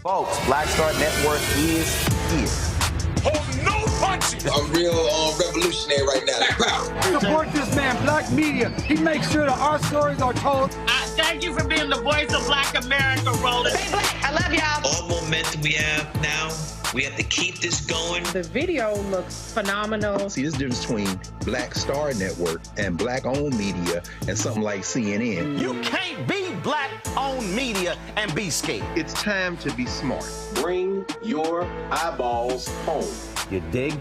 Folks, Black Star Network is here. Hold no punches! I'm real revolutionary right now. Support this man, Black Media. He makes sure that our stories are told. Thank you for being the voice of Black America, Roland. Stay black. I love y'all. All momentum we have now, we have to keep this going. The video looks phenomenal. See, there's a difference between Black Star Network and Black-owned media and something like CNN. You can't be Black-owned media and be scared. It's time to be smart. Bring your eyeballs home. You dig?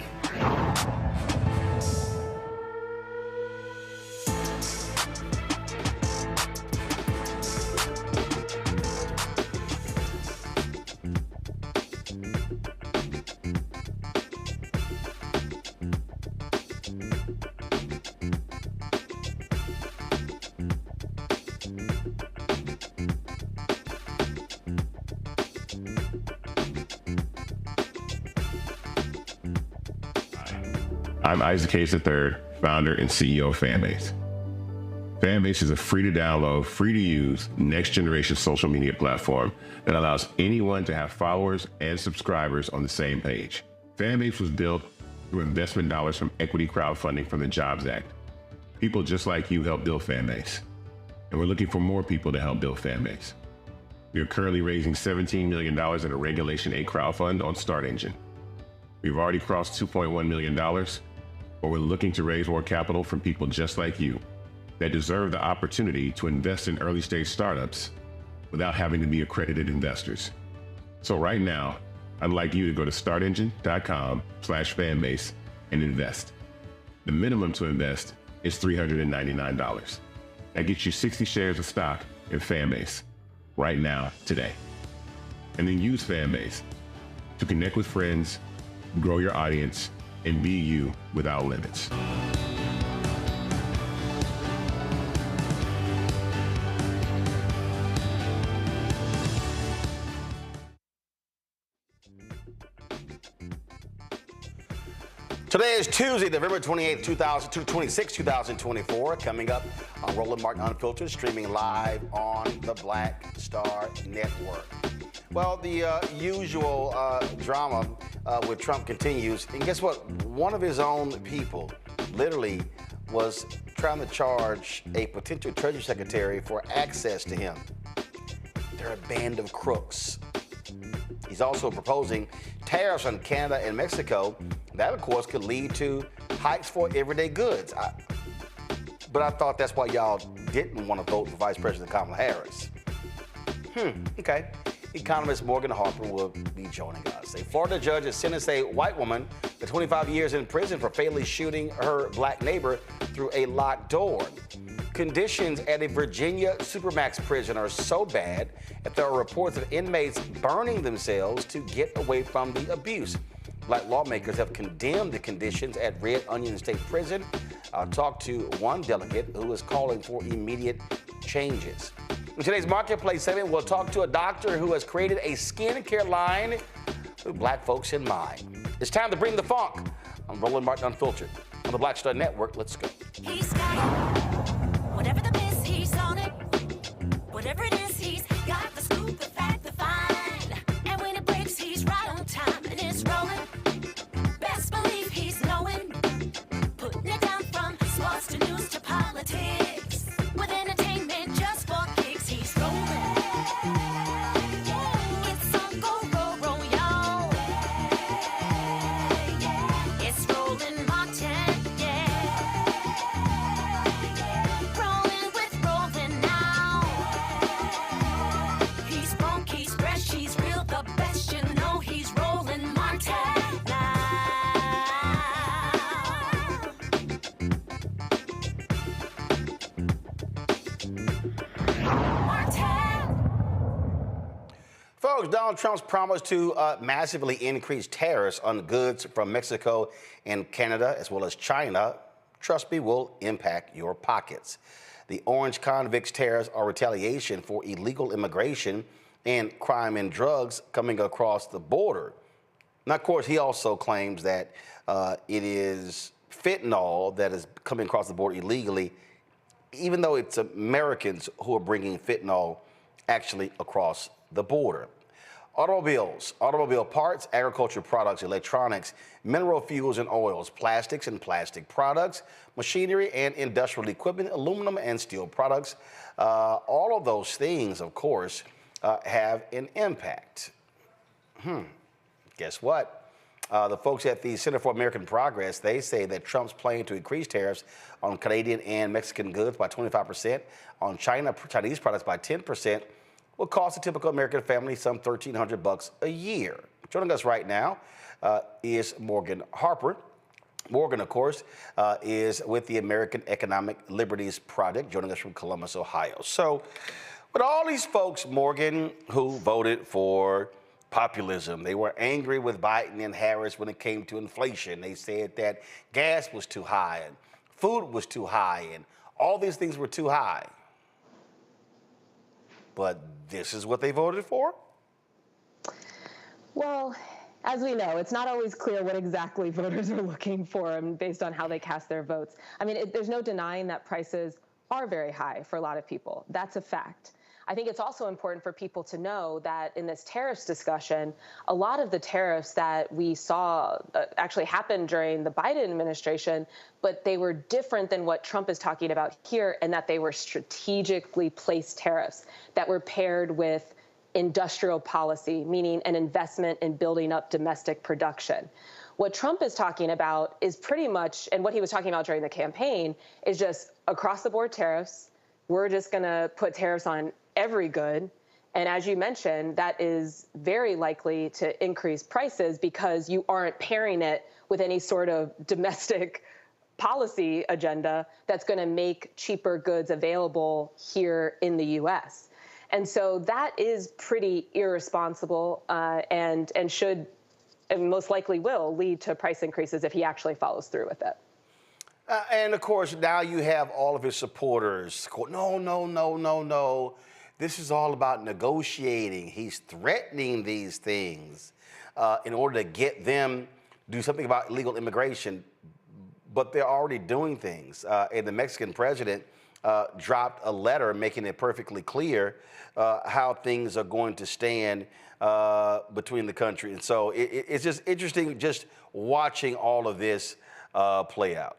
I'm Ajike III, founder and CEO of Fanbase. Fanbase is a free-to-download, free-to-use, next-generation social media platform that allows anyone to have followers and subscribers on the same page. Fanbase was built through investment dollars from equity crowdfunding from the Jobs Act. People just like you helped build Fanbase, and we're looking for more people to help build Fanbase. We are currently raising $17 million in a Regulation A crowdfund on Start Engine. We've already crossed $2.1 million, but we're looking to raise more capital from people just like you that deserve the opportunity to invest in early stage startups without having to be accredited investors. So right now, I'd like you to go to startengine.com/fanbase and invest. The minimum to invest is $399. That gets you 60 shares of stock in Fanbase right now, today. And then use Fanbase to connect with friends, grow your audience, and be you without limits. Today is Tuesday, November 28th, 2024. Coming up on Roland Martin Unfiltered, streaming live on the Black Star Network. Well, the usual drama with Trump continues. And guess what? One of his own people literally was trying to charge a potential Treasury Secretary for access to him. They're a band of crooks. He's also proposing tariffs on Canada and Mexico. That, of course, could lead to hikes for everyday goods. But I thought that's why y'all didn't want to vote for Vice President Kamala Harris. Okay. Economist Morgan Harper will be joining us. A Florida judge has sentenced a white woman to 25 years in prison for fatally shooting her black neighbor through a locked door. Conditions at a Virginia Supermax prison are so bad that there are reports of inmates burning themselves to get away from the abuse. Black lawmakers have condemned the conditions at Red Onion State Prison. I'll talk to one delegate who is calling for immediate changes. In today's Marketplace segment, we'll talk to a doctor who has created a skincare line with black folks in mind. It's time to bring the funk. I'm Roland Martin Unfiltered on the Black Star Network. Let's go. He's got it. Whatever the miss, he's on it. Whatever it is, he's got the scoop, the fact, the find. And when it breaks, he's right on time and it's rolling. Best believe he's knowing. Putting it down from sports to news to politics. With entertainment just for kicks, he's rolling. It's on go, roll, y'all. It's Roland Martin, rolling with Roland now. He's funk, he's fresh, he's real, the best, you know he's Roland Martin now. Folks, Donald Trump's promise to massively increase tariffs on goods from Mexico and Canada, as well as China, trust me, will impact your pockets. The orange convicts tariffs are retaliation for illegal immigration and crime and drugs coming across the border. Now, of course, he also claims that it is fentanyl that is coming across the border illegally, even though it's Americans who are bringing fentanyl actually across the border. Automobiles, automobile parts, agriculture products, electronics, mineral fuels and oils, plastics and plastic products, machinery and industrial equipment, aluminum and steel products. All of those things, of course, have an impact. Guess what? The folks at the Center for American Progress, they say that Trump's plan to increase tariffs on Canadian and Mexican goods by 25%, on Chinese products by 10%, will cost a typical American family some $1,300 a year. Joining us right now is Morgan Harper. Morgan, of course, is with the American Economic Liberties Project, joining us from Columbus, Ohio. So, with all these folks, Morgan, who voted for populism, they were angry with Biden and Harris when it came to inflation. They said that gas was too high and food was too high and all these things were too high. But this is what they voted for? Well, as we know, it's not always clear what exactly voters are looking for based on how they cast their votes. I mean, there's no denying that prices are very high for a lot of people. That's a fact. I think it's also important for people to know that in this tariffs discussion, a lot of the tariffs that we saw actually happened during the Biden administration, but they were different than what Trump is talking about here, and that they were strategically placed tariffs that were paired with industrial policy, meaning an investment in building up domestic production. What Trump is talking about is pretty much, and what he was talking about during the campaign, is just across the board tariffs. We're just going to put tariffs on every good. And as you mentioned, that is very likely to increase prices because you aren't pairing it with any sort of domestic policy agenda that's going to make cheaper goods available here in the U.S. And so that is pretty irresponsible and should, and most likely will, lead to price increases if he actually follows through with it. And of course, now you have all of his supporters go, no. This is all about negotiating. He's threatening these things in order to get them to do something about illegal immigration. But they're already doing things. And the Mexican president dropped a letter making it perfectly clear how things are going to stand between the country. And so it's just interesting just watching all of this play out.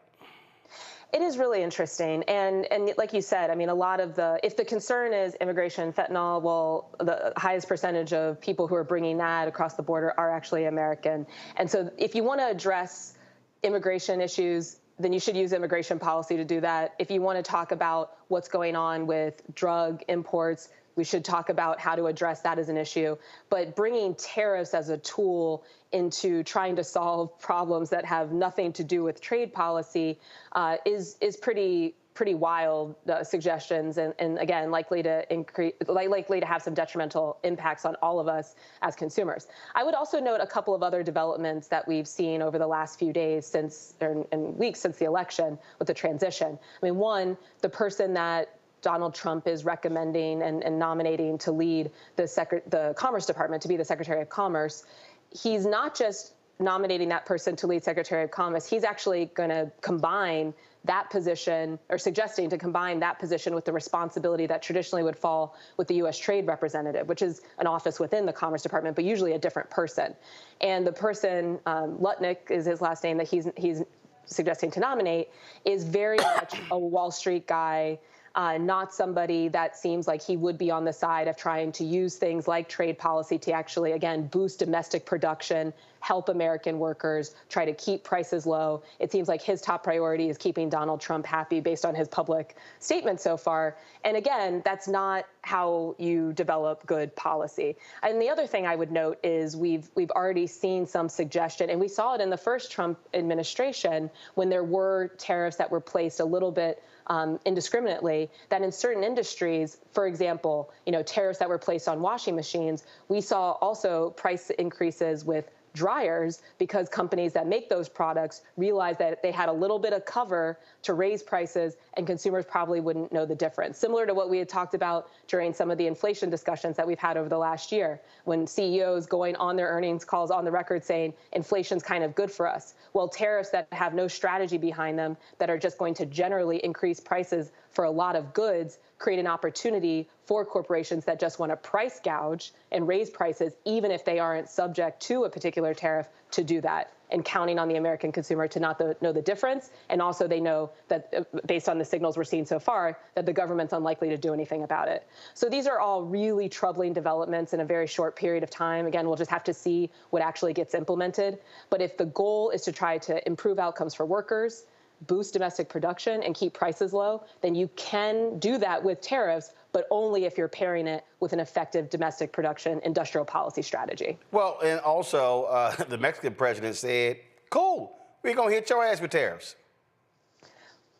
It is really interesting. And like you said, I mean, a lot of if the concern is immigration, fentanyl, well, the highest percentage of people who are bringing that across the border are actually American. And so if you want to address immigration issues, then you should use immigration policy to do that. If you want to talk about what's going on with drug imports, we should talk about how to address that as an issue. But bringing tariffs as a tool into trying to solve problems that have nothing to do with trade policy is pretty wild suggestions, and again likely to have some detrimental impacts on all of us as consumers. I would also note a couple of other developments that we've seen over the last few days and weeks since the election with the transition. I mean, one, the person that Donald Trump is recommending and nominating to lead the Commerce Department, to be the Secretary of Commerce, he's not just nominating that person to lead Secretary of Commerce, he's actually going to combine that position, or suggesting to combine that position with the responsibility that traditionally would fall with the U.S. Trade Representative, which is an office within the Commerce Department, but usually a different person. And the person, Lutnick is his last name, that he's suggesting to nominate, is very much a Wall Street guy, not somebody that seems like he would be on the side of trying to use things like trade policy to actually, again, boost domestic production, help American workers, try to keep prices low. It seems like his top priority is keeping Donald Trump happy based on his public statements so far. And again, that's not how you develop good policy. And the other thing I would note is we've already seen some suggestion, and we saw it in the first Trump administration when there were tariffs that were placed a little bit indiscriminately, that in certain industries, for example, tariffs that were placed on washing machines, we saw also price increases with dryers because companies that make those products realized that they had a little bit of cover to raise prices and consumers probably wouldn't know the difference. Similar to what we had talked about during some of the inflation discussions that we've had over the last year, when CEOs going on their earnings calls on the record saying inflation's kind of good for us. Well, tariffs that have no strategy behind them, that are just going to generally increase prices for a lot of goods, create an opportunity for corporations that just want to price gouge and raise prices, even if they aren't subject to a particular tariff, to do that, and counting on the American consumer to not know the difference. And also they know that, based on the signals we're seeing so far, that the government's unlikely to do anything about it. So these are all really troubling developments in a very short period of time. Again, we'll just have to see what actually gets implemented. But if the goal is to try to improve outcomes for workers, boost domestic production, and keep prices low, then you can do that with tariffs, but only if you're pairing it with an effective domestic production industrial policy strategy. Well, and also the Mexican president said, cool, we're going to hit your ass with tariffs.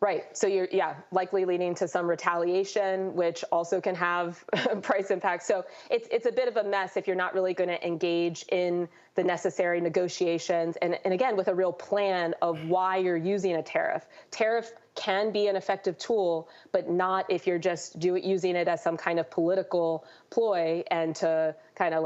Right. So you're, likely leading to some retaliation, which also can have price impact. So it's a bit of a mess if you're not really going to engage in the necessary negotiations. And again, with a real plan of why you're using a tariff. Tariff can be an effective tool, but not if you're just using it as some kind of political ploy and to kind of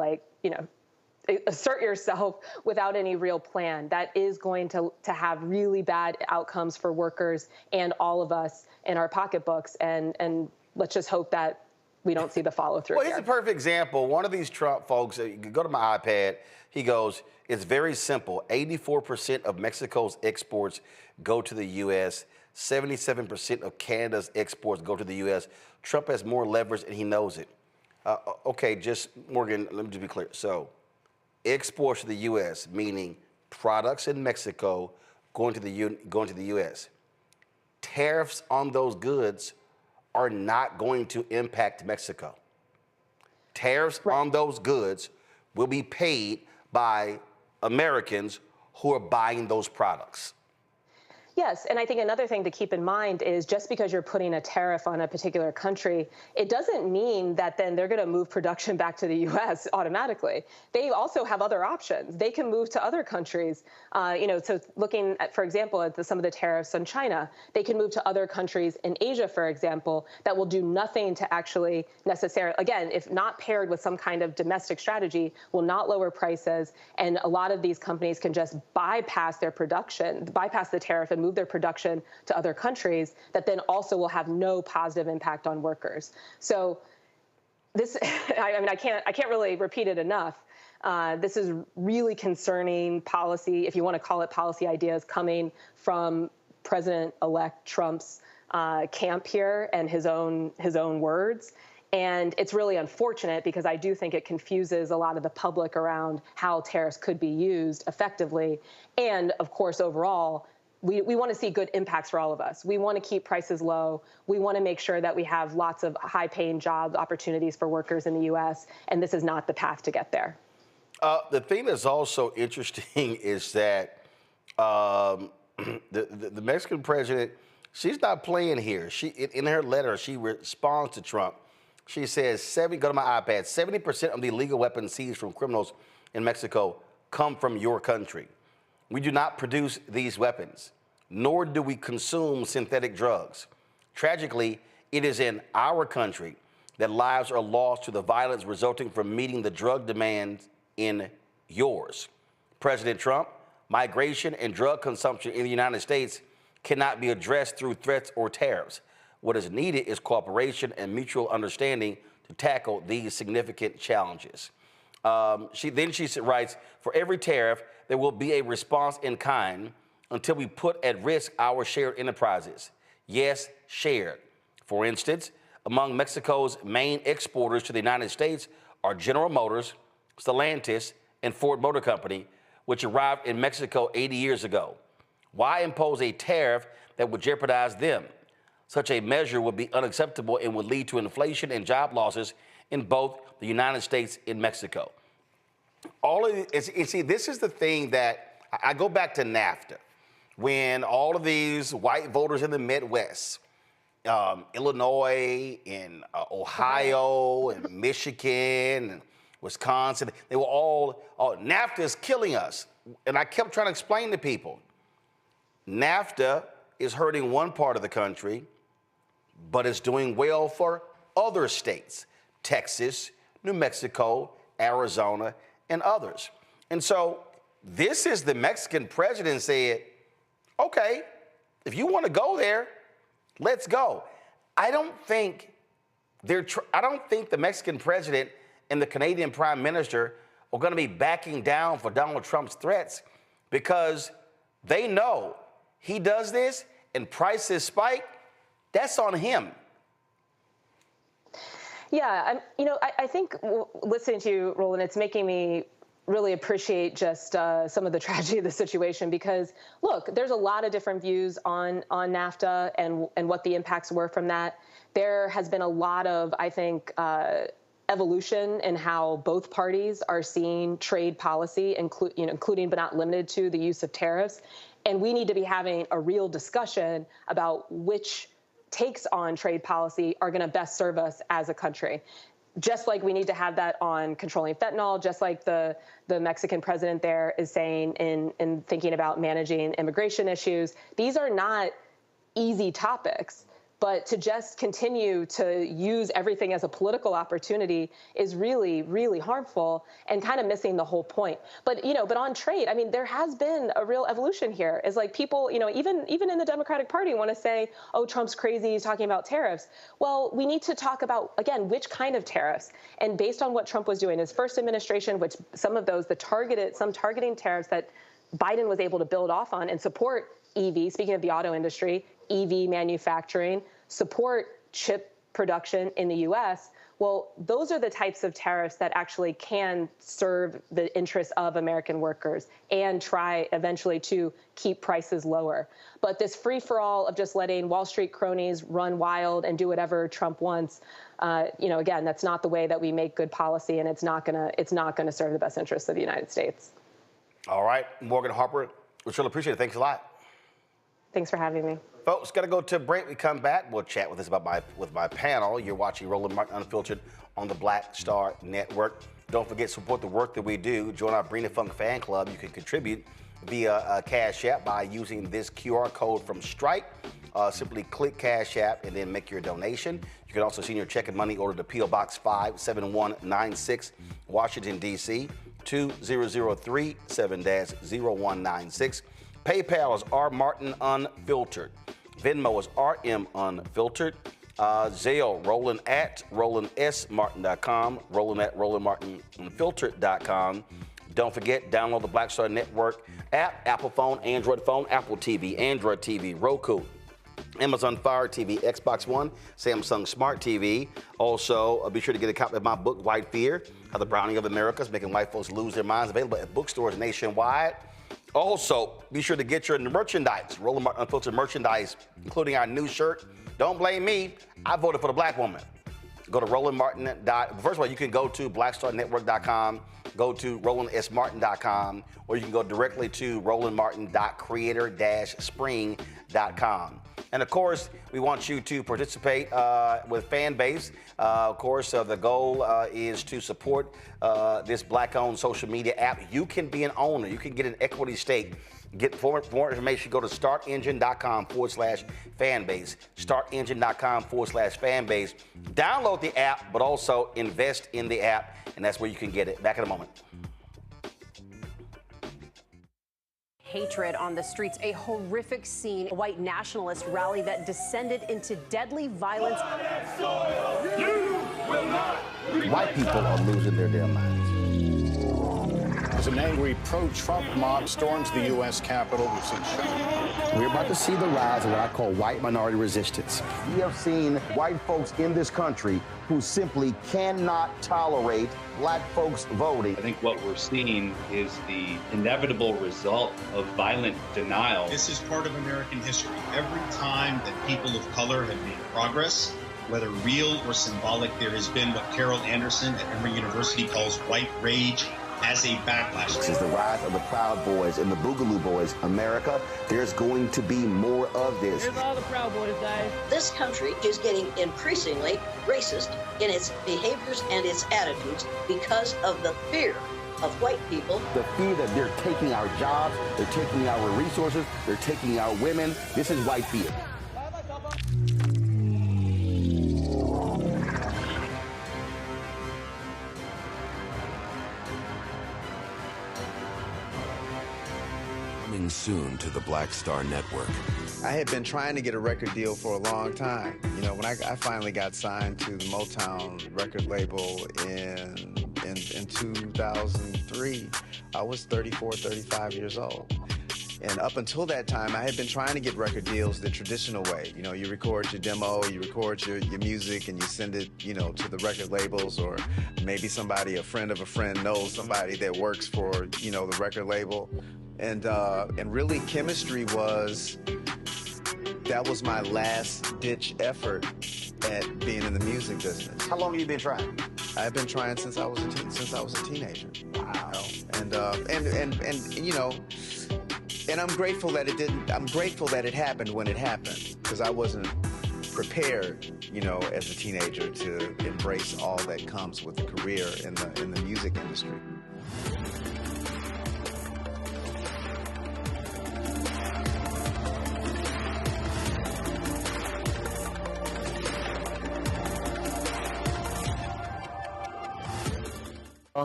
assert yourself without any real plan. That is going to have really bad outcomes for workers and all of us in our pocketbooks. And let's just hope that we don't see the follow through. Well, here's a perfect example. One of these Trump folks, you can go to my iPad, he goes, it's very simple. 84% of Mexico's exports go to the U.S. 77% of Canada's exports go to the U.S. Trump has more leverage and he knows it. Okay, Morgan, let me just be clear. So, exports to the U.S., meaning products in Mexico going to the U.S. Tariffs on those goods are not going to impact Mexico. Tariffs on those goods will be paid by Americans who are buying those products. Yes, and I think another thing to keep in mind is just because you're putting a tariff on a particular country, it doesn't mean that then they're going to move production back to the U.S. automatically. They also have other options. They can move to other countries. So looking at, for example, at some of the tariffs on China, they can move to other countries in Asia, for example, that will do nothing to actually necessarily, again, if not paired with some kind of domestic strategy, will not lower prices. And a lot of these companies can just bypass their production, bypass the tariff and move their production to other countries that then also will have no positive impact on workers. So this, I can't really repeat it enough. This is really concerning policy, if you want to call it policy ideas, coming from President-elect Trump's camp here and his own words. And it's really unfortunate because I do think it confuses a lot of the public around how tariffs could be used effectively. And of course, overall, we want to see good impacts for all of us. We want to keep prices low. We want to make sure that we have lots of high-paying job opportunities for workers in the U.S., and this is not the path to get there. The thing that's also interesting is that the Mexican president, she's not playing here. In her letter, she responds to Trump. She says, go to my iPad, 70% of the illegal weapons seized from criminals in Mexico come from your country. We do not produce these weapons, nor do we consume synthetic drugs. Tragically, it is in our country that lives are lost to the violence resulting from meeting the drug demands in yours. President Trump, migration and drug consumption in the United States cannot be addressed through threats or tariffs. What is needed is cooperation and mutual understanding to tackle these significant challenges. She writes, for every tariff, there will be a response in kind until we put at risk our shared enterprises. Yes, shared. For instance, among Mexico's main exporters to the United States are General Motors, Stellantis, and Ford Motor Company, which arrived in Mexico 80 years ago. Why impose a tariff that would jeopardize them? Such a measure would be unacceptable and would lead to inflation and job losses in both the United States and Mexico. This is the thing that I go back to NAFTA, when all of these white voters in the Midwest, Illinois and Ohio and Michigan and Wisconsin, they were all, NAFTA is killing us. And I kept trying to explain to people, NAFTA is hurting one part of the country, but it's doing well for other states, Texas, New Mexico, Arizona, and others. And so this is the Mexican president said, okay, if you want to go there, let's go. I don't think I don't think the Mexican president and the Canadian prime minister are going to be backing down for Donald Trump's threats, because they know he does this and prices spike. That's on him. Yeah, I think listening to you, Roland, it's making me really appreciate just some of the tragedy of the situation, because, look, there's a lot of different views on NAFTA and what the impacts were from that. There has been a lot of, I think, evolution in how both parties are seeing trade policy, including but not limited to the use of tariffs. And we need to be having a real discussion about which takes on trade policy are going to best serve us as a country. Just like we need to have that on controlling fentanyl, just like the Mexican president there is saying in thinking about managing immigration issues. These are not easy topics, but to just continue to use everything as a political opportunity is really, really harmful and kind of missing the whole point. But on trade, I mean, there has been a real evolution here. It's like people, even in the Democratic Party want to say, oh, Trump's crazy, he's talking about tariffs. Well, we need to talk about, again, which kind of tariffs. And based on what Trump was doing in his first administration, which some of those, some targeting tariffs that Biden was able to build off on and support EV, speaking of the auto industry, EV manufacturing, support chip production in the U.S., well, those are the types of tariffs that actually can serve the interests of American workers and try eventually to keep prices lower. But this free-for-all of just letting Wall Street cronies run wild and do whatever Trump wants, again, that's not the way that we make good policy, and it's not gonna serve the best interests of the United States. All right, Morgan Harper, we really appreciate it. Thanks a lot. Thanks for having me. Folks, got to go to a break. We come back. We'll chat with my panel. You're watching Roland Martin Unfiltered on the Black Star Network. Don't forget to support the work that we do. Join our Bring the Funk fan club. You can contribute via Cash App by using this QR code from Stripe. Simply click Cash App and then make your donation. You can also send your check and money order to P.O. Box 57196, Washington, D.C. 20037 7-0196. PayPal is R Martin Unfiltered. Venmo is RM Unfiltered. Zelle, Roland at RolandSMartin.com. Roland at RolandMartinUnfiltered.com. Don't forget, download the Black Star Network app, Apple phone, Android phone, Apple TV, Android TV, Roku, Amazon Fire TV, Xbox One, Samsung Smart TV. Also, be sure to get a copy of my book, White Fear, How the Browning of America is Making White Folks Lose Their Minds, available at bookstores nationwide. Also, be sure to get your merchandise, Roland Martin Unfiltered merchandise, including our new shirt. Don't blame me. I voted for the black woman. Go to First of all, you can go to blackstarnetwork.com, go to RolandSMartin.com, or you can go directly to RolandMartin.creator-spring.com. And of course, we want you to participate with Fanbase. Of course, the goal is to support this black-owned social media app. You can be an owner. You can get an equity stake. Get more information, go to startengine.com/fanbase. Startengine.com/fanbase. Download the app, but also invest in the app, and that's where you can get it. Back in a moment. Hatred on the streets, a horrific scene, a white nationalist rally that descended into deadly violence. White people are losing their damn minds. As an angry pro-Trump mob storms the U.S. Capitol, we're about to see the rise of what I call white minority resistance. We have seen white folks in this country who simply cannot tolerate black folks voting. I think what we're seeing is the inevitable result of violent denial. This is part of American history. Every time that people of color have made progress, whether real or symbolic, there has been what Carol Anderson at Emory University calls white rage as a backlash. This is the rise of the Proud Boys and the Boogaloo Boys. America, there's going to be more of this. Here's all the Proud Boys, guys. This country is getting increasingly racist in its behaviors and its attitudes because of the fear of white people. The fear that they're taking our jobs, they're taking our resources, they're taking our women. This is white fear. Coming soon to the Black Star Network. I had been trying to get a record deal for a long time. You know, when I finally got signed to the Motown record label in 2003, I was 34, 35 years old. And up until that time, I had been trying to get record deals the traditional way. You know, you record your demo, you record your music, and you send it, you know, to the record labels, or maybe somebody, a friend of a friend, knows somebody that works for, you know, the record label. And really, chemistry that was my last-ditch effort at being in the music business. How long have you been trying? I've been trying since I was a teenager. Wow. You know? And you know. And I'm grateful that it didn't. I'm grateful that it happened when it happened, because I wasn't prepared, you know, as a teenager to embrace all that comes with a career in the music industry.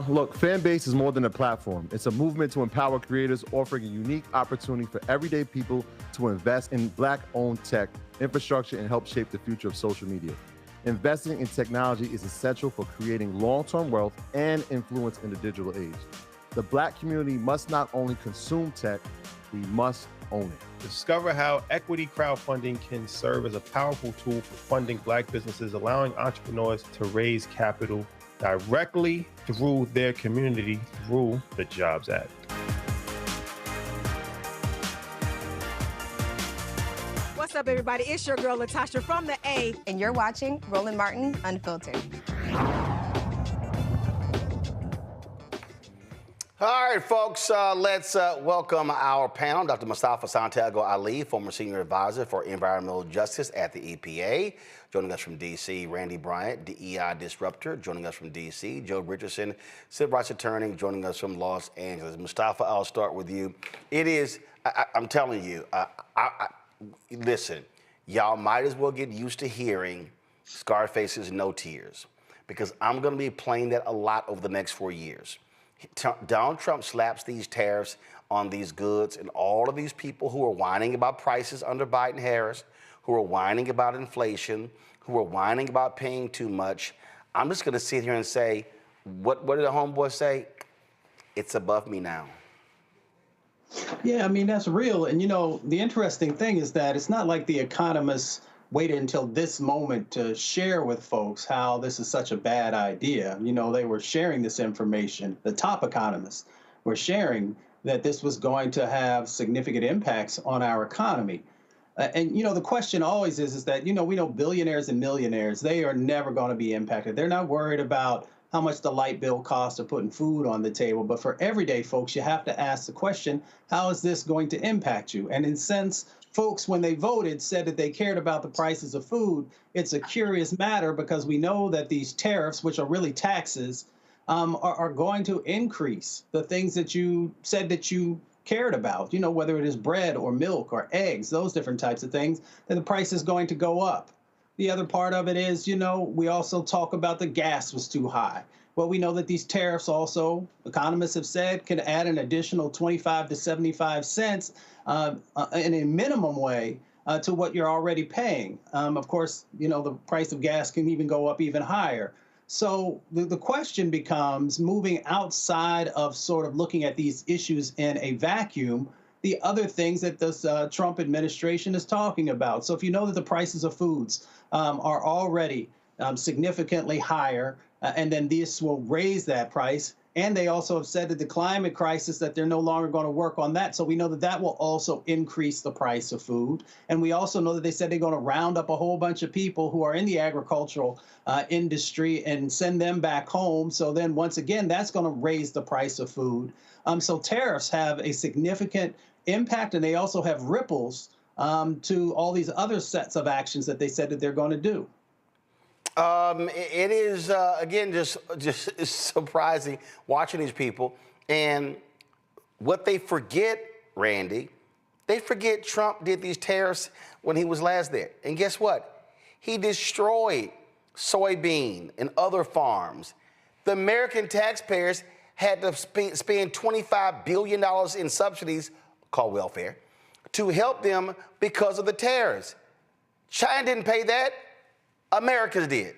Look, Fanbase is more than a platform. It's a movement to empower creators, offering a unique opportunity for everyday people to invest in Black-owned tech, infrastructure, and help shape the future of social media. Investing in technology is essential for creating long-term wealth and influence in the digital age. The Black community must not only consume tech, we must own it. Discover how equity crowdfunding can serve as a powerful tool for funding Black businesses, allowing entrepreneurs to raise capital directly through their community through the Jobs Act. What's up, everybody? It's your girl, Latasha from the A. And you're watching Roland Martin Unfiltered. All right, folks, let's welcome our panel. Dr. Mustafa Santiago Ali, former senior advisor for environmental justice at the EPA. Joining us from D.C., Randy Bryant, DEI disruptor. Joining us from D.C., Joe Richardson, civil rights attorney. Joining us from Los Angeles. Mustafa, I'll start with you. It is, I'm telling you, listen, y'all might as well get used to hearing Scarface's No Tears, because I'm going to be playing that a lot over the next 4 years. Donald Trump slaps these tariffs on these goods, and all of these people who are whining about prices under Biden-Harris, who are whining about inflation, who are whining about paying too much, I'm just going to sit here and say, what did the homeboy say? It's above me now. Yeah, I mean, that's real. And, you know, the interesting thing is that it's not like the economists waited until this moment to share with folks how this is such a bad idea. You know, they were sharing this information. The top economists were sharing that this was going to have significant impacts on our economy. And, you know, the question always is that, you know, we know billionaires and millionaires, they are never going to be impacted. They're not worried about how much the light bill costs of putting food on the table. But for everyday folks, you have to ask the question, how is this going to impact you? And in a sense, folks, when they voted, said that they cared about the prices of food. It's a curious matter because we know that these tariffs, which are really taxes, are going to increase the things that you said that you cared about, you know, whether it is bread or milk or eggs, those different types of things, then the price is going to go up. The other part of it is, you know, we also talk about the gas was too high. Well, we know that these tariffs also, economists have said, can add an additional 25 to 75 cents in a minimum way to what you're already paying. Of course, you know, the price of gas can even go up even higher. So the question becomes, moving outside of sort of looking at these issues in a vacuum, the other things that this Trump administration is talking about. So if you know that the prices of foods are already significantly higher, and then this will raise that price. And they also have said that the climate crisis, that they're no longer going to work on that. So we know that that will also increase the price of food. And we also know that they said they're going to round up a whole bunch of people who are in the agricultural industry and send them back home. So then once again, that's going to raise the price of food. So tariffs have a significant impact, and they also have ripples to all these other sets of actions that they said that they're going to do. It is, again, just surprising watching these people. And what they forget, Randy, they forget Trump did these tariffs when he was last there. And guess what? He destroyed soybean and other farms. The American taxpayers had to spend $25 billion in subsidies called welfare, to help them because of the tariffs. China didn't pay that. Americans did.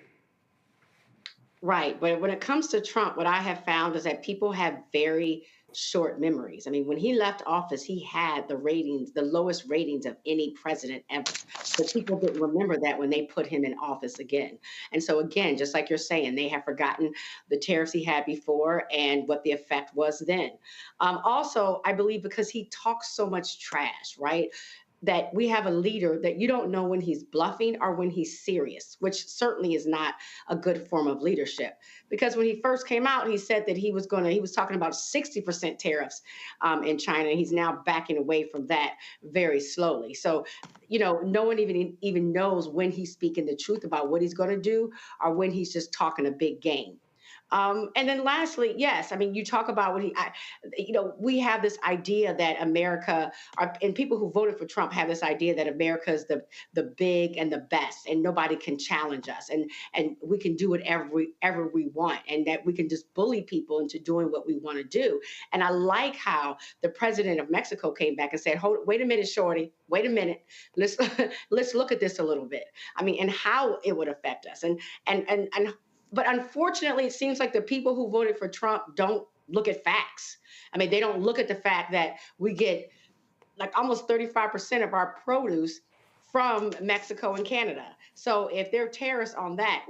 Right. But when it comes to Trump, what I have found is that people have very short memories. I mean, when he left office, he had the ratings, the lowest ratings of any president ever. But people didn't remember that when they put him in office again. And so, again, just like you're saying, they have forgotten the tariffs he had before and what the effect was then. Also, I believe because he talks so much trash, right? That we have a leader that you don't know when he's bluffing or when he's serious, which certainly is not a good form of leadership. Because when he first came out, he said that he was talking about 60% tariffs in China. And he's now backing away from that very slowly. So, no one even knows when he's speaking the truth about what he's going to do or when he's just talking a big game. And then lastly, yes, I mean, you talk about we have this idea that America, and people who voted for Trump have this idea that America is the big and the best, and nobody can challenge us, and we can do whatever we want, and that we can just bully people into doing what we want to do. And I like how the president of Mexico came back and said, wait a minute, shorty, wait a minute, let's look at this a little bit. I mean, and how it would affect us, But unfortunately, it seems like the people who voted for Trump don't look at facts. I mean, they don't look at the fact that we get like almost 35% of our produce from Mexico and Canada. So if there are tariffs on that,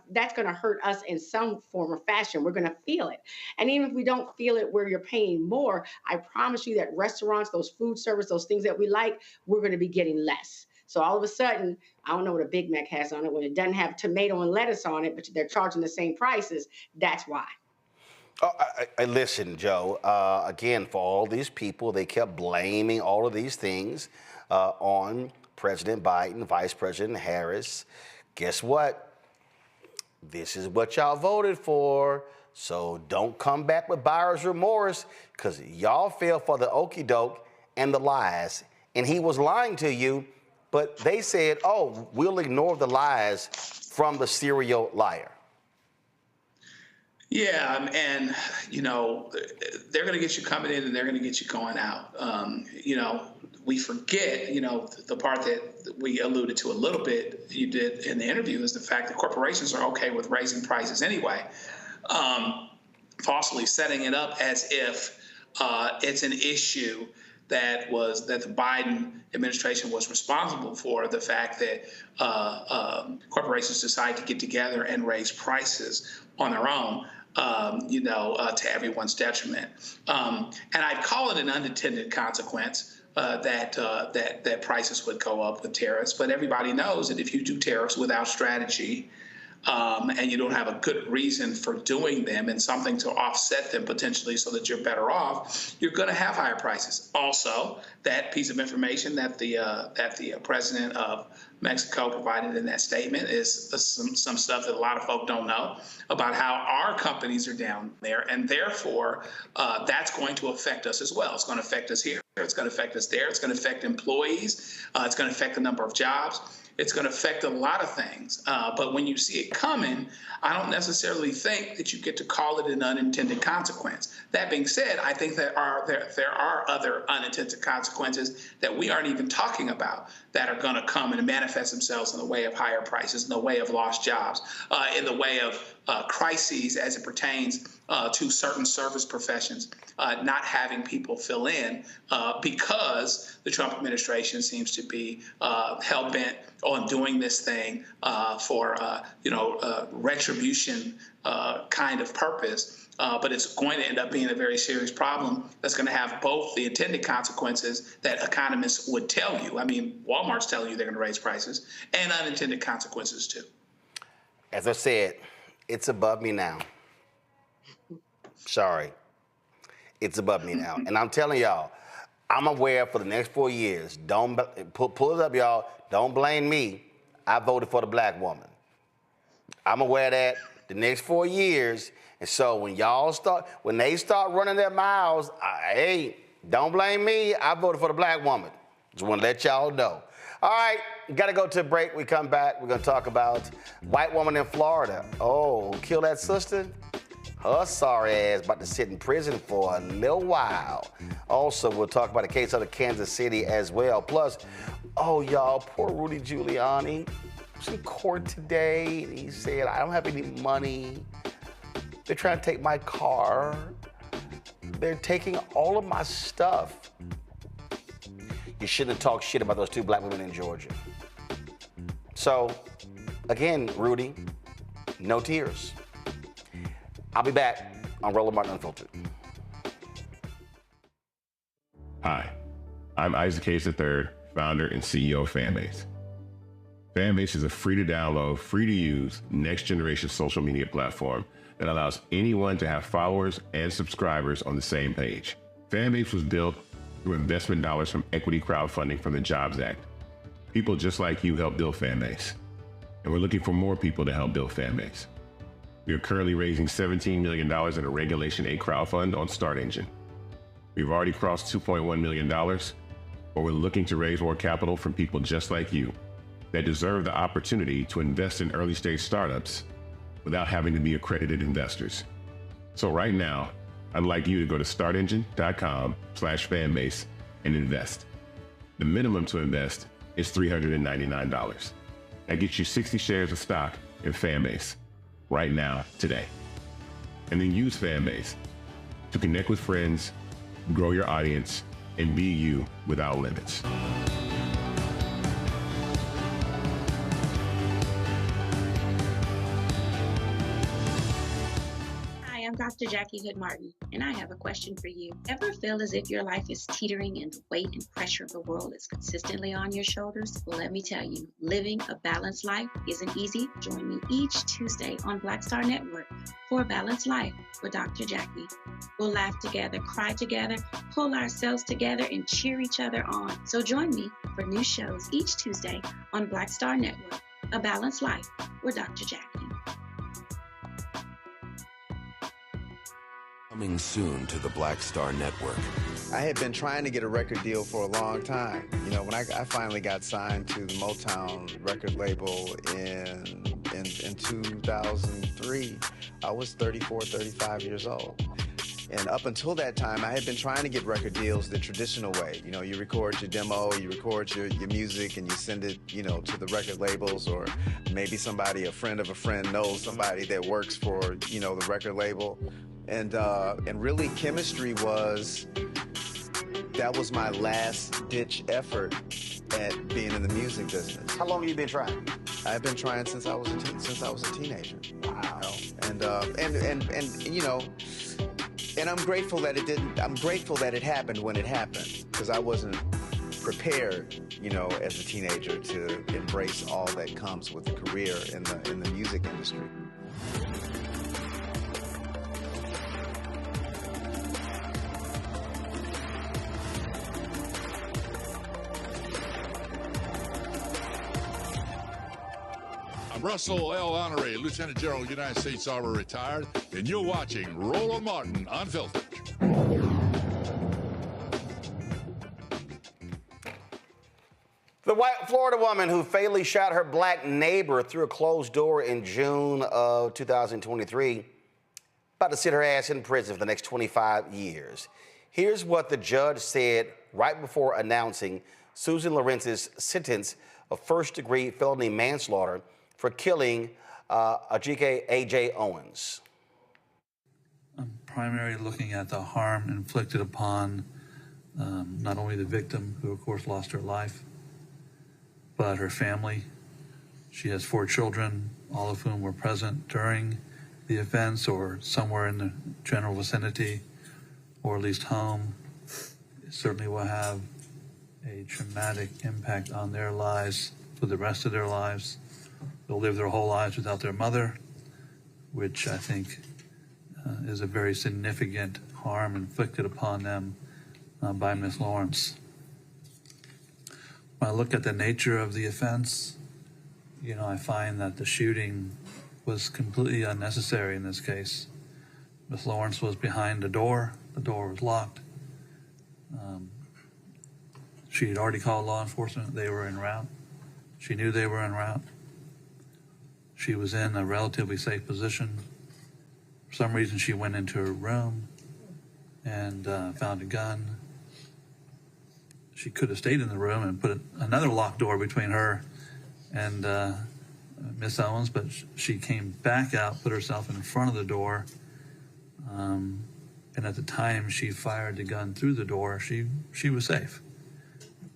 that's gonna hurt us in some form or fashion. We're gonna feel it. And even if we don't feel it where you're paying more, I promise you that restaurants, those food service, those things that we like, we're gonna be getting less. So all of a sudden, I don't know what a Big Mac has on it when it doesn't have tomato and lettuce on it, but they're charging the same prices. That's why. Oh, listen, Joe, again, for all these people, they kept blaming all of these things on President Biden, Vice President Harris. Guess what? This is what y'all voted for. So don't come back with buyer's remorse, because y'all fell for the okie doke and the lies. And he was lying to you. But they said, oh, we'll ignore the lies from the serial liar. Yeah, and, they're going to get you coming in and they're going to get you going out. We forget, the part that we alluded to a little bit, you did in the interview, is the fact that corporations are okay with raising prices anyway, falsely setting it up as if it's an issue that the Biden administration was responsible for, the fact that corporations decide to get together and raise prices on their own, to everyone's detriment. And I'd call it an unintended consequence that prices would go up with tariffs. But everybody knows that if you do tariffs without strategy, and you don't have a good reason for doing them and something to offset them potentially so that you're better off, you're going to have higher prices. Also, that piece of information that the president of Mexico provided in that statement is some stuff that a lot of folk don't know about how our companies are down there, and therefore that's going to affect us as well. It's going to affect us here. It's going to affect us there. It's going to affect employees. It's going to affect the number of jobs. It's going to affect a lot of things. But when you see it coming, I don't necessarily think that you get to call it an unintended consequence. That being said, I think there are other unintended consequences that we aren't even talking about that are going to come and manifest themselves in the way of higher prices, in the way of lost jobs, in the way of crises as it pertains to certain service professions, not having people fill in because the Trump administration seems to be hell-bent on doing this thing for retribution kind of purpose. But it's going to end up being a very serious problem that's going to have both the intended consequences that economists would tell you. I mean, Walmart's telling you they're going to raise prices, and unintended consequences too. As I said, it's above me now. Sorry. It's above me now. And I'm telling y'all, I'm aware for the next 4 years, don't pull it up, y'all. Don't blame me. I voted for the black woman. I'm aware of that the next 4 years. And so when they start running their mouths, hey, don't blame me. I voted for the black woman. Just want to let y'all know. All right, got to go to a break. We come back. We're going to talk about white woman in Florida. Oh, kill that sister? Her sorry ass about to sit in prison for a little while. Also, we'll talk about the case out of Kansas City as well. Plus, oh, y'all, poor Rudy Giuliani. He was in court today, and he said, I don't have any money. They're trying to take my car. They're taking all of my stuff. You shouldn't have talked shit about those two black women in Georgia. So, again, Rudy, no tears. I'll be back on Roland Martin Unfiltered. Hi, I'm Ajike III, founder and CEO of Fanbase. Fanbase is a free-to-download, free-to-use, next-generation social media platform that allows anyone to have followers and subscribers on the same page. Fanbase was built through investment dollars from equity crowdfunding from the Jobs Act. People just like you help build Fanbase, and we're looking for more people to help build Fanbase. We are currently raising $17 million in a Regulation A crowdfund on Start Engine. We've already crossed $2.1 million, but we're looking to raise more capital from people just like you that deserve the opportunity to invest in early-stage startups without having to be accredited investors. So right now, I'd like you to go to startengine.com/fanbase and invest. The minimum to invest is $399. That gets you 60 shares of stock in Fanbase right now, today. And then use Fanbase to connect with friends, grow your audience, and be you without limits. I'm Dr. Jackie Hood-Martin, and I have a question for you. Ever feel as if your life is teetering and the weight and pressure of the world is consistently on your shoulders? Well, let me tell you, living a balanced life isn't easy. Join me each Tuesday on Black Star Network for A Balanced Life with Dr. Jackie. We'll laugh together, cry together, pull ourselves together, and cheer each other on. So join me for new shows each Tuesday on Black Star Network, A Balanced Life with Dr. Jackie. Coming soon to the Black Star Network. I had been trying to get a record deal for a long time. You know, when I finally got signed to the Motown record label in 2003, I was 34, 35 years old. And up until that time, I had been trying to get record deals the traditional way. You know, you record your demo, you record your music, and you send it, you know, to the record labels, or maybe somebody, a friend of a friend, knows somebody that works for, you know, the record label. And really, chemistry was my last ditch effort at being in the music business. How long have you been trying? I've been trying since I was a teenager. Wow. You know? And you know, and I'm grateful that it didn't. I'm grateful that it happened when it happened, because I wasn't prepared, you know, as a teenager to embrace all that comes with a career in the music industry. Russell L. Honoré, Lieutenant General, United States Army, retired, and you're watching Roland Martin Unfiltered. The white Florida woman who fatally shot her black neighbor through a closed door in June of 2023, about to sit her ass in prison for the next 25 years. Here's what the judge said right before announcing Susan Lawrence's sentence of first-degree felony manslaughter for killing Ajike A.J. Owens. I'm primarily looking at the harm inflicted upon not only the victim, who of course lost her life, but her family. She has 4 children, all of whom were present during the offense or somewhere in the general vicinity, or at least home. It certainly will have a traumatic impact on their lives for the rest of their lives. They'll live their whole lives without their mother, which I think is a very significant harm inflicted upon them by Ms. Lawrence. When I look at the nature of the offense, you know, I find that the shooting was completely unnecessary in this case. Ms. Lawrence was behind the door was locked. She had already called law enforcement. They were en route. She knew they were en route. She was in a relatively safe position. For some reason, she went into her room and found a gun. She could have stayed in the room and put another locked door between her and Miss Owens, but she came back out, put herself in front of the door, and at the time she fired the gun through the door, she was safe.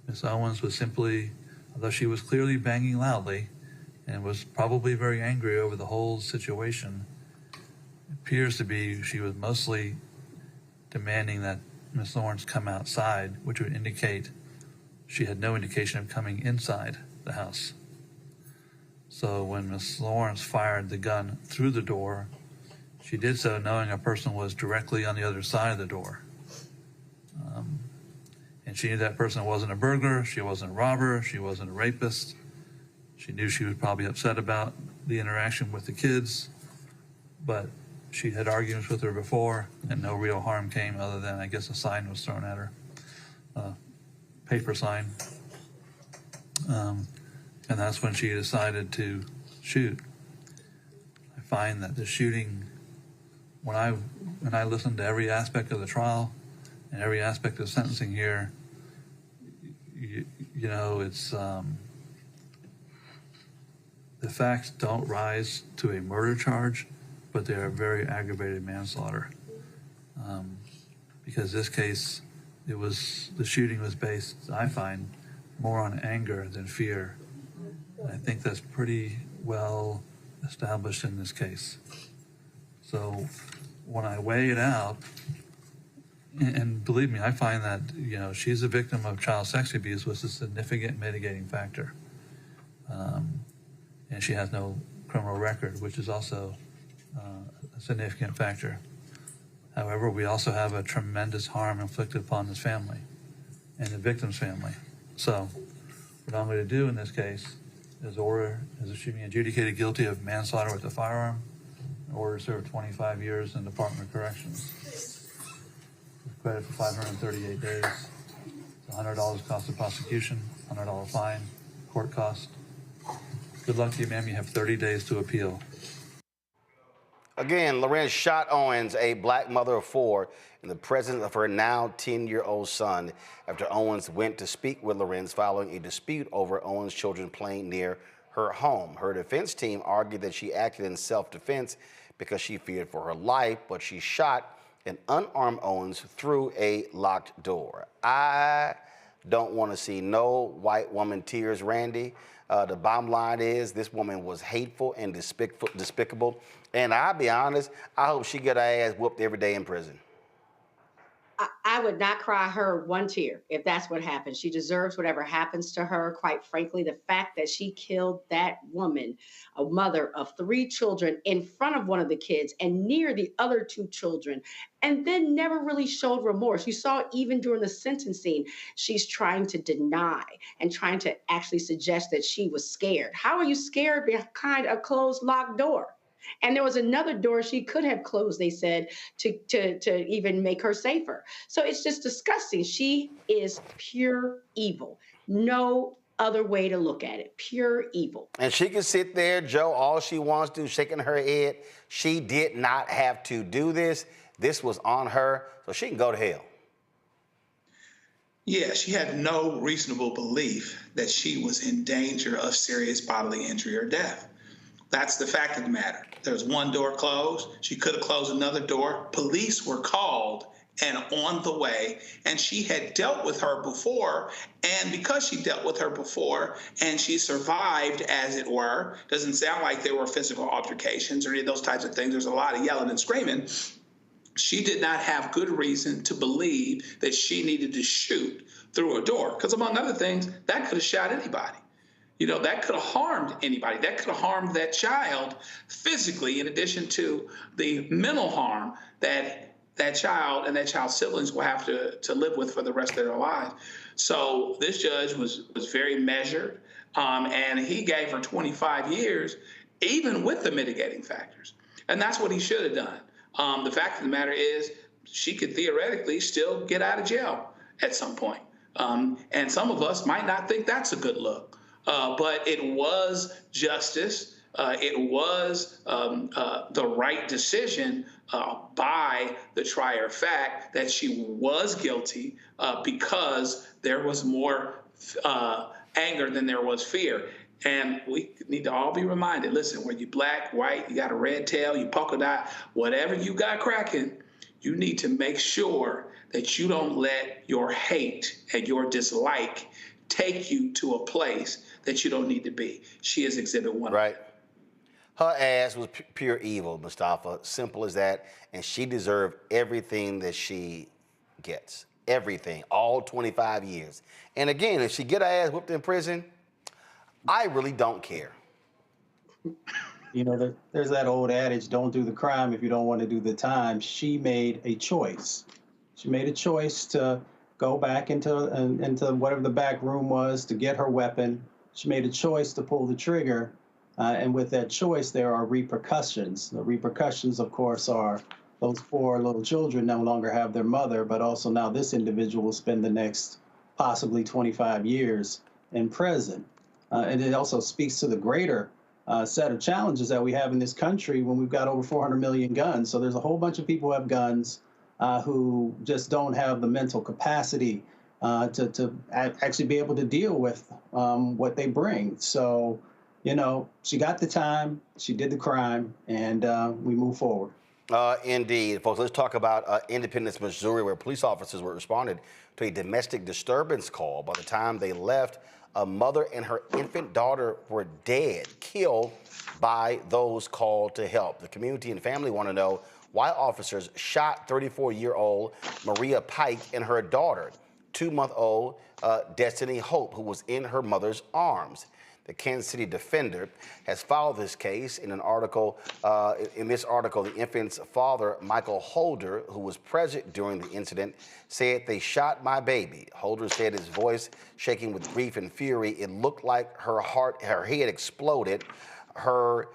Miss Owens was simply, although she was clearly banging loudly and was probably very angry over the whole situation, it appears to be she was mostly demanding that Miss Lawrence come outside, which would indicate she had no indication of coming inside the house. So when Miss Lawrence fired the gun through the door, she did so knowing a person was directly on the other side of the door. And she knew that person wasn't a burglar, she wasn't a robber, she wasn't a rapist. She knew she was probably upset about the interaction with the kids, but she had arguments with her before, and no real harm came other than, I guess, a sign was thrown at her, a paper sign. And that's when she decided to shoot. I find that the shooting, when I listened to every aspect of the trial and every aspect of sentencing here, you know, it's the facts don't rise to a murder charge, but they are very aggravated manslaughter. Because this case, the shooting was based, I find, more on anger than fear. I think that's pretty well established in this case. So when I weigh it out, and believe me, I find that, you know, she's a victim of child sex abuse was a significant mitigating factor. And she has no criminal record, which is also a significant factor. However, we also have a tremendous harm inflicted upon this family and the victim's family. So what I'm going to do in this case is order she being adjudicated guilty of manslaughter with a firearm, and order to serve 25 years in the Department of Corrections. With credit for 538 days. $100 cost of prosecution, $100 fine, court cost. Good luck to you, ma'am. You have 30 days to appeal. Again, Lorenz shot Owens, a black mother of 4, in the presence of her now 10-year-old son after Owens went to speak with Lorenz following a dispute over Owens' children playing near her home. Her defense team argued that she acted in self-defense because she feared for her life, but she shot an unarmed Owens through a locked door. I don't want to see no white woman tears, Randy. The bottom line is this woman was hateful and despicable. And I'll be honest, I hope she get her ass whooped every day in prison. I would not cry her one tear if that's what happened. She deserves whatever happens to her. Quite frankly, the fact that she killed that woman, a mother of 3 children, in front of one of the kids and near the other 2 children, and then never really showed remorse. You saw even during the sentencing, she's trying to deny and trying to actually suggest that she was scared. How are you scared behind a closed, locked door? And there was another door she could have closed, they said, to even make her safer. So it's just disgusting. She is pure evil. No other way to look at it. Pure evil. And she can sit there, Joe, all she wants to do, shaking her head. She did not have to do this. This was on her, so she can go to hell. Yeah, she had no reasonable belief that she was in danger of serious bodily injury or death. That's the fact of the matter. There's one door closed. She could have closed another door. Police were called and on the way, and she had dealt with her before. And because she dealt with her before and she survived, as it were, doesn't sound like there were physical altercations or any of those types of things. There's a lot of yelling and screaming. She did not have good reason to believe that she needed to shoot through a door, because among other things, that could have shot anybody. You know, that could have harmed anybody. That could have harmed that child physically, in addition to the mental harm that that child and that child's siblings will have to live with for the rest of their lives. So this judge was very measured, and he gave her 25 years, even with the mitigating factors. And that's what he should have done. The fact of the matter is she could theoretically still get out of jail at some point. And some of us might not think that's a good look. But it was justice it was the right decision by the trier fact that she was guilty because there was more anger than there was fear. And we need to all be reminded, listen, whether you black, white, you got a red tail, you polka dot, whatever you got cracking, you need to make sure that you don't let your hate and your dislike take you to a place that you don't need to be. She is Exhibit 1. Right. Her ass was pure evil, Mustafa. Simple as that. And she deserved everything that she gets. Everything. All 25 years. And again, if she get her ass whooped in prison, I really don't care. You know, there's that old adage, don't do the crime if you don't want to do the time. She made a choice. She made a choice to go back into whatever the back room was to get her weapon. She made a choice to pull the trigger. And with that choice, there are repercussions. The repercussions, of course, are those 4 little children no longer have their mother, but also now this individual will spend the next possibly 25 years in prison. And it also speaks to the greater set of challenges that we have in this country when we've got over 400 million guns. So there's a whole bunch of people who have guns who just don't have the mental capacity to actually be able to deal with what they bring. So, you know, she got the time, she did the crime, and we move forward. Indeed. Folks, let's talk about Independence, Missouri, where police officers were responded to a domestic disturbance call. By the time they left, a mother and her infant daughter were dead, killed by those called to help. The community and family want to know why officers shot 34-year-old Maria Pike and her daughter, 2-month-old Destiny Hope, who was in her mother's arms. The Kansas City Defender has followed this case. In an article, in this article, the infant's father, Michael Holder, who was present during the incident, said, "They shot my baby." Holder said, his voice shaking with grief and fury, "It looked like her head exploded. Her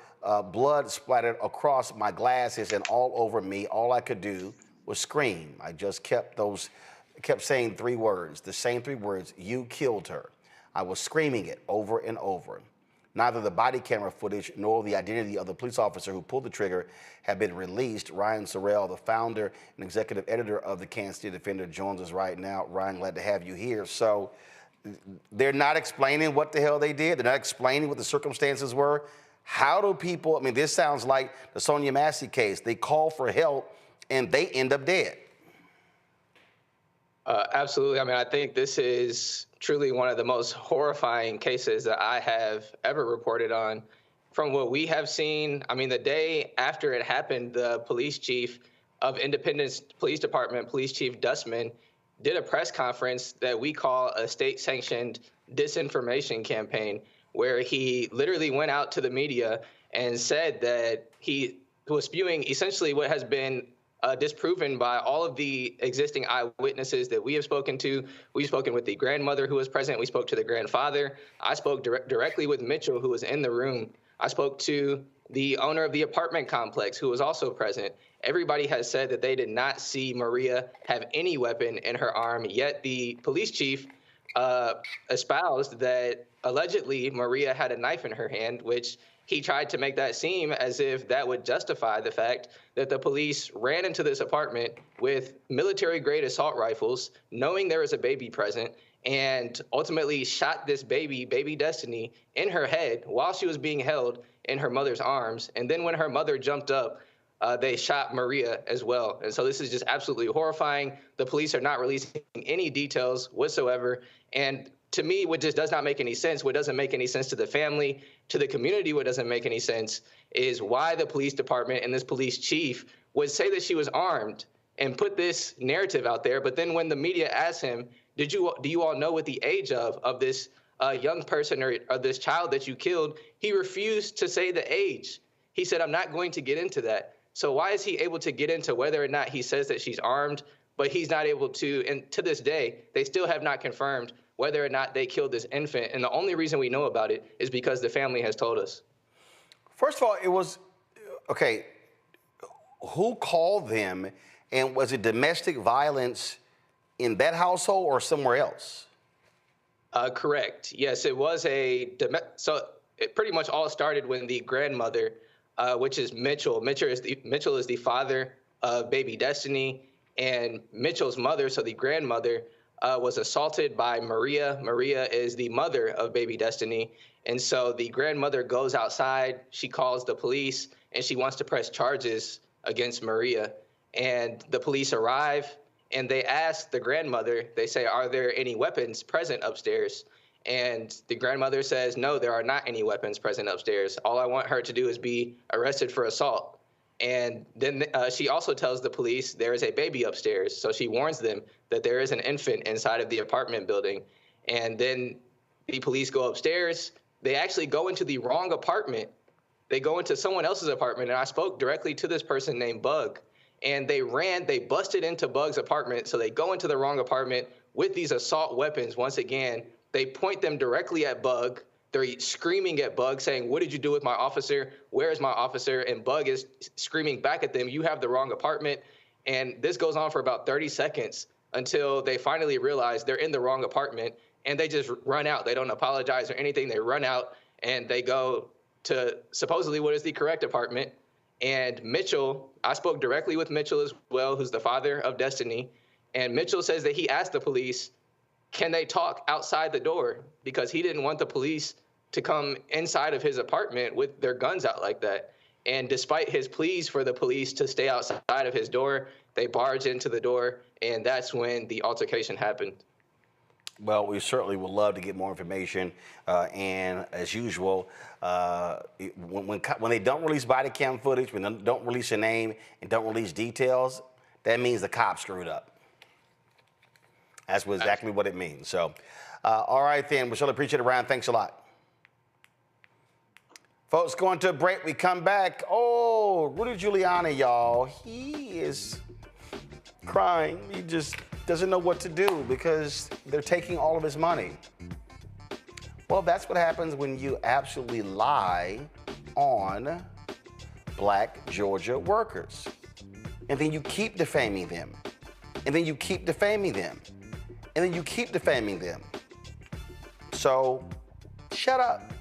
blood splattered across my glasses and all over me. All I could do was scream. I just kept saying 3 words, the same 3 words, you killed her. I was screaming it over and over." Neither the body camera footage nor the identity of the police officer who pulled the trigger have been released. Ryan Sorrell, the founder and executive editor of the Kansas City Defender, joins us right now. Ryan, glad to have you here. So they're not explaining what the hell they did. They're not explaining what the circumstances were. How do people, I mean, this sounds like the Sonia Massey case. They call for help and they end up dead. Absolutely. I mean, I think this is truly one of the most horrifying cases that I have ever reported on. From what we have seen, I mean, the day after it happened, the police chief of Independence Police Department, Police Chief Dustman, did a press conference that we call a state-sanctioned disinformation campaign, where he literally went out to the media and said that he was spewing essentially what has been disproven by all of the existing eyewitnesses that we have spoken to. We've spoken with the grandmother who was present. We spoke to the grandfather. I spoke directly with Mitchell, who was in the room. I spoke to the owner of the apartment complex, who was also present. Everybody has said that they did not see Maria have any weapon in her arm, yet the police chief espoused that allegedly Maria had a knife in her hand, which he tried to make that seem as if that would justify the fact that the police ran into this apartment with military-grade assault rifles, knowing there was a baby present, and ultimately shot this baby Destiny, in her head while she was being held in her mother's arms. And then when her mother jumped up, they shot Maria as well. And so this is just absolutely horrifying. The police are not releasing any details whatsoever. And to me, what just does not make any sense, what doesn't make any sense to the family, to the community, what doesn't make any sense is why the police department and this police chief would say that she was armed and put this narrative out there. But then when the media asked him, do you all know what the age of this young person or this child that you killed, he refused to say the age. He said, I'm not going to get into that. So why is he able to get into whether or not he says that she's armed, but he's not able to, and to this day, they still have not confirmed whether or not they killed this infant. And the only reason we know about it is because the family has told us. First of all, it was, okay, who called them, and was it domestic violence in that household or somewhere else? Correct. Yes, it was so it pretty much all started when the grandmother, which is Mitchell. Mitchell is the father of baby Destiny, and Mitchell's mother, so the grandmother, was assaulted by Maria. Maria is the mother of baby Destiny. And so the grandmother goes outside, she calls the police, and she wants to press charges against Maria. And the police arrive, and they ask the grandmother, they say, are there any weapons present upstairs? And the grandmother says, no, there are not any weapons present upstairs. All I want her to do is be arrested for assault. And then she also tells the police there is a baby upstairs. So she warns them that there is an infant inside of the apartment building. And then the police go upstairs. They actually go into the wrong apartment. They go into someone else's apartment. And I spoke directly to this person named Bug. And they busted into Bug's apartment. So they go into the wrong apartment with these assault weapons. Once again, they point them directly at Bug. They're screaming at Bug, saying, what did you do with my officer? Where is my officer? And Bug is screaming back at them, you have the wrong apartment. And this goes on for about 30 seconds until they finally realize they're in the wrong apartment, and they just run out. They don't apologize or anything. They run out, and they go to supposedly what is the correct apartment. And Mitchell, I spoke directly with Mitchell as well, who's the father of Destiny. And Mitchell says that he asked the police, can they talk outside the door? Because he didn't want the police to come inside of his apartment with their guns out like that. And despite his pleas for the police to stay outside of his door, they barged into the door, and that's when the altercation happened. Well, we certainly would love to get more information. And as usual, when they don't release body cam footage, when they don't release a name and don't release details, that means the cops screwed up. That's exactly what it means. So, all right, then. We certainly appreciate it, Ryan. Thanks a lot. Folks, going to a break. We come back. Oh, Rudy Giuliani, y'all. He is crying. He just doesn't know what to do because they're taking all of his money. Well, that's what happens when you absolutely lie on Black Georgia workers. And then you keep defaming them. And then you keep defaming them. And then you keep defaming them. So, shut up.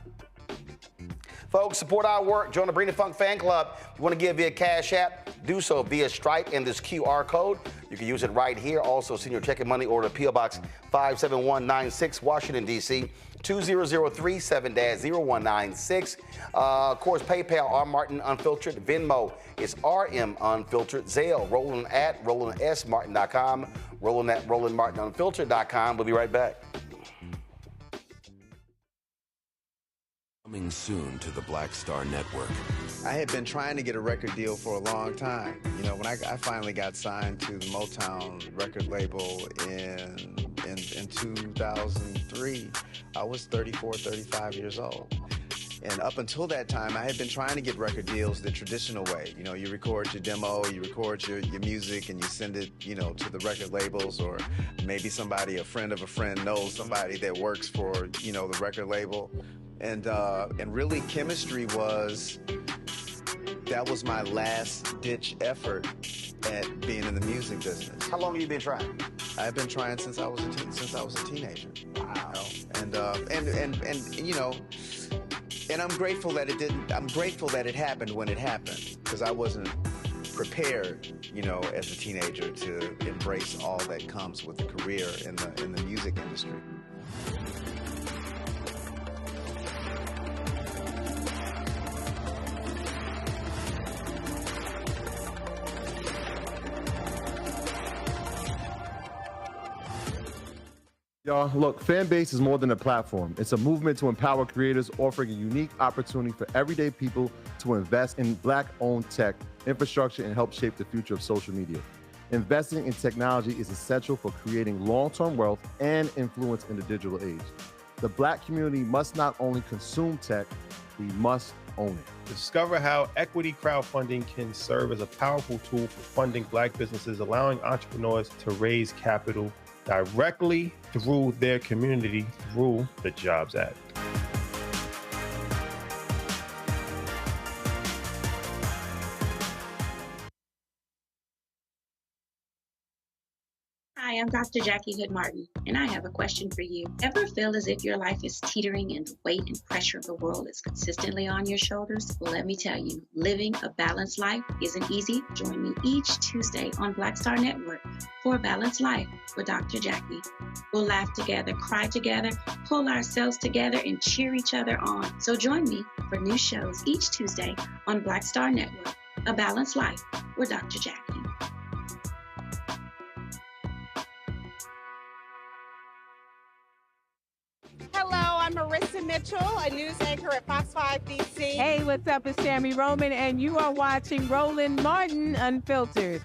Folks, support our work. Join the Bring the Funk fan club. If you want to give via Cash App, do so via Stripe and this QR code. You can use it right here. Also, send your check and money order to P.O. Box 57196, Washington, D.C. 20037-0196. Of course, PayPal, R. Martin Unfiltered. Venmo is RM Unfiltered. Zelle, Roland at RolandSMartin.com. Roland at RolandMartinUnfiltered.com. We'll be right back. Coming soon to the Black Star Network. I had been trying to get a record deal for a long time. You know, when I finally got signed to the Motown record label in 2003, I was 34, 35 years old. And up until that time, I had been trying to get record deals the traditional way. You know, you record your demo, you record your music, and you send it, you know, to the record labels, or maybe somebody, a friend of a friend, knows somebody that works for, you know, the record label. And really, chemistry was my last-ditch effort at being in the music business. How long have you been trying? I've been trying since I was a teenager. Wow. And you know, and I'm grateful that it didn't. I'm grateful that it happened when it happened, because I wasn't prepared, you know, as a teenager to embrace all that comes with a career in the music industry. Y'all, look, Fanbase is more than a platform. It's a movement to empower creators, offering a unique opportunity for everyday people to invest in Black-owned tech, infrastructure, and help shape the future of social media. Investing in technology is essential for creating long-term wealth and influence in the digital age. The Black community must not only consume tech, we must own it. Discover how equity crowdfunding can serve as a powerful tool for funding Black businesses, allowing entrepreneurs to raise capital directly through their community through the Jobs Act. Hi, Hi, I'm Dr. Jackie Hood Martin, and I have a question for you. Ever feel as if your life is teetering and the weight and pressure of the world is consistently on your shoulders? Well, let me tell you, living a balanced life isn't easy. Join me each Tuesday on Black Star Network for A Balanced Life with Dr. Jackie. We'll laugh together, cry together, pull ourselves together, and cheer each other on. So join me for new shows each Tuesday on Black Star Network, A Balanced Life with Dr. Jackie. Hello, I'm Marissa Mitchell, a news anchor at Fox 5 DC. Hey, what's up? It's Tammy Roman, and you are watching Roland Martin Unfiltered.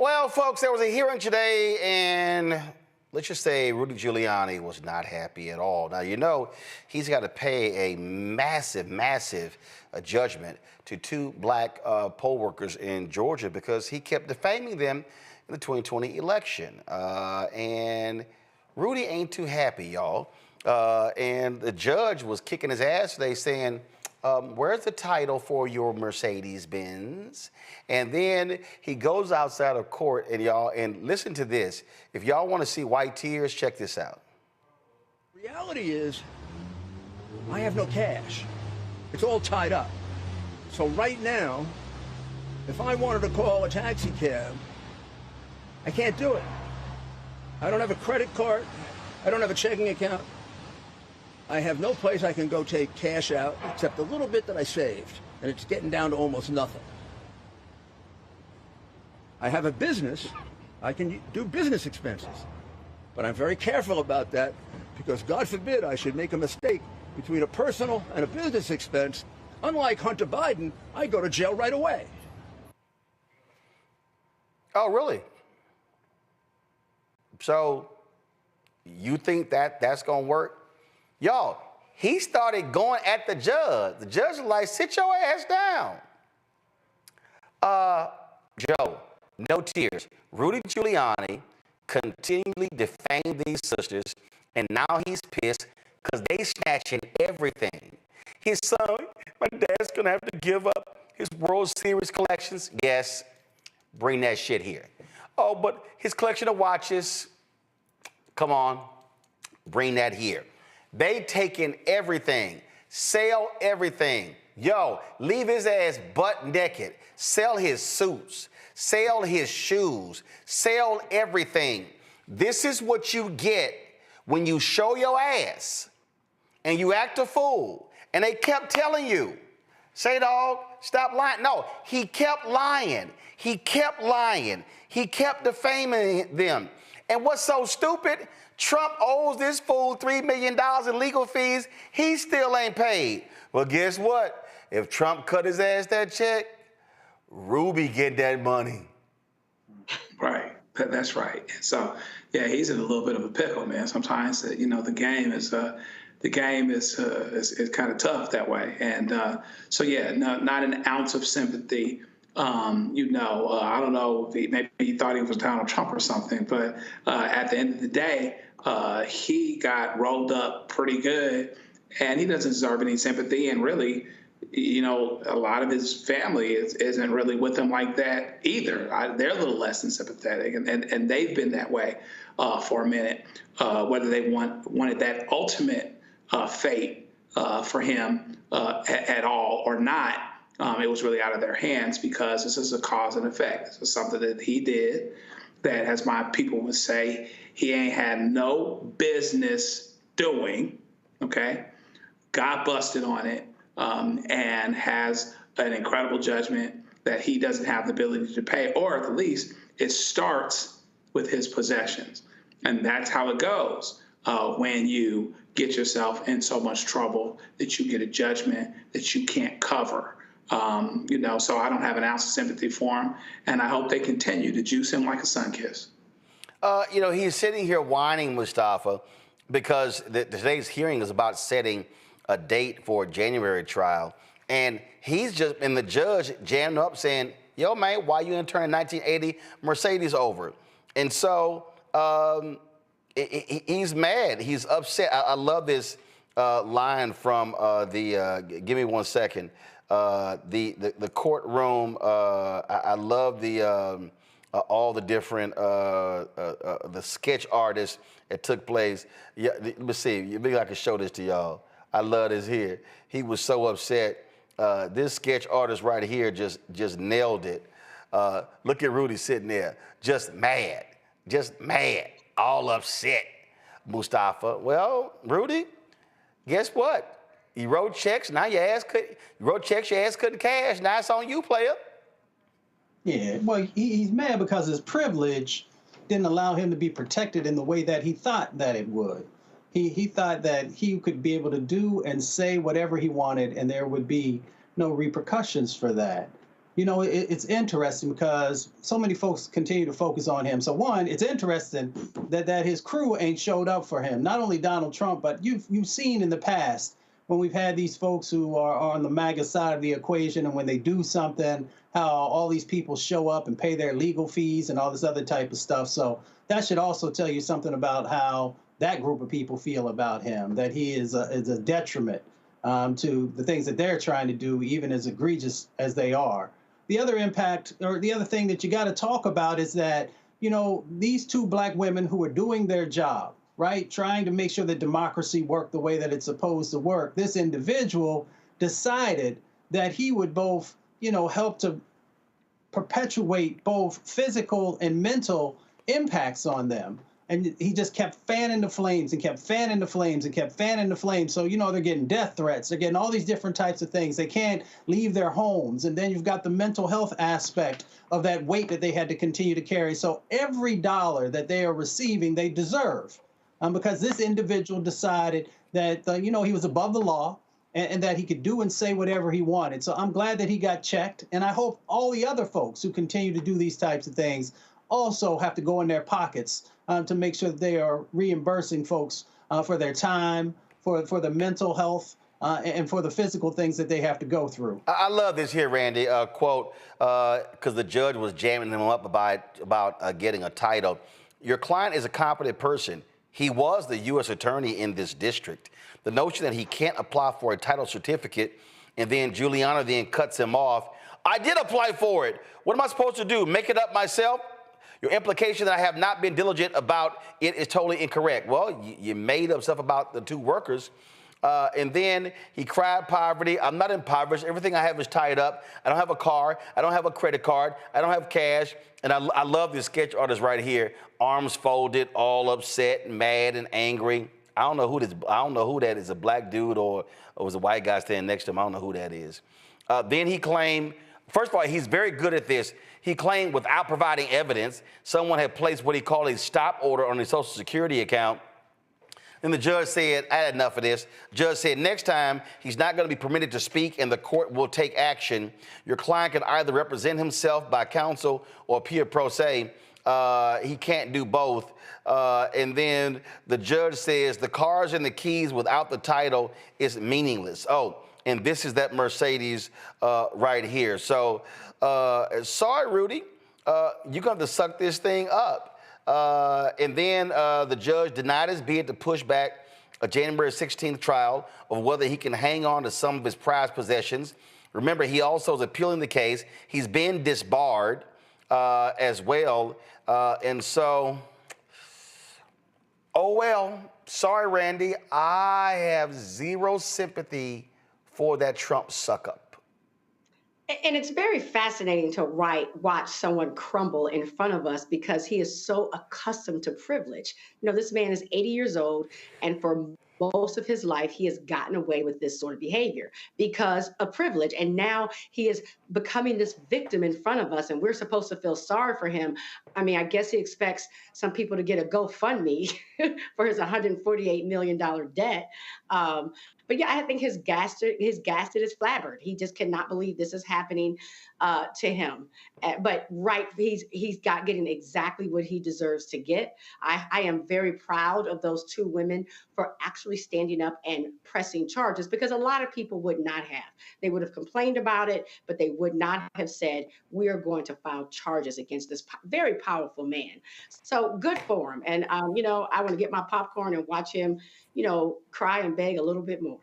Well, folks, there was a hearing today, and let's just say Rudy Giuliani was not happy at all. Now, you know, he's got to pay a massive judgment to two black poll workers in Georgia because he kept defaming them in the 2020 election. And Rudy ain't too happy, y'all. And the judge was kicking his ass today saying, where's the title for your Mercedes-Benz? And then he goes outside of court, and y'all, and listen to this. If y'all want to see white tears, check this out. Reality is, I have no cash. It's all tied up. So right now, if I wanted to call a taxi cab, I can't do it. I don't have a credit card. I don't have a checking account. I have no place I can go take cash out except a little bit that I saved, and it's getting down to almost nothing. I have a business. I can do business expenses, but I'm very careful about that because God forbid I should make a mistake between a personal and a business expense. Unlike Hunter Biden, I go to jail right away. Oh, really? So you think that that's going to work? Y'all, he started going at the judge. The judge was like, sit your ass down. Joe, no tears. Rudy Giuliani continually defamed these sisters, and now he's pissed because they snatching everything. His son, my dad's going to have to give up his World Series collections. Yes, bring that shit here. Oh, but his collection of watches, come on, bring that here. They taking everything, sell everything. Yo, leave his ass butt naked. Sell his suits, sell his shoes, sell everything. This is what you get when you show your ass and you act a fool. And they kept telling you, say, dog, stop lying. No, he kept lying. He kept lying. He kept defaming them. And what's so stupid? Trump owes this fool $3 million in legal fees. He still ain't paid. Well, guess what? If Trump cut his ass that check, Ruby get that money. Right. That's right. And so, yeah, he's in a little bit of a pickle, man. Sometimes, you know, the game is kind of tough that way. And so, yeah, no, not an ounce of sympathy. I don't know, maybe he thought he was Donald Trump or something, but at the end of the day, he got rolled up pretty good, and he doesn't deserve any sympathy. And really, you know, a lot of his family isn't really with him like that either. They're a little less than sympathetic, and they've been that way for a minute. Whether they wanted that ultimate fate for him at all or not, it was really out of their hands because this is a cause and effect. This is something that he did that, as my people would say, he ain't had no business doing, okay? Got busted on it and has an incredible judgment that he doesn't have the ability to pay, or at the least it starts with his possessions. And that's how it goes when you get yourself in so much trouble that you get a judgment that you can't cover. So I don't have an ounce of sympathy for him, and I hope they continue to juice him like a sun kiss. He's sitting here whining, Mustafa, because today's hearing is about setting a date for a January trial. And the judge jammed up saying, yo, man, why you didn't turn 1980 Mercedes over? And so he's mad. He's upset. I love this line from give me 1 second. The courtroom. I love all the different the sketch artists that took place. Yeah, let me see. Maybe I can show this to y'all. I love this here. He was so upset. This sketch artist right here just nailed it. Look at Rudy sitting there, just mad, all upset. Mustafa. Well, Rudy, guess what? You wrote checks. Now your ass couldn't cash. Now it's on you, player. Yeah, well, he's mad because his privilege didn't allow him to be protected in the way that he thought that it would. He thought that he could be able to do and say whatever he wanted, and there would be no repercussions for that. It's interesting because so many folks continue to focus on him. So one, it's interesting that his crew ain't showed up for him. Not only Donald Trump, but you've seen in the past when we've had these folks who are on the MAGA side of the equation, and when they do something, how all these people show up and pay their legal fees and all this other type of stuff. So that should also tell you something about how that group of people feel about him, that he is a detriment to the things that they're trying to do, even as egregious as they are. The other impact, or the other thing that you got to talk about, is that, these two black women who are doing their job, right, trying to make sure that democracy worked the way that it's supposed to work, this individual decided that he would both, help to perpetuate both physical and mental impacts on them. And he just kept fanning the flames and kept fanning the flames and kept fanning the flames. So, they're getting death threats. They're getting all these different types of things. They can't leave their homes. And then you've got the mental health aspect of that weight that they had to continue to carry. So every dollar that they are receiving, they deserve. Because this individual decided that, he was above the law and that he could do and say whatever he wanted. So I'm glad that he got checked. And I hope all the other folks who continue to do these types of things also have to go in their pockets to make sure that they are reimbursing folks for their time, for the mental health, and for the physical things that they have to go through. I love this here, Randy, quote, because the judge was jamming him up about getting a title. Your client is a competent person. He was the U.S. attorney in this district. The notion that he can't apply for a title certificate and then Giuliani then cuts him off. I did apply for it. What am I supposed to do? Make it up myself? Your implication that I have not been diligent about it is totally incorrect. Well, you made up stuff about the two workers. And then he cried poverty. I'm not impoverished. Everything I have is tied up. I don't have a car. I don't have a credit card. I don't have cash. And I love this sketch artist right here. Arms folded, all upset, mad, and angry. I don't know who that is. A black dude or was a white guy standing next to him. I don't know who that is. Then he claimed, first of all, he's very good at this. He claimed without providing evidence, someone had placed what he called a stop order on his Social Security account. And the judge said, I had enough of this. Judge said, next time, he's not going to be permitted to speak and the court will take action. Your client can either represent himself by counsel or appear pro se. He can't do both. And then the judge says the cars and the keys without the title is meaningless. Oh, and this is that Mercedes right here. So sorry, Rudy, you're going to have to suck this thing up. And then the judge denied his bid to push back a January 16th trial of whether he can hang on to some of his prized possessions. Remember, he also is appealing the case. He's been disbarred as well. And so, oh well, sorry, Randy. I have zero sympathy for that Trump suck-up. And it's very fascinating to watch someone crumble in front of us because he is so accustomed to privilege. This man is 80 years old, and for most of his life, he has gotten away with this sort of behavior because of privilege. And now he is becoming this victim in front of us, and we're supposed to feel sorry for him. I mean, I guess he expects some people to get a GoFundMe for his $148 million debt. But yeah, I think his gasket is flabbered. He just cannot believe this is happening to him. But he's getting exactly what he deserves to get. I am very proud of those two women for actually standing up and pressing charges, because a lot of people would not have. They would have complained about it, but they would not have said, we are going to file charges against this very powerful man. So good for him. And, I want to get my popcorn and watch him, cry and beg a little bit more.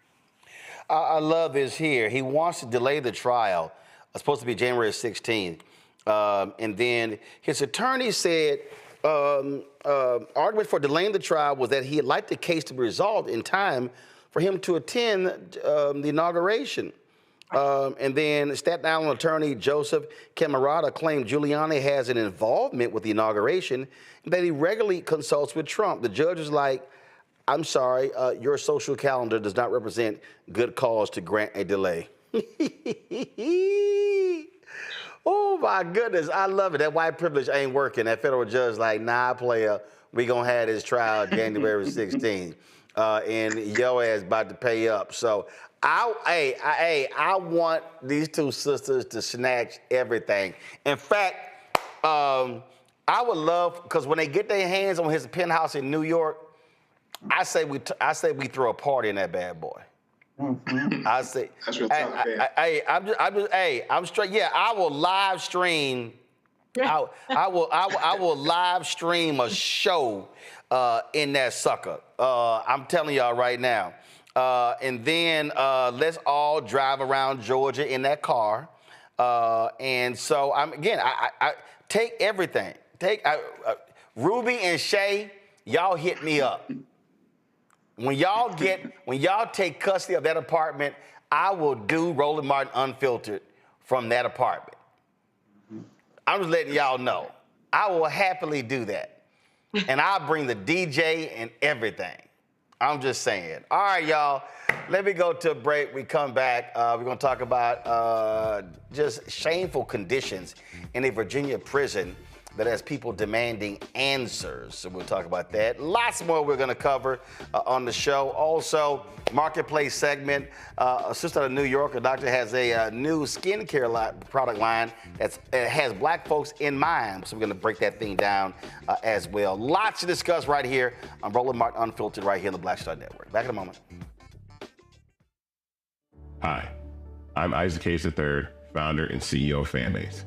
I love this here. He wants to delay the trial. It's supposed to be January 16th. And then his attorney said argument for delaying the trial was that he'd like the case to be resolved in time for him to attend the inauguration. And then Staten Island attorney Joseph Camarata claimed Giuliani has an involvement with the inauguration and that he regularly consults with Trump. The judge was like, I'm sorry, your social calendar does not represent good cause to grant a delay. Oh my goodness, I love it. That white privilege ain't working. That federal judge like, nah, player, we gonna have this trial January 16th. And your ass about to pay up. So I want these two sisters to snatch everything. In fact, I would love, because when they get their hands on his penthouse in New York, I say we throw a party in that bad boy. Mm-hmm. I say, that's real tough, I'm straight. Yeah, I will live stream. I will live stream a show in that sucker. I'm telling y'all right now. And then let's all drive around Georgia in that car. And so I take everything. Ruby and Shay, y'all hit me up. When y'all take custody of that apartment, I will do Roland Martin Unfiltered from that apartment. I'm just letting y'all know. I will happily do that. And I'll bring the DJ and everything. I'm just saying. All right, y'all. Let me go to a break. We come back. We're going to talk about just shameful conditions in a Virginia prison that has people demanding answers. So we'll talk about that. Lots more we're going to cover on the show. Also, marketplace segment. A sister out of New York, a doctor, has a new skincare product line that has black folks in mind. So we're going to break that thing down as well. Lots to discuss right here on Roland Martin Unfiltered right here on the Black Star Network. Back in a moment. Hi, I'm Ajike III, founder and CEO of Fanbase.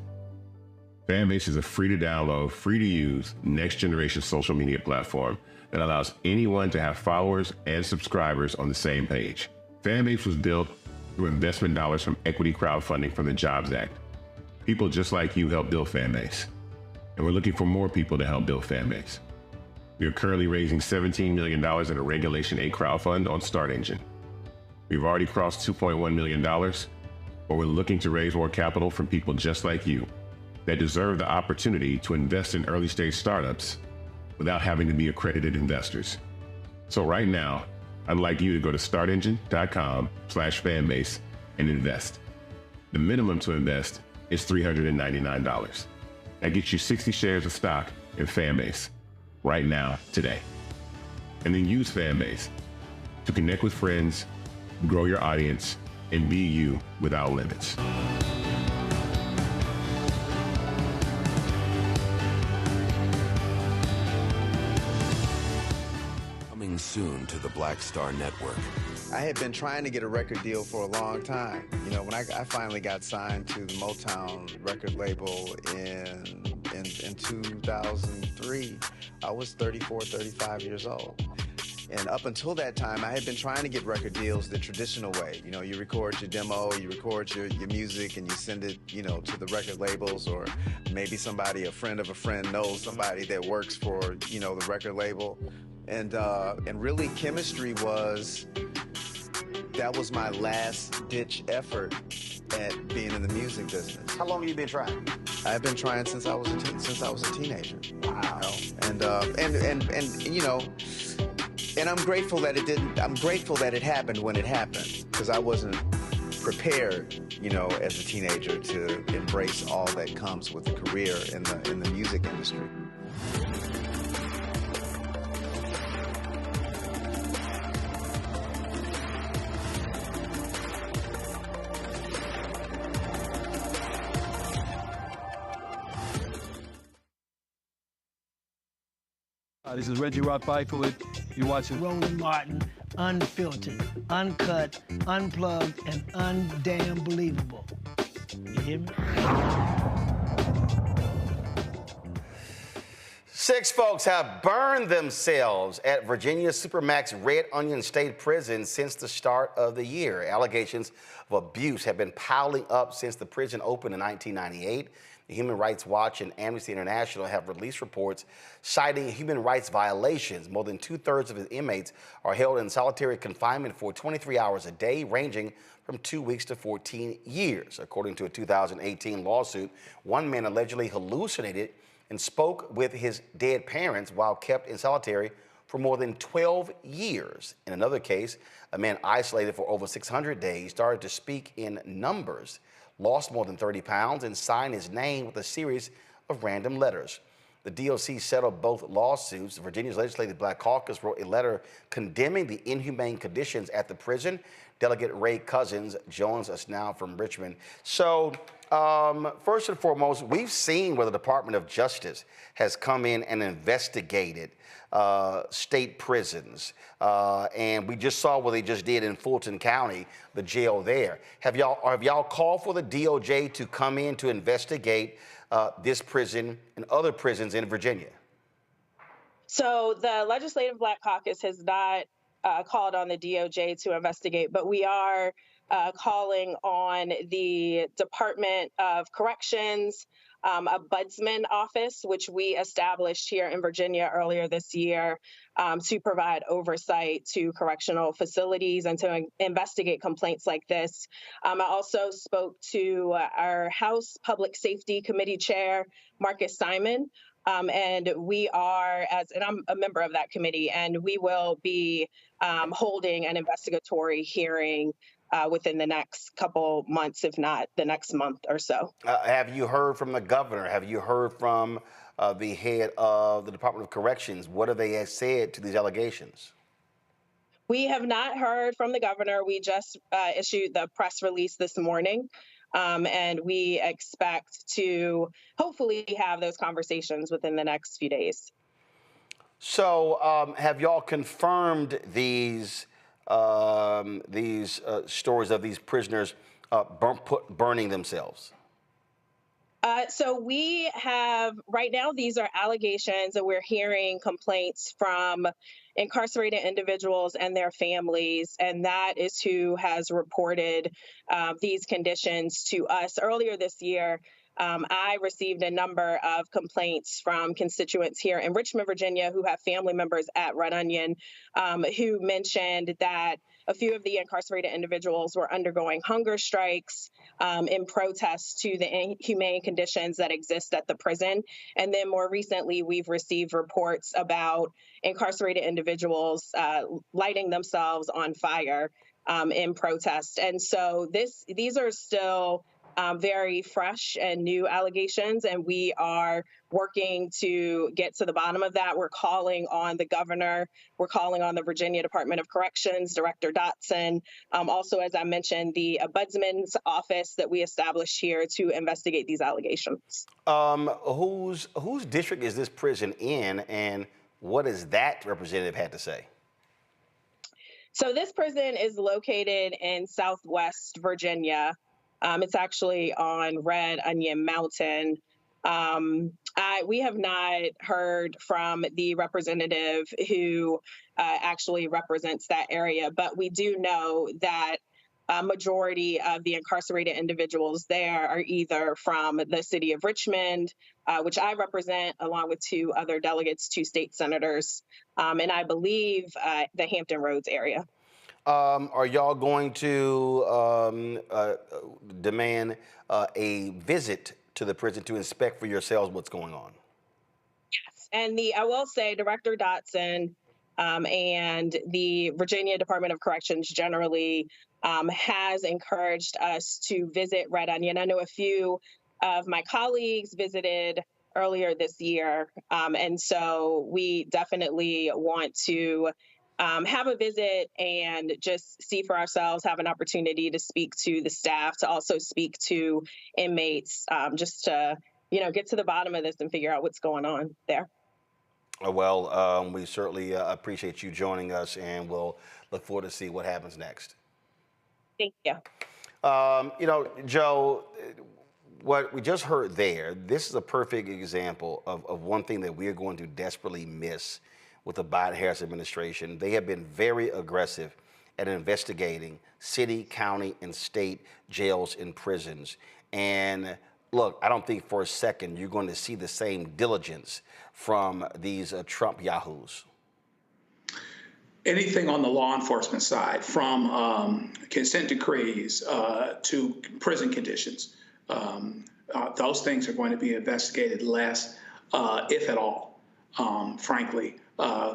Fanbase is a free-to-download, free-to-use, next-generation social media platform that allows anyone to have followers and subscribers on the same page. Fanbase was built through investment dollars from equity crowdfunding from the Jobs Act. People just like you help build Fanbase, and we're looking for more people to help build Fanbase. We are currently raising $17 million in a Regulation 8 crowdfund on Start Engine. We've already crossed $2.1 million, but we're looking to raise more capital from people just like you that deserve the opportunity to invest in early-stage startups without having to be accredited investors. So right now, I'd like you to go to startengine.com/fanbase and invest. The minimum to invest is $399. That gets you 60 shares of stock in Fanbase right now, today. And then use Fanbase to connect with friends, grow your audience, and be you without limits. Soon to the Black Star Network. I had been trying to get a record deal for a long time. You know, when I finally got signed to the Motown record label in 2003, I was 34, 35 years old. And up until that time, I had been trying to get record deals the traditional way. You know, you record your demo, you record your music, and you send it, to the record labels, or maybe a friend of a friend knows somebody that works for, the record label. And really, chemistry was my last-ditch effort at being in the music business. How long have you been trying? I've been trying since I was a teenager. Wow. And And I'm grateful that it didn't. I'm grateful that it happened when it happened, because I wasn't prepared, you know, as a teenager to embrace all that comes with a career in the music industry. This is Reggie Rock Byford. You're watching Roland Martin, unfiltered, uncut, unplugged, and undamn believable. You hear me? 6 folks have burned themselves at Virginia's Supermax Red Onion State Prison since the start of the year. Allegations of abuse have been piling up since the prison opened in 1998. The Human Rights Watch and Amnesty International have released reports citing human rights violations. More than 2/3 of the inmates are held in solitary confinement for 23 hours a day, ranging from 2 weeks to 14 years. According to a 2018 lawsuit, one man allegedly hallucinated and spoke with his dead parents while kept in solitary for more than 12 years. In another case, a man isolated for over 600 days started to speak in numbers, lost more than 30 pounds, and signed his name with a series of random letters. The DOC settled both lawsuits. Virginia's Legislative Black Caucus wrote a letter condemning the inhumane conditions at the prison. Delegate Ray Cousins joins us now from Richmond. So, first and foremost, we've seen where the Department of Justice has come in and investigated state prisons. And we just saw what they just did in Fulton County, the jail there. Have y'all called for the DOJ to come in to investigate this prison and other prisons in Virginia? So the Legislative Black Caucus has not called on the DOJ to investigate, but we are calling on the Department of Corrections, a Ombudsman office, which we established here in Virginia earlier this year, to provide oversight to correctional facilities and to investigate complaints like this. I also spoke to our House Public Safety Committee Chair, Marcus Simon, and we are, and I'm a member of that committee, and we will be holding an investigatory hearing within the next couple months, if not the next month or so. Have you heard from the governor? Have you heard from the head of the Department of Corrections? What have they said to these allegations? We have not heard from the governor. We just issued the press release this morning, and we expect to hopefully have those conversations within the next few days. So have y'all confirmed these stories of these prisoners burning themselves? So we have, right now, these are allegations, and we're hearing complaints from incarcerated individuals and their families, and that is who has reported these conditions to us. Earlier this year, I received a number of complaints from constituents here in Richmond, Virginia, who have family members at Red Onion, who mentioned that a few of the incarcerated individuals were undergoing hunger strikes in protest to the inhumane conditions that exist at the prison. And then more recently, we've received reports about incarcerated individuals lighting themselves on fire in protest. And so these are still very fresh and new allegations, and we are working to get to the bottom of that. We're calling on the governor. We're calling on the Virginia Department of Corrections, Director Dotson. Also, as I mentioned, the Ombudsman's office that we established here to investigate these allegations. Whose district is this prison in, and what does that representative had to say? So this prison is located in Southwest Virginia. It's actually on Red Onion Mountain. We have not heard from the representative who actually represents that area, but we do know that a majority of the incarcerated individuals there are either from the city of Richmond, which I represent, along with 2 other delegates, 2 state senators, and I believe the Hampton Roads area. Are y'all going to demand a visit to the prison to inspect for yourselves what's going on? Yes, and I will say Director Dotson And the Virginia Department of Corrections generally has encouraged us to visit Red Onion. I know a few of my colleagues visited earlier this year. And so we definitely want to have a visit and just see for ourselves, have an opportunity to speak to the staff, to also speak to inmates, just to, get to the bottom of this and figure out what's going on there. Well, we certainly appreciate you joining us, and we'll look forward to see what happens next. Thank you. Joe, what we just heard there, this is a perfect example of one thing that we are going to desperately miss with the Biden-Harris administration. They have been very aggressive at investigating city, county, and state jails and prisons. And look, I don't think for a second you're going to see the same diligence from these Trump yahoos. Anything on the law enforcement side, from consent decrees to prison conditions, those things are going to be investigated less, if at all, frankly,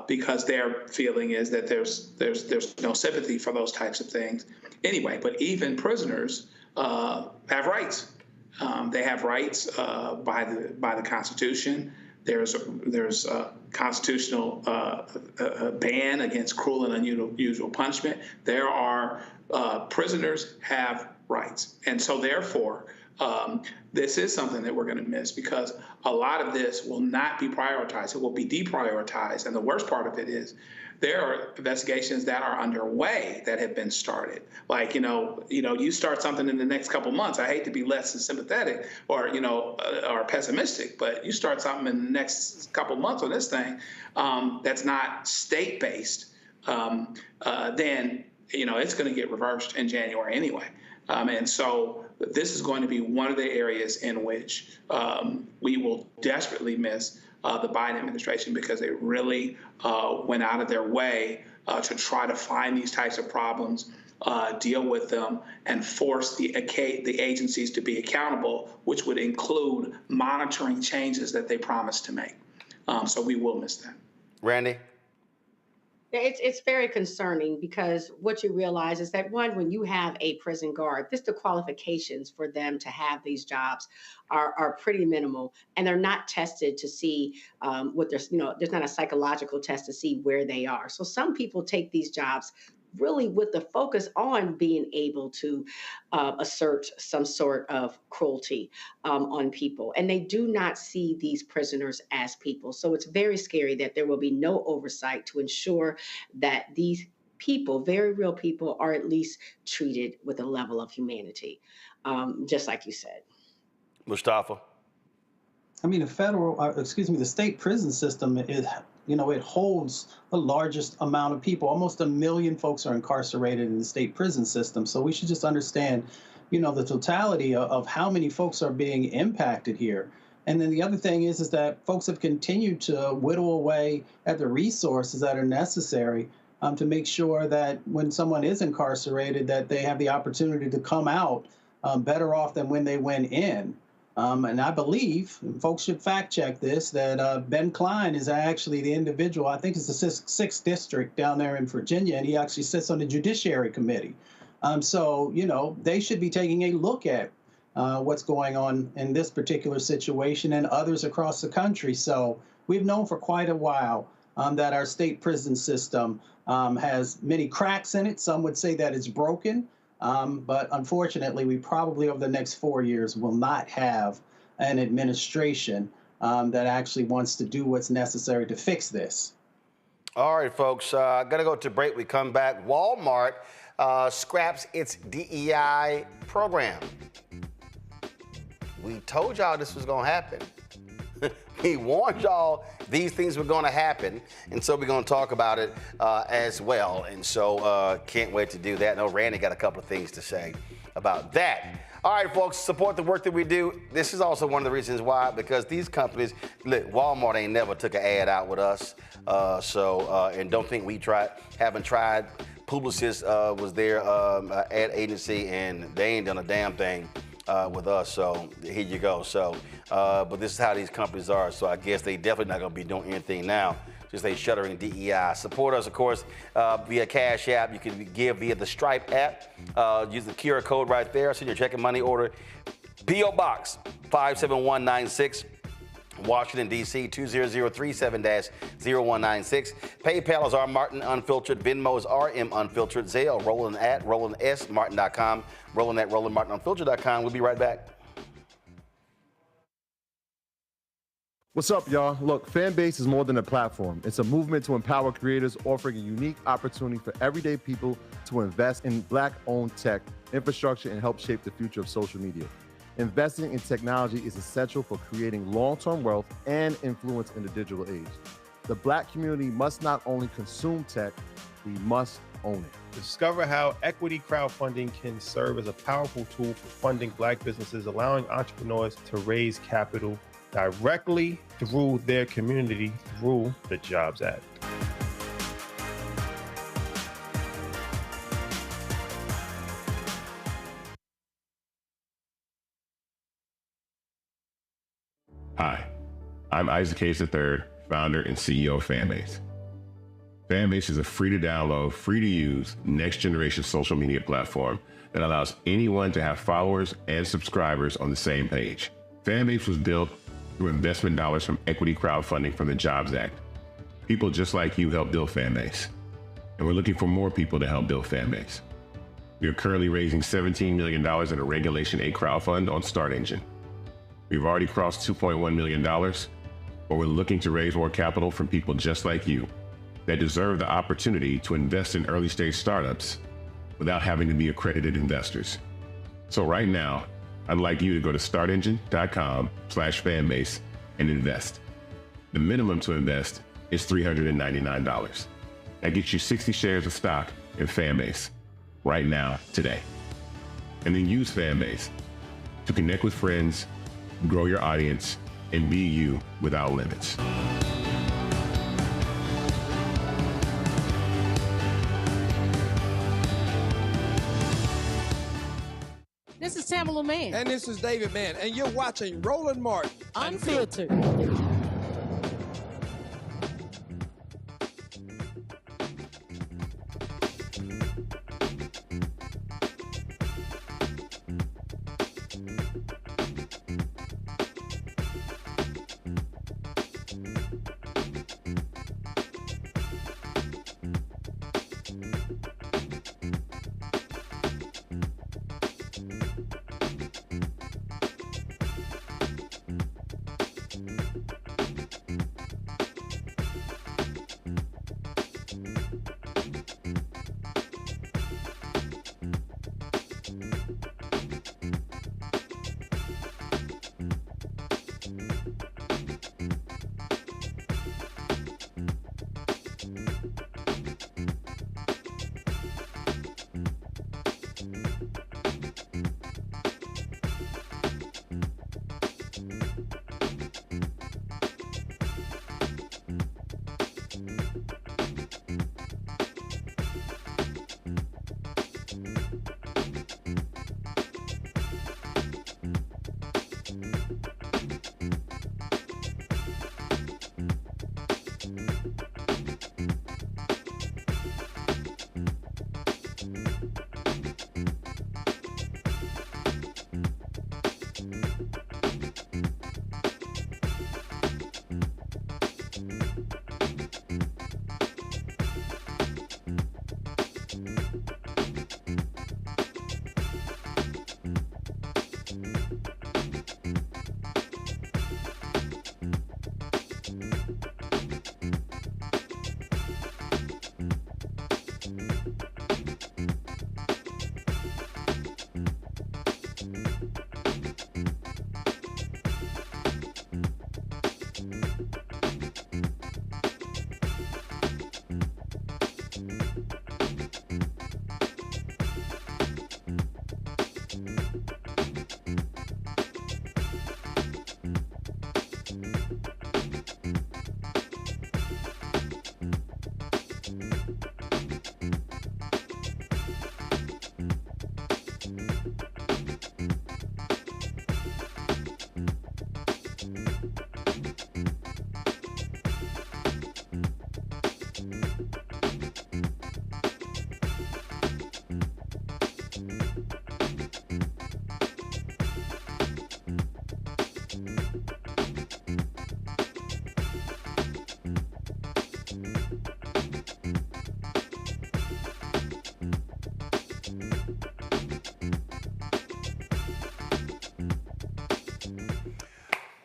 because their feeling is that there's no sympathy for those types of things anyway. But even prisoners have rights. They have rights by the Constitution. There's a constitutional ban against cruel and unusual punishment. There are prisoners have rights, and so therefore this is something that we're going to miss, because a lot of this will not be prioritized. It will be deprioritized, and the worst part of it is there are investigations that are underway that have been started. Like, you start something in the next couple months. I hate to be less than sympathetic or pessimistic, but you start something in the next couple months on this thing that's not state-based, then, it's going to get reversed in January anyway. And so this is going to be one of the areas in which we will desperately miss the Biden administration, because they really went out of their way to try to find these types of problems, deal with them, and force the agencies to be accountable, which would include monitoring changes that they promised to make. So we will miss that. Randy? It's very concerning, because what you realize is that, one, when you have a prison guard, the qualifications for them to have these jobs are pretty minimal, and they're not tested to see what there's not a psychological test to see where they are. So some people take these jobs really with the focus on being able to assert some sort of cruelty on people. And they do not see these prisoners as people. So it's very scary that there will be no oversight to ensure that these people, very real people, are at least treated with a level of humanity, just like you said. Mustafa? I mean, the state prison system is, it holds the largest amount of people. Almost 1 million folks are incarcerated in the state prison system. So we should just understand, the totality of how many folks are being impacted here. And then the other thing is that folks have continued to whittle away at the resources that are necessary to make sure that when someone is incarcerated, that they have the opportunity to come out better off than when they went in. And I believe, and folks should fact check this, that Ben Klein is actually the individual, I think it's the 6th district down there in Virginia, and he actually sits on the Judiciary Committee. So, they should be taking a look at what's going on in this particular situation and others across the country. So we've known for quite a while that our state prison system has many cracks in it. Some would say that it's broken. But unfortunately, we probably over the next 4 years will not have an administration that actually wants to do what's necessary to fix this. All right, folks, got to go to break. We come back. Walmart scraps its DEI program. We told y'all this was going to happen. We warned y'all these things were going to happen, and so we're going to talk about it as well. And so can't wait to do that. I know Randy got a couple of things to say about that. All right, folks, support the work that we do. This is also one of the reasons why, because these companies, look, Walmart ain't never took an ad out with us. And don't think we haven't tried. Publicis was their ad agency, and they ain't done a damn thing with us. So here you go. So, but this is how these companies are. So I guess they definitely not going to be doing anything now just say Shuttering DEI. Support us, of course, via Cash App. You can give via the Stripe app. Use the QR code right there. Send your check and money order. P.O. Box 57196. Washington, D.C. 20037-0196. PayPal is R Martin Unfiltered. Venmo is RM Unfiltered. Zelle, Roland at RolandSMartin.com. Roland at RolandMartinUnfiltered.com. We'll be right back. What's up, y'all? Look, Fanbase is more than a platform. It's a movement to empower creators, offering a unique opportunity for everyday people to invest in Black-owned tech, infrastructure, and help shape the future of social media. Investing in technology is essential for creating long-term wealth and influence in the digital age. The Black community must not only consume tech, we must own it. Discover how equity crowdfunding can serve as a powerful tool for funding Black businesses, allowing entrepreneurs to raise capital directly through their community through the Jobs Act. Hi, I'm Ajike III, founder and CEO of Fanbase. Fanbase is a free-to-download, free-to-use, next-generation social media platform that allows anyone to have followers and subscribers on the same page. Fanbase was built through investment dollars from equity crowdfunding from the Jobs Act. People just like you helped build Fanbase, and we're looking for more people to help build Fanbase. We are currently raising $17 million in a Regulation A crowdfund on Start Engine. We've already crossed $2.1 million, but we're looking to raise more capital from people just like you that deserve the opportunity to invest in early-stage startups without having to be accredited investors. So right now, I'd like you to go to startengine.com/fanbase and invest. The minimum to invest is $399. That gets you 60 shares of stock in Fanbase right now, today. And then use Fanbase to connect with friends, grow your audience, and be you without limits. This is Tamala Mann. And this is David Mann. And you're watching Roland Martin Unfiltered.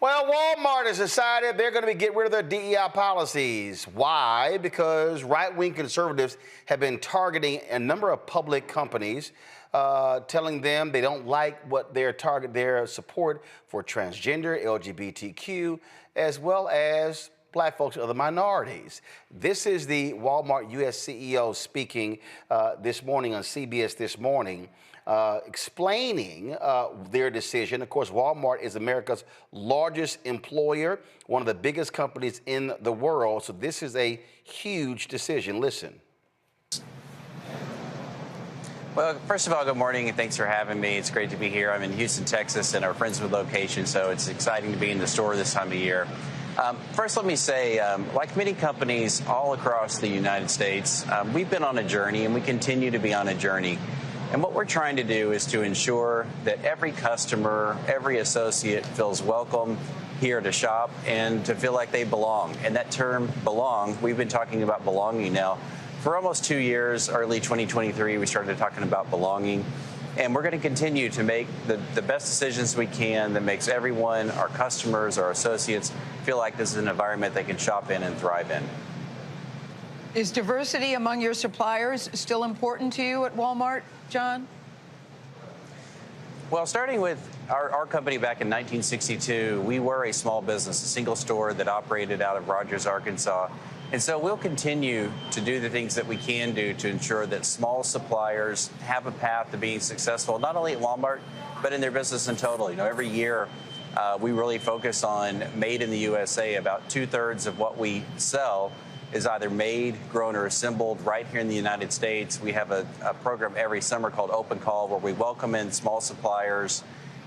Well, Walmart has decided they're going to get rid of their DEI policies. Why? Because right-wing conservatives have been targeting a number of public companies, telling them they don't like what their support for transgender, LGBTQ, as well as Black folks and other minorities. This is the Walmart U.S. CEO speaking this morning on CBS This Morning, explaining their decision. Of course, Walmart is America's largest employer, one of the biggest companies in the world. So this is a huge decision. Listen. Well, first of all, good morning and thanks for having me. It's great to be here. I'm in Houston, Texas, in our Friendswood location, so it's exciting to be in the store this time of year. First, let me say, like many companies all across the United States, we've been on a journey and we continue to be on a journey. And what we're trying to do is to ensure that every customer, every associate feels welcome here to shop and to feel like they belong. And that term belong, we've been talking about belonging now for almost 2 years. Early 2023, we started talking about belonging. And we're going to continue to make the best decisions we can that makes everyone, our customers, our associates, feel like this is an environment they can shop in and thrive in. Is diversity among your suppliers still important to you at Walmart, John? Well, starting with our company back in 1962, we were a small business, a single store that operated out of Rogers, Arkansas. And so we'll continue to do the things that we can do to ensure that small suppliers have a path to being successful, not only at Walmart, but in their business in total. You know, every year we really focus on made in the USA. About 2/3 of what we sell is either made, grown, or assembled right here in the United States. We have a program every summer called Open Call, where we welcome in small suppliers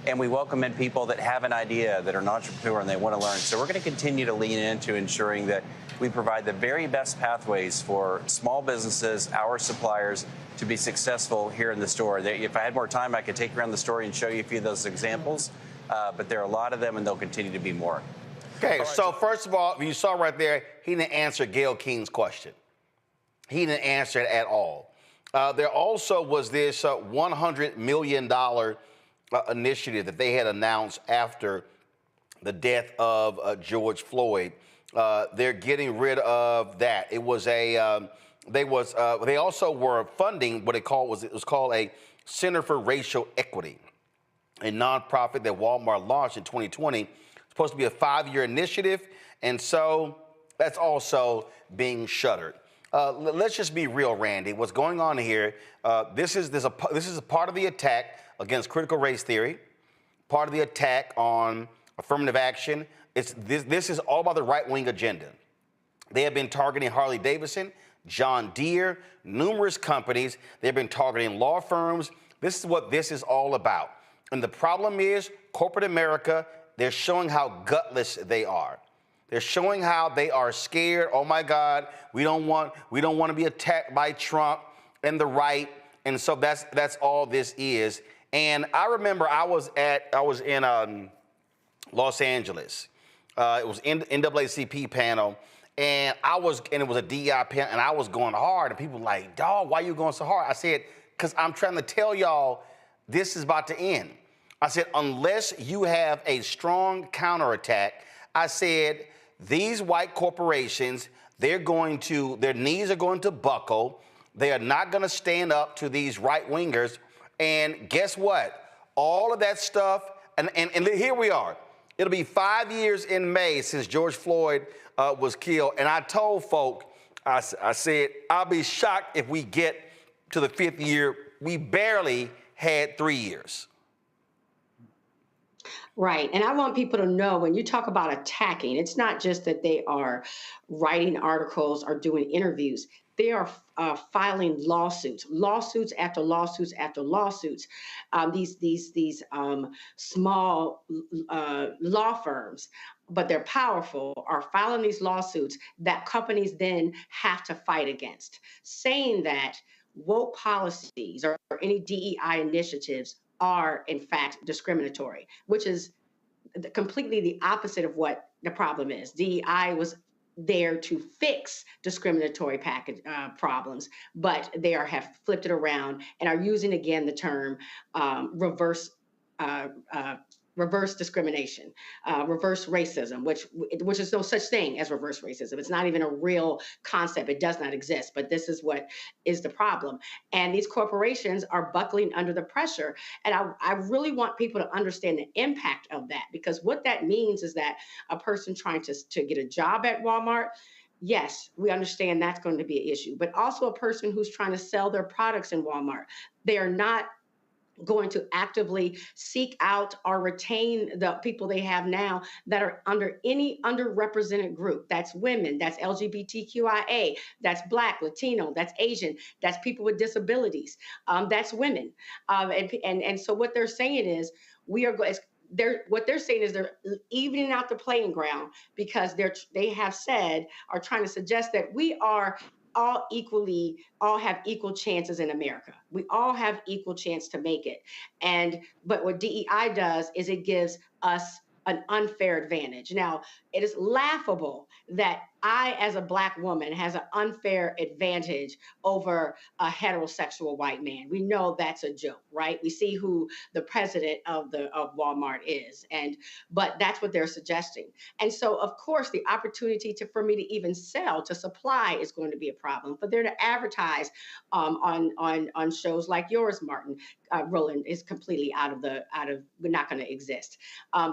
and we welcome in people that have an idea, that are an entrepreneur and they want to learn. So we're going to continue to lean into ensuring that we provide the very best pathways for small businesses, our suppliers, to be successful here in the store. If I had more time, I could take you around the store and show you a few of those examples, but there are a lot of them and there'll continue to be more. Okay, so first of all, you saw right there, he didn't answer Gayle King's question. He didn't answer it at all. There also was this $100 million initiative that they had announced after the death of George Floyd. They're getting rid of that. It was they also were funding what it was called a Center for Racial Equity, a nonprofit that Walmart launched in 2020. Supposed to be a 5-year initiative, and so that's also being shuttered. Let's just be real, Randy. What's going on here? This is a part of the attack against critical race theory, part of the attack on affirmative action. This is all about the right-wing agenda. They have been targeting Harley Davidson, John Deere, numerous companies. They've been targeting law firms. This is what this is all about. And the problem is corporate America. They're showing how gutless they are. They're showing how they are scared. Oh my God, we don't want to be attacked by Trump and the right. And so that's all this is. And I remember I was in Los Angeles. It was NAACP panel, and it was a DEI panel, and I was going hard. And people were like, dog, why are you going so hard? I said, because I'm trying to tell y'all this is about to end. I said, unless you have a strong counterattack, I said, these white corporations, their knees are going to buckle. They are not going to stand up to these right-wingers. And guess what? All of that stuff, and here we are. It'll be 5 years in May since George Floyd was killed. And I told folk, I said, I'll be shocked if we get to the 5th year. We barely had 3 years. Right. And I want people to know, when you talk about attacking, it's not just that they are writing articles or doing interviews. They are filing lawsuits after lawsuits after lawsuits. These small law firms, but they're powerful, are filing these lawsuits that companies then have to fight against, saying that woke policies or any DEI initiatives are in fact discriminatory, which is completely the opposite of what the problem is. DEI was there to fix discriminatory problems, but they have flipped it around and are using again the term reverse reverse discrimination, reverse racism, which is no such thing as reverse racism. It's not even a real concept. It does not exist. But this is what is the problem. And these corporations are buckling under the pressure. And I really want people to understand the impact of that, because what that means is that a person trying to get a job at Walmart, yes, we understand that's going to be an issue, but also a person who's trying to sell their products in Walmart. They are not going to actively seek out or retain the people they have now that are under any underrepresented group. That's women, that's LGBTQIA, that's Black, Latino, that's Asian, that's people with disabilities, that's women. And so what they're saying is what they're saying is they're evening out the playing ground, because they have said, are trying to suggest that we are all have equal chances in America. We all have equal chance to make it. But what DEI does is it gives us an unfair advantage. Now, it is laughable that I, as a Black woman, has an unfair advantage over a heterosexual white man. We know that's a joke, right? We see who the president of Walmart is, but that's what they're suggesting. And so, of course, the opportunity for me to even sell, to supply, is going to be a problem. But they're to advertise on shows like yours, Martin, Roland, is completely we're not going to exist.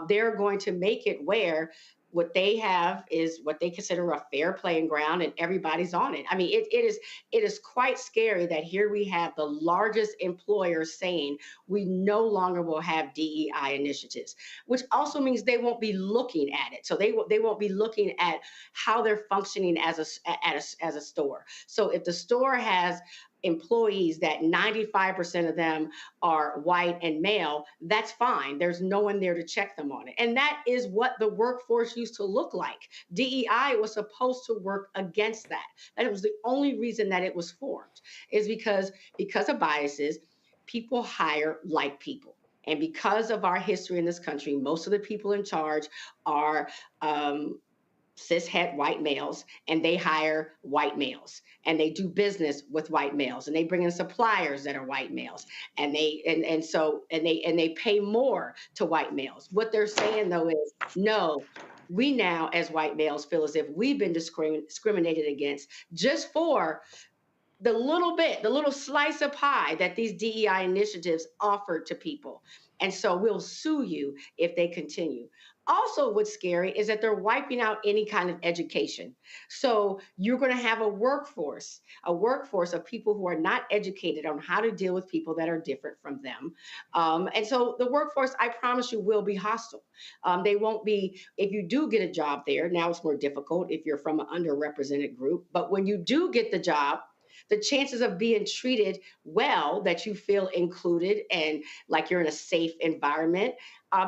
They're going to make it where what they have is what they consider a fair playing ground, and everybody's on it. I mean, it is quite scary that here we have the largest employer saying we no longer will have DEI initiatives, which also means they won't be looking at it. So they won't be looking at how they're functioning as a store. So if the store has employees that 95% of them are white and male, that's fine. There's no one there to check them on it. And that is what the workforce used to look like. DEI was supposed to work against that. That was the only reason that it was formed, is because of biases, people hire like people. And because of our history in this country, most of the people in charge are cishet white males, and they hire white males, and they do business with white males, and they bring in suppliers that are white males, and they pay more to white males. What they're saying though is, no, we now as white males feel as if we've been discriminated against just for the little slice of pie that these DEI initiatives offer to people. And so we'll sue you if they continue. Also, what's scary is that they're wiping out any kind of education. So you're going to have a workforce of people who are not educated on how to deal with people that are different from them. And so the workforce, I promise you, will be hostile. They won't be, if you do get a job there, now it's more difficult if you're from an underrepresented group. But when you do get the job, the chances of being treated well, that you feel included and like you're in a safe environment,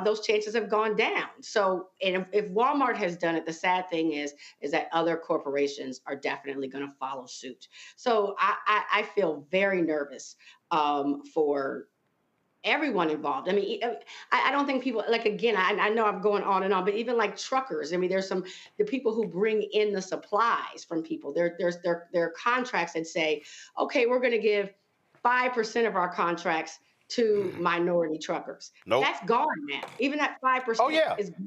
those chances have gone down. So, and if Walmart has done it, the sad thing is that other corporations are definitely going to follow suit. So I feel very nervous for everyone involved. I mean, I don't think people, like, again, I know I'm going on and on, but even like truckers, I mean, there's the people who bring in the supplies from people. There are contracts that say, okay, we're going to give 5% of our contracts to minority truckers. Nope. That's gone now. Even that 5% is gone.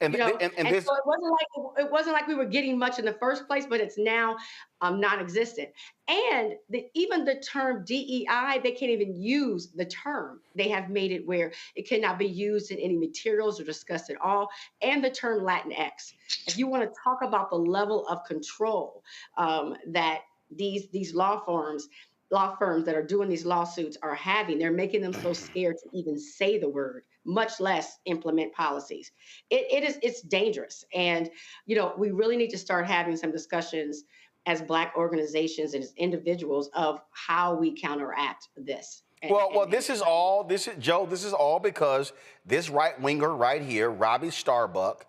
And so it wasn't like we were getting much in the first place, but it's now non-existent. And even the term DEI, they can't even use the term. They have made it where it cannot be used in any materials or discussed at all. And the term Latinx. If you want to talk about the level of control that these law firms that are doing these lawsuits are having, they're making them so scared to even say the word, much less implement policies. It's dangerous. And, we really need to start having some discussions as Black organizations and as individuals of how we counteract this. This is all because this right-winger right here, Robbie Starbuck,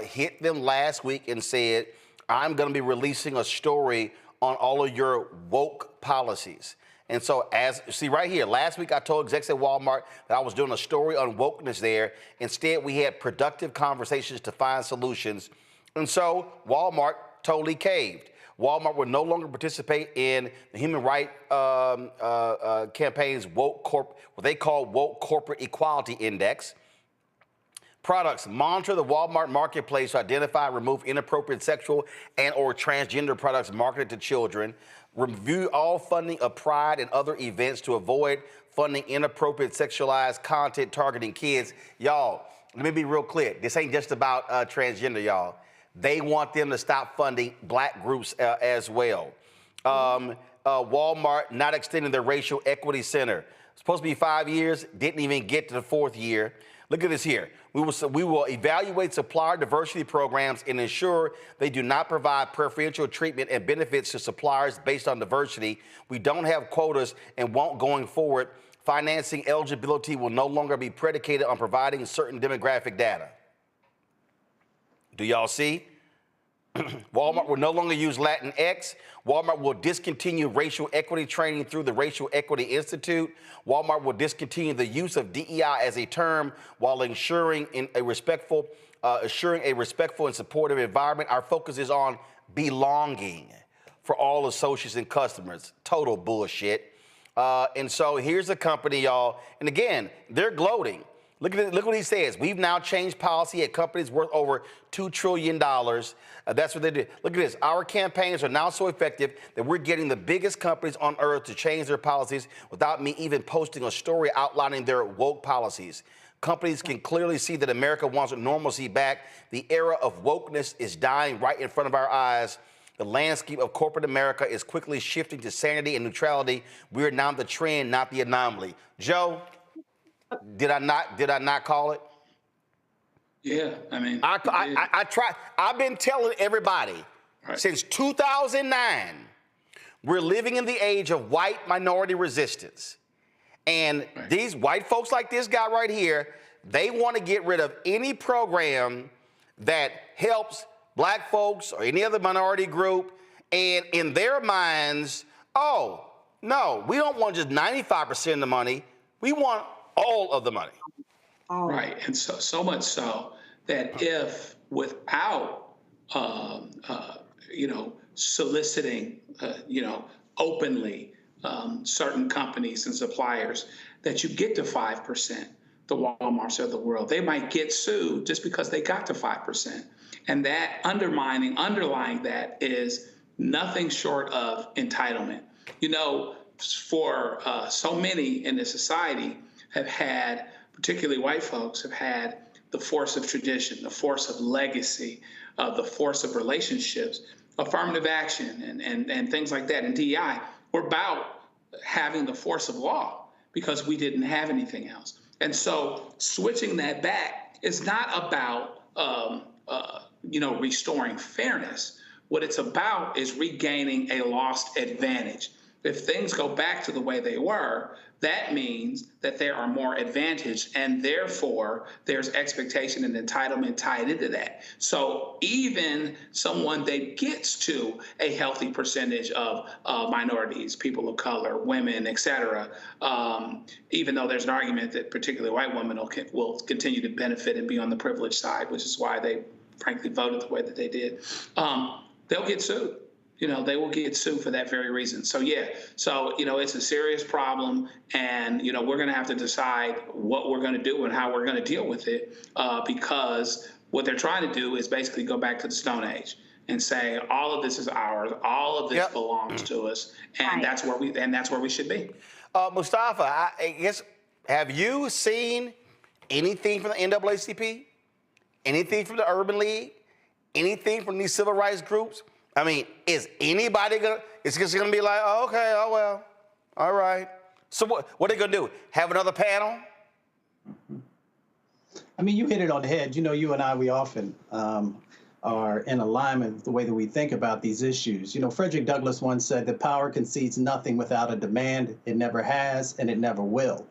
hit them last week and said, I'm going to be releasing a story on all of your woke policies. And so right here, last week I told execs at Walmart that I was doing a story on wokeness there. Instead, we had productive conversations to find solutions. And so Walmart totally caved. Walmart will no longer participate in the human rights campaign's what they call woke corporate equality index. Products. Monitor the Walmart marketplace to identify and remove inappropriate sexual and or transgender products marketed to children. Review all funding of Pride and other events to avoid funding inappropriate sexualized content targeting kids. Y'all, let me be real clear. This ain't just about transgender, y'all. They want them to stop funding black groups as well. Walmart not extending their racial equity center. Supposed to be 5 years, didn't even get to the 4th year. Look at this here. We will evaluate supplier diversity programs and ensure they do not provide preferential treatment and benefits to suppliers based on diversity. We don't have quotas and won't going forward. Financing eligibility will no longer be predicated on providing certain demographic data. Do y'all see? Walmart will no longer use Latinx. Walmart will discontinue racial equity training through the Racial Equity Institute. Walmart will discontinue the use of DEI as a term while assuring a respectful and supportive environment. Our focus is on belonging for all associates and customers. Total bullshit. And so here's a company, y'all. And again, they're gloating. Look what he says. We've now changed policy at companies worth over $2 trillion. That's what they do. Look at this. Our campaigns are now so effective that we're getting the biggest companies on earth to change their policies without me even posting a story outlining their woke policies. Companies can clearly see that America wants normalcy back. The era of wokeness is dying right in front of our eyes. The landscape of corporate America is quickly shifting to sanity and neutrality. We're now the trend, not the anomaly. Joe? Did I not call it? Yeah, I mean, I try. I've been telling everybody since 2009, we're living in the age of white minority resistance. And these white folks like this guy right here, they want to get rid of any program that helps black folks or any other minority group. And in their minds, oh, no, we don't want just 95% of the money. We want all of the money. Right, and so much so that if without, soliciting, openly certain companies and suppliers, that you get to 5%, the Walmarts of the world, they might get sued just because they got to 5%. And that underlying that is nothing short of entitlement. For so many in this society have had, particularly white folks, have had the force of tradition, the force of legacy, the force of relationships, affirmative action, and things like that. And DEI, we're about having the force of law because we didn't have anything else. And so switching that back is not about, restoring fairness. What it's about is regaining a lost advantage. If things go back to the way they were, that means that there are more advantaged, and therefore there's expectation and entitlement tied into that. So even someone that gets to a healthy percentage of minorities, people of color, women, et cetera, even though there's an argument that particularly white women will continue to benefit and be on the privileged side, which is why they frankly voted the way that they did, they'll get sued. They will get sued for that very reason. So, it's a serious problem, and, we're going to have to decide what we're going to do and how we're going to deal with it, because what they're trying to do is basically go back to the Stone Age and say, all of this is ours, all of this belongs to us, and that's where we should be. Mustafa, I guess, have you seen anything from the NAACP, anything from the Urban League, anything from these civil rights groups? I mean, is anybody it's just gonna be like, oh, okay, oh well, all right. So what are they gonna do? Have another panel? I mean, you hit it on the head. You and I, we often are in alignment with the way that we think about these issues. Frederick Douglass once said that power concedes nothing without a demand. It never has, and it never will.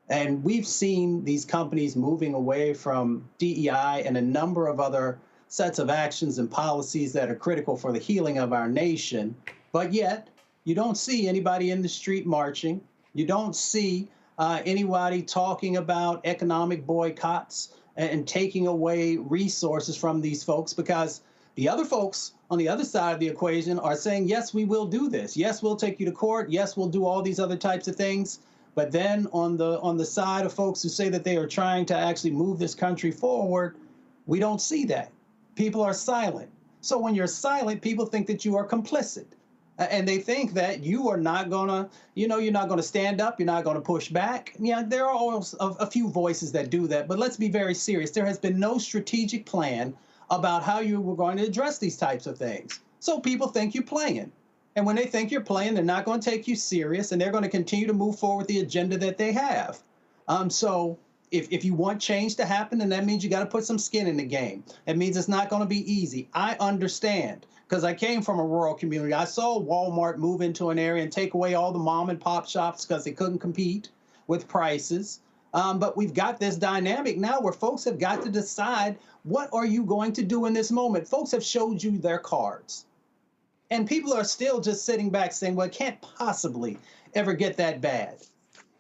And we've seen these companies moving away from DEI and a number of other sets of actions and policies that are critical for the healing of our nation. But yet, you don't see anybody in the street marching. You don't see anybody talking about economic boycotts and taking away resources from these folks, because the other folks on the other side of the equation are saying, yes, we will do this. Yes, we'll take you to court. Yes, we'll do all these other types of things. But then on the side of folks who say that they are trying to actually move this country forward, we don't see that. People are silent. So when you're silent, people think that you are complicit. And they think that you are not gonna, you're not gonna stand up, you're not gonna push back. Yeah, there are always a few voices that do that, but let's be very serious. There has been no strategic plan about how you were going to address these types of things. So people think you're playing. And when they think you're playing, they're not going to take you serious, and they're going to continue to move forward the agenda that they have. So if you want change to happen, then that means you got to put some skin in the game. It means it's not going to be easy. I understand, because I came from a rural community. I saw Walmart move into an area and take away all the mom and pop shops because they couldn't compete with prices. But we've got this dynamic now where folks have got to decide, what are you going to do in this moment? Folks have showed you their cards. And people are still just sitting back saying, well, it can't possibly ever get that bad.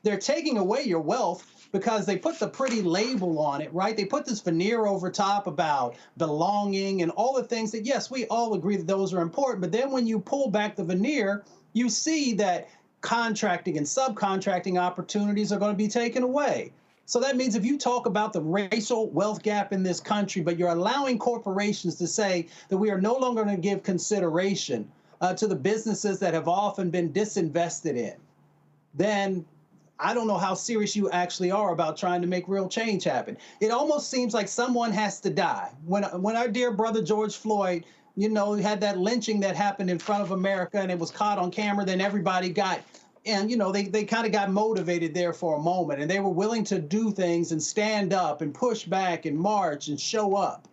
They're taking away your wealth because they put the pretty label on it, right? They put this veneer over top about belonging and all the things that, yes, we all agree that those are important. But then when you pull back the veneer, you see that contracting and subcontracting opportunities are going to be taken away. So that means if you talk about the racial wealth gap in this country, but you're allowing corporations to say that we are no longer going to give consideration to the businesses that have often been disinvested in, then I don't know how serious you actually are about trying to make real change happen. It almost seems like someone has to die. When our dear brother George Floyd, had that lynching that happened in front of America and it was caught on camera, then everybody got, and they kind of got motivated there for a moment, and they were willing to do things and stand up and push back and march and show up.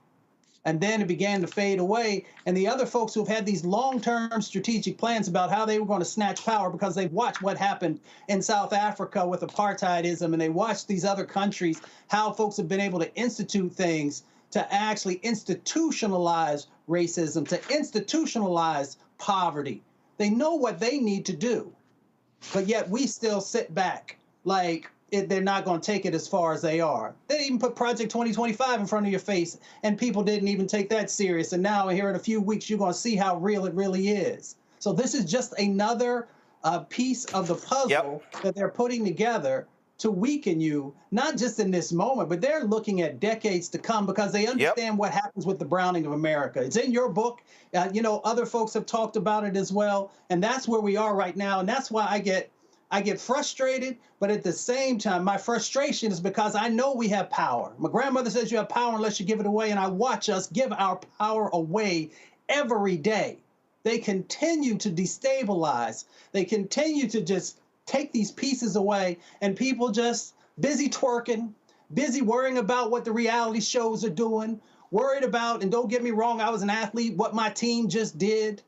And then it began to fade away. And the other folks who've had these long-term strategic plans about how they were going to snatch power, because they've watched what happened in South Africa with apartheidism, and they watched these other countries, how folks have been able to institute things to actually institutionalize racism, to institutionalize poverty. They know what they need to do. But yet we still sit back like they're not going to take it as far as they are. They even put Project 2025 in front of your face, and people didn't even take that serious. And now here in a few weeks, you're going to see how real it really is. So this is just another piece of the puzzle that they're putting together to weaken you, not just in this moment, but they're looking at decades to come, because they understand what happens with the browning of America. It's in your book. Other folks have talked about it as well. And that's where we are right now. And that's why I get frustrated, but at the same time, my frustration is because I know we have power. My grandmother says you have power unless you give it away, and I watch us give our power away every day. They continue to destabilize. They continue to just take these pieces away, and people just busy twerking, busy worrying about what the reality shows are doing, worried about, and don't get me wrong, I was an athlete, what my team just did.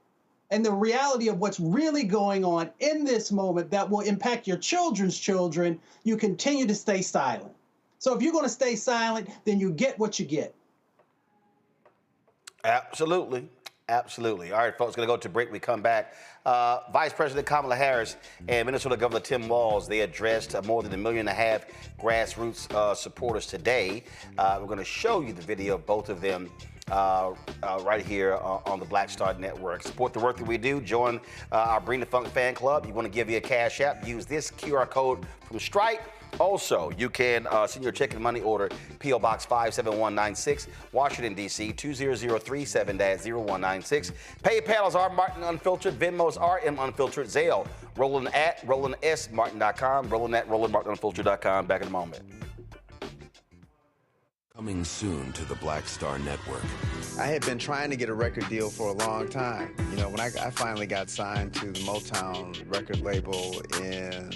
And the reality of what's really going on in this moment that will impact your children's children, you continue to stay silent. So if you're going to stay silent, then you get what you get. Absolutely. Absolutely. All right, folks, going to go to break. We come back. Vice President Kamala Harris and Minnesota Governor Tim Walz, they addressed more than 1.5 million grassroots supporters today. We're going to show you the video of both of them right here on the Black Star Network. Support the work that we do. Join our Bring the Funk fan club. You want to give you a cash app, use this QR code from Stripe. Also, you can send your check and money order, P.O. Box 57196, Washington, D.C., 20037-0196. PayPal is R. Martin Unfiltered. Venmo is RM Unfiltered. Zelle, Roland at RolandSMartin.com. Roland at RolandMartinUnfiltered.com. Back in a moment. Coming soon to the Black Star Network. I had been trying to get a record deal for a long time. When I finally got signed to the Motown record label in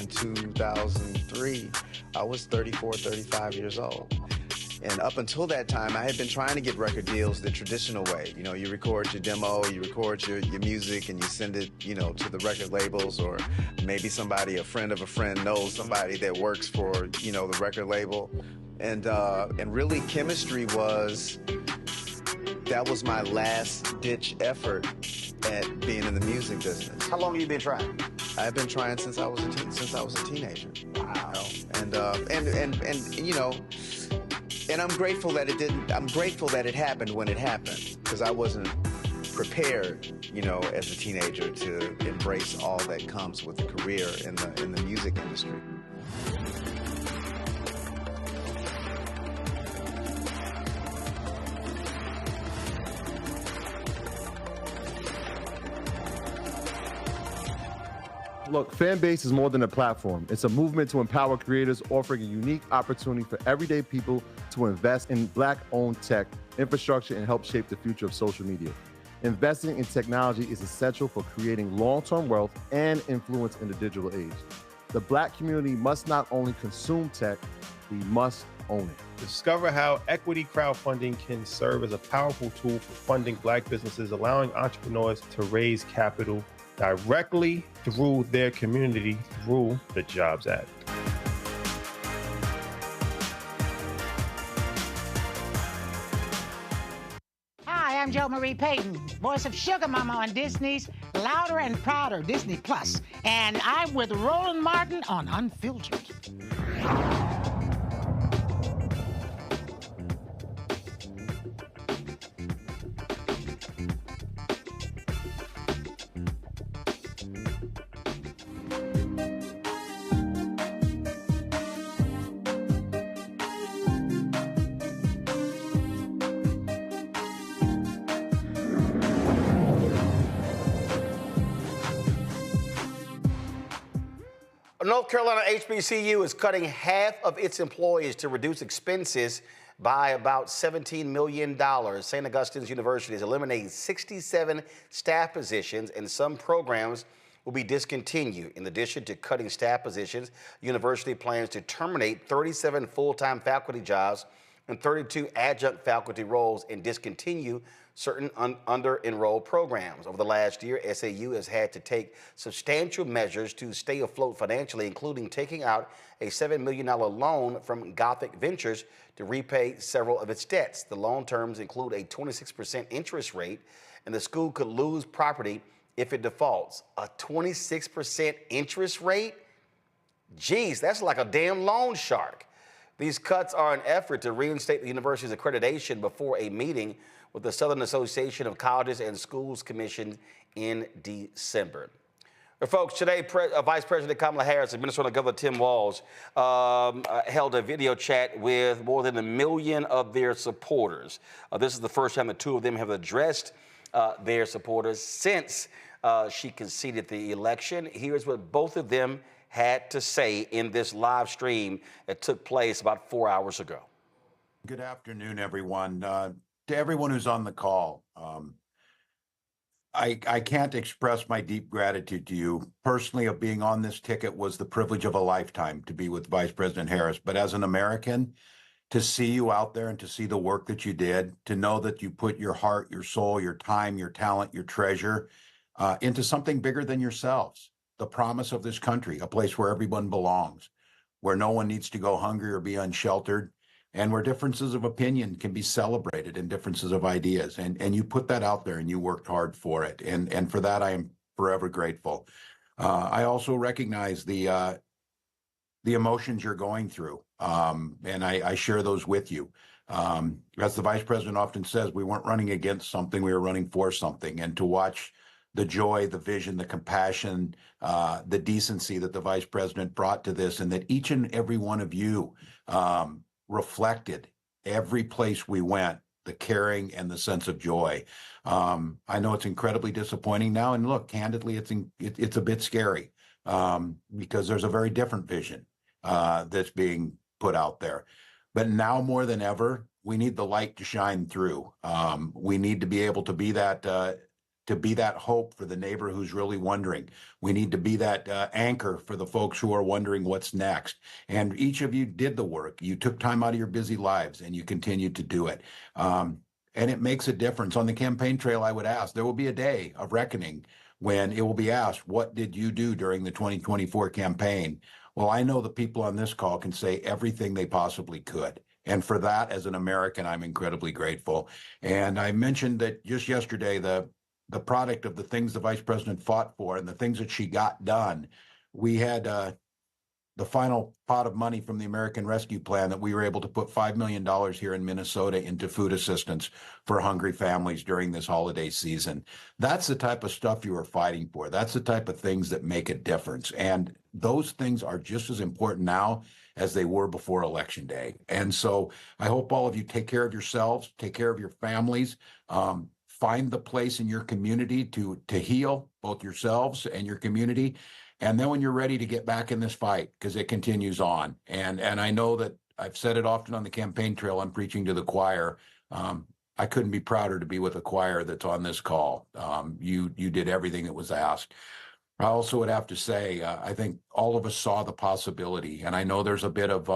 2003, I was 34, 35 years old. And up until that time, I had been trying to get record deals the traditional way. You record your demo, you record your music, and you send it, to the record labels, or maybe somebody, a friend of a friend, knows somebody that works for, the record label. And really, chemistry was my last ditch effort at being in the music business. How long have you been trying? I've been trying since I was a teenager. Wow. And I'm grateful that it didn't. I'm grateful that it happened when it happened, because I wasn't prepared, you know, as a teenager to embrace all that comes with a career in the music industry. Look, Fanbase is more than a platform. It's a movement to empower creators, offering a unique opportunity for everyday people to invest in Black-owned tech, infrastructure, and help shape the future of social media. Investing in technology is essential for creating long-term wealth and influence in the digital age. The Black community must not only consume tech, we must own it. Discover how equity crowdfunding can serve as a powerful tool for funding Black businesses, allowing entrepreneurs to raise capital directly through their community through the Jobs Act. Hi, I'm Jo Marie Payton, voice of Sugar Mama on Disney's Louder and Prouder Disney Plus, and I'm with Roland Martin on Unfiltered. North Carolina HBCU is cutting half of its employees to reduce expenses by about $17 million. St. Augustine's University is eliminating 67 staff positions, and some programs will be discontinued. In addition to cutting staff positions, the university plans to terminate 37 full-time faculty jobs and 32 adjunct faculty roles and discontinue certain under-enrolled programs. Over the last year, SAU has had to take substantial measures to stay afloat financially, including taking out a $7 million loan from Gothic Ventures to repay several of its debts. The loan terms include a 26% interest rate, and the school could lose property if it defaults. A 26% interest rate? Geez, that's like a damn loan shark. These cuts are an effort to reinstate the university's accreditation before a meeting with the Southern Association of Colleges and Schools Commission in December. But folks, today, Vice President Kamala Harris and Minnesota Governor Tim Walz held a video chat with more than 1 million of their supporters. This is the first time the two of them have addressed their supporters since she conceded the election. Here's what both of them had to say in this live stream that took place about 4 hours ago. Good afternoon, everyone. To everyone who's on the call, I can't express my deep gratitude to you. Personally, of being on this ticket was the privilege of a lifetime to be with Vice President Harris. But as an American, to see you out there and to see the work that you did, to know that you put your heart, your soul, your time, your talent, your treasure into something bigger than yourselves, the promise of this country, a place where everyone belongs, where no one needs to go hungry or be unsheltered, and where differences of opinion can be celebrated and differences of ideas. And you put that out there and you worked hard for it. And for that, I am forever grateful. I also recognize the emotions you're going through. And I share those with you. As the Vice President often says, we weren't running against something, we were running for something. And to watch the joy, the vision, the compassion, the decency that the Vice President brought to this, and that each and every one of you reflected every place we went, the caring and the sense of joy. I know it's incredibly disappointing now, and look, candidly, it's a bit scary because there's a very different vision that's being put out there. But now more than ever, we need the light to shine through. We need to be able to be that hope for the neighbor who's really wondering. We need to be that anchor for the folks who are wondering what's next. And each of you did the work. You took time out of your busy lives and you continued to do it. And it makes a difference. On the campaign trail, I would ask, there will be a day of reckoning when it will be asked, what did you do during the 2024 campaign? Well, I know the people on this call can say everything they possibly could. And for that, as an American, I'm incredibly grateful. And I mentioned that just yesterday, the product of the things the Vice President fought for and the things that she got done. We had the final pot of money from the American Rescue Plan that we were able to put $5 million here in Minnesota into food assistance for hungry families during this holiday season. That's the type of stuff you are fighting for. That's the type of things that make a difference. And those things are just as important now as they were before Election Day. And so I hope all of you take care of yourselves, take care of your families, find the place in your community to heal both yourselves and your community. And then when you're ready to get back in this fight, because it continues on. And I know that I've said it often on the campaign trail, I'm preaching to the choir. I couldn't be prouder to be with a choir that's on this call. You did everything that was asked. I also would have to say, I think all of us saw the possibility. And I know there's a bit of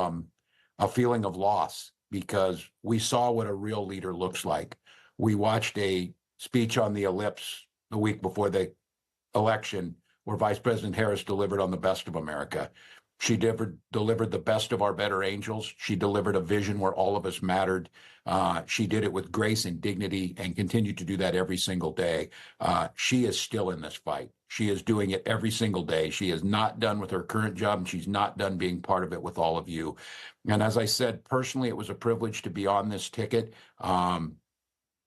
a feeling of loss because we saw what a real leader looks like. We watched a speech on the Ellipse the week before the election where Vice President Harris delivered on the best of America. She delivered the best of our better angels. She delivered a vision where all of us mattered. She did it with grace and dignity and continued to do that every single day. She is still in this fight. She is doing it every single day. She is not done with her current job, and she's not done being part of it with all of you. And as I said, personally, it was a privilege to be on this ticket.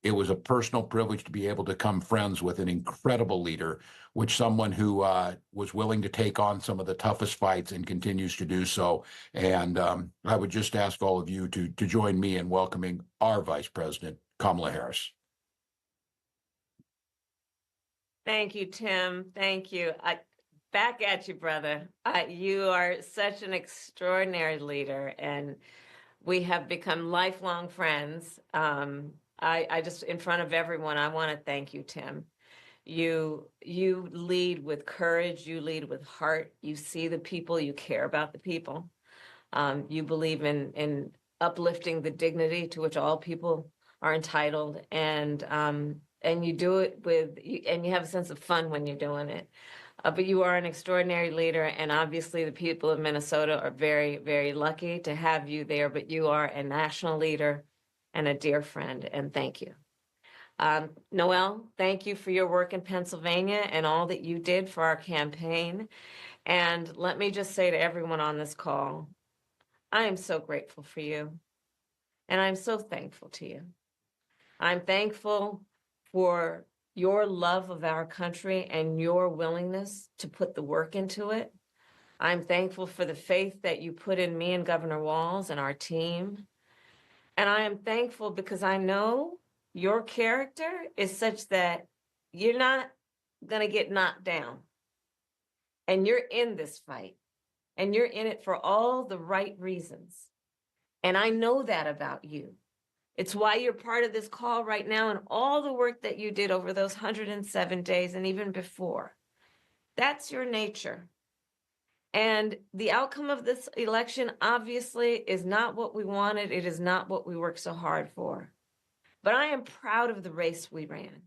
It was a personal privilege to be able to become friends with an incredible leader, which someone who was willing to take on some of the toughest fights and continues to do so. And I would just ask all of you to join me in welcoming our Vice President, Kamala Harris. Thank you, Tim. Thank you. Back at you, brother. You are such an extraordinary leader, and we have become lifelong friends. I just, in front of everyone, I want to thank you, Tim. You lead with courage. You lead with heart. You see the people. You care about the people. You believe in uplifting the dignity to which all people are entitled, and you do it and you have a sense of fun when you're doing it. But you are an extraordinary leader, and obviously the people of Minnesota are very, very lucky to have you there. But you are a national leader and a dear friend, and thank you. Noel, thank you for your work in Pennsylvania and all that you did for our campaign. And let me just say to everyone on this call, I am so grateful for you, and I'm so thankful to you. I'm thankful for your love of our country and your willingness to put the work into it. I'm thankful for the faith that you put in me and Governor Walz and our team. And I am thankful because I know your character is such that you're not going to get knocked down. And you're in this fight. And you're in it for all the right reasons. And I know that about you. It's why you're part of this call right now and all the work that you did over those 107 days and even before. That's your nature. And the outcome of this election obviously is not what we wanted. It is not what we worked so hard for. But I am proud of the race we ran.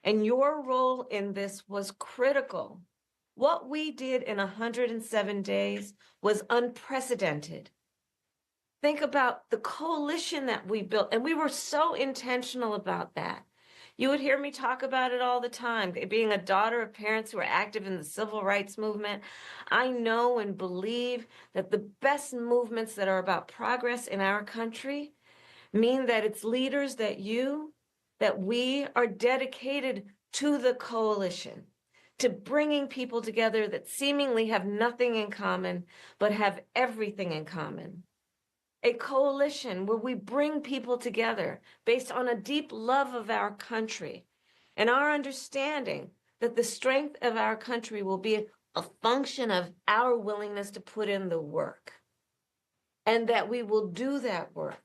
And your role in this was critical. What we did in 107 days was unprecedented. Think about the coalition that we built, and we were so intentional about that. You would hear me talk about it all the time. Being a daughter of parents who are active in the civil rights movement, I know and believe that the best movements that are about progress in our country mean that it's leaders that we are dedicated to the coalition, to bringing people together that seemingly have nothing in common, but have everything in common. A coalition where we bring people together based on a deep love of our country and our understanding that the strength of our country will be a function of our willingness to put in the work, and that we will do that work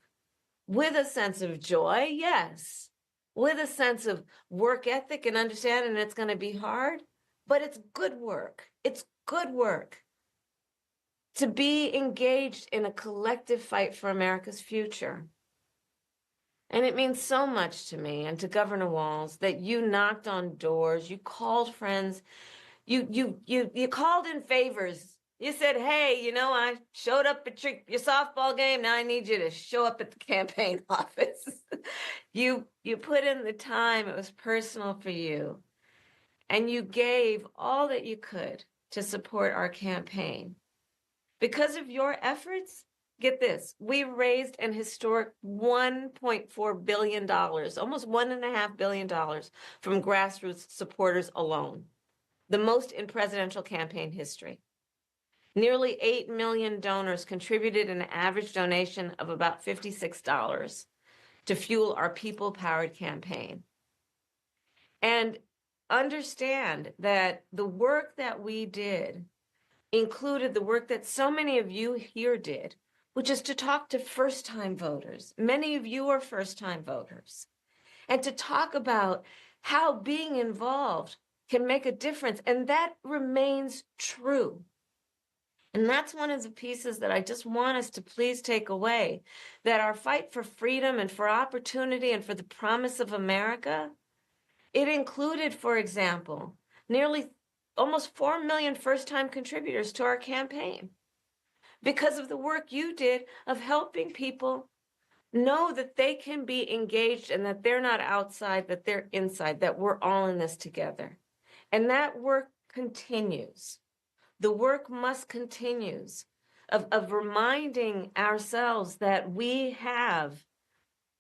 with a sense of joy, yes, with a sense of work ethic and understanding it's going to be hard, but it's good work. It's good work. To be engaged in a collective fight for America's future. And it means so much to me and to Governor Walz that you knocked on doors, you called friends, you called in favors. You said, hey, I showed up at your softball game. Now I need you to show up at the campaign office. You put in the time. It was personal for you. And you gave all that you could to support our campaign. Because of your efforts, get this, we raised an historic $1.4 billion, almost $1.5 billion from grassroots supporters alone, the most in presidential campaign history. Nearly 8 million donors contributed an average donation of about $56 to fuel our people-powered campaign. And understand that the work that we did included the work that so many of you here did, which is to talk to first-time voters. Many of you are first-time voters. And to talk about how being involved can make a difference. And that remains true. And that's one of the pieces that I just want us to please take away, that our fight for freedom and for opportunity and for the promise of America, it included, for example, nearly almost 4 million first-time contributors to our campaign because of the work you did of helping people know that they can be engaged and that they're not outside, that they're inside, that we're all in this together. And that work continues. The work must continue of reminding ourselves that we have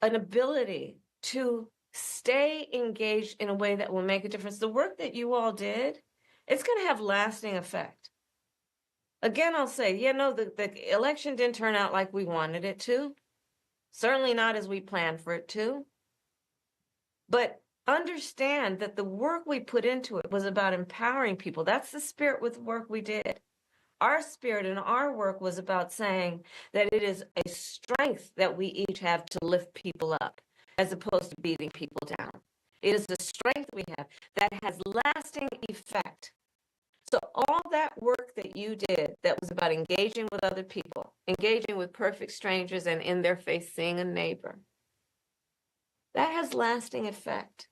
an ability to stay engaged in a way that will make a difference. The work that you all did, it's going to have lasting effect. Again, I'll say, the election didn't turn out like we wanted it to. Certainly not as we planned for it to. But understand that the work we put into it was about empowering people. That's the spirit with the work we did. Our spirit and our work was about saying that it is a strength that we each have to lift people up, as opposed to beating people down. It is the strength we have that has lasting effect. So all that work that you did that was about engaging with other people, engaging with perfect strangers and in their face seeing a neighbor, that has lasting effect.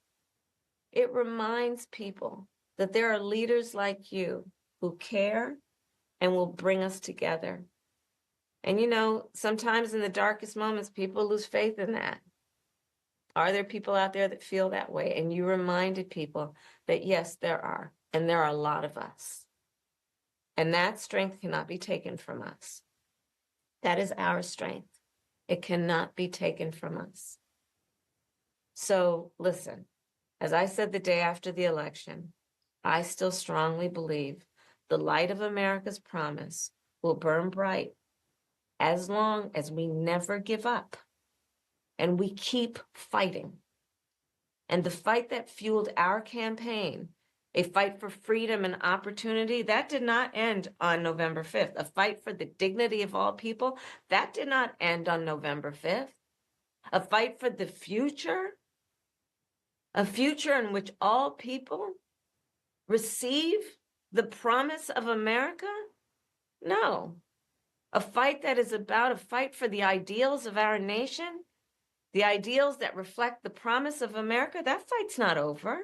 It reminds people that there are leaders like you who care and will bring us together. And sometimes in the darkest moments, people lose faith in that. Are there people out there that feel that way? And you reminded people that yes, there are. And there are a lot of us. And that strength cannot be taken from us. That is our strength. It cannot be taken from us. So listen, as I said the day after the election, I still strongly believe the light of America's promise will burn bright as long as we never give up and we keep fighting. And the fight that fueled our campaign, a fight for freedom and opportunity, that did not end on November 5th. A fight for the dignity of all people, that did not end on November 5th. A fight for the future, a future in which all people receive the promise of America? No. A fight that is about a fight for the ideals of our nation, the ideals that reflect the promise of America, that fight's not over.